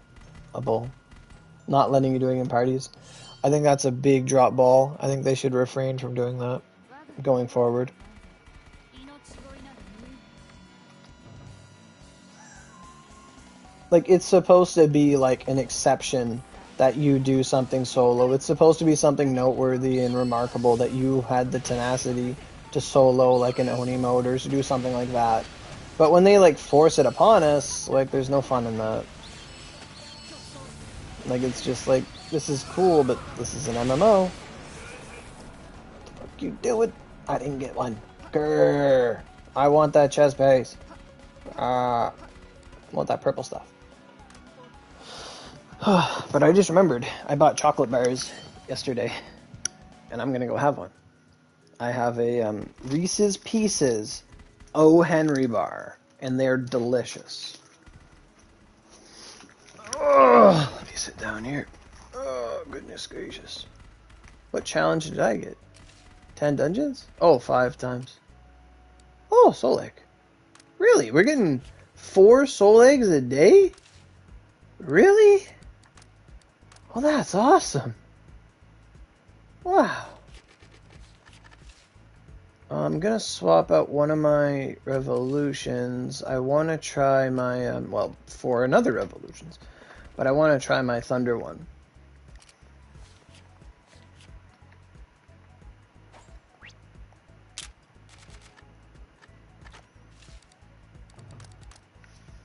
Not letting you do it in parties. I think that's a big drop ball. I think they should refrain from doing that going forward. Like, it's supposed to be like an exception that you do something solo. It's supposed to be something noteworthy and remarkable that you had the tenacity to solo like an Oni mode or to do something like that. But when they like force it upon us, like there's no fun in that. Like it's just like, this is cool, but this is an MMO. What the fuck you doing? I didn't get one. Grrr. I want that chest base. I want that purple stuff. But I just remembered, I bought chocolate bars yesterday, and I'm gonna go have one. I have a Reese's Pieces O. Henry bar, and they're delicious. Oh, let me sit down here. Oh, goodness gracious. What challenge did I get? 10 dungeons? Oh, 5 times. Oh, soul egg. Really? We're getting 4 soul eggs a day? Really? Well, that's awesome. Wow. I'm gonna swap out one of my revolutions. I want to try my, well, 4 another revolutions. But I want to try my thunder one.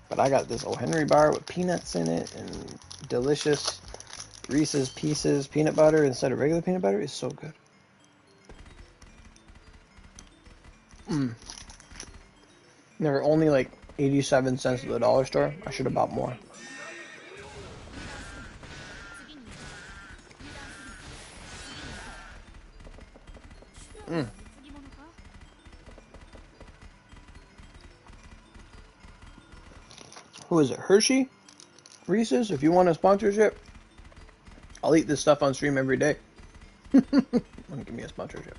But I got this O. Henry bar with peanuts in it and delicious Reese's Pieces peanut butter instead of regular peanut butter is so good. They're only like 87 cents at the dollar store. I should have bought more. Who is it? Hershey? Reese's? If you want a sponsorship, I'll eat this stuff on stream every day. Give me a sponsorship.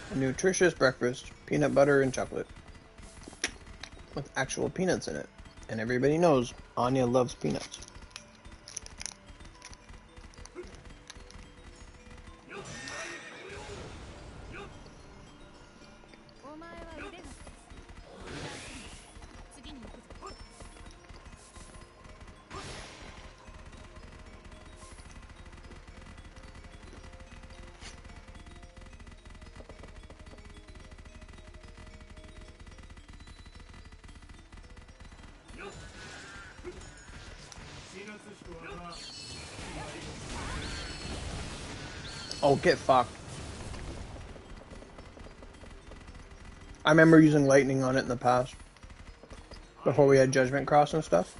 A nutritious breakfast, peanut butter and chocolate. With actual peanuts in it. And everybody knows Anya loves peanuts. Oh, get fucked. I remember using lightning on it in the past. Before we had Judgment Cross and stuff.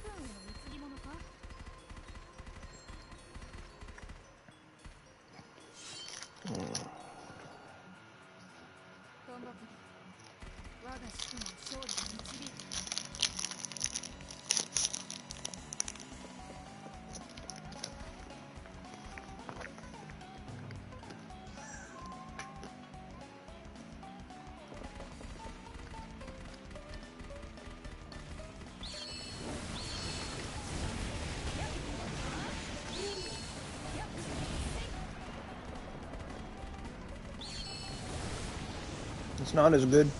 It's not as good.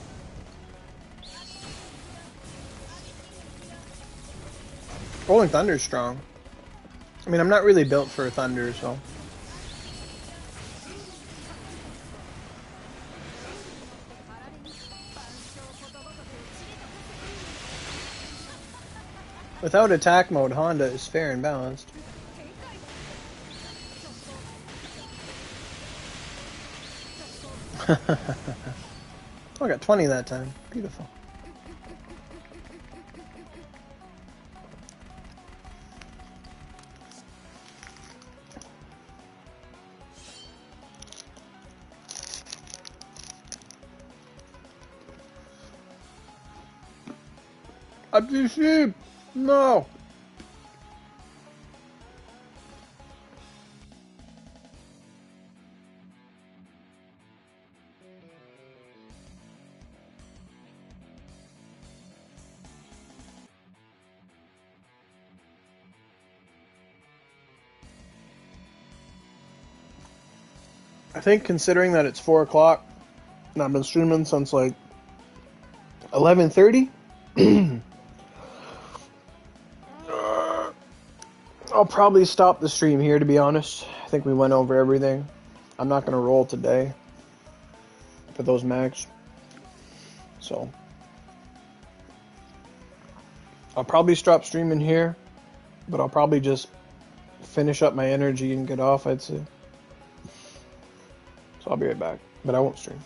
Rolling Thunder's strong. I mean, I'm not really built for Thunder, so. Without attack mode, Honda is fair and balanced. Oh, I got 20 that time. Beautiful. I'm too sheep! No! I think considering that it's 4 o'clock and I've been streaming since like 11:30, I'll probably stop the stream here, to be honest. I think we went over everything. I'm not going to roll today for those mags. So I'll probably stop streaming here, but I'll probably just finish up my energy and get off, I'd say. So I'll be right back, but I won't stream.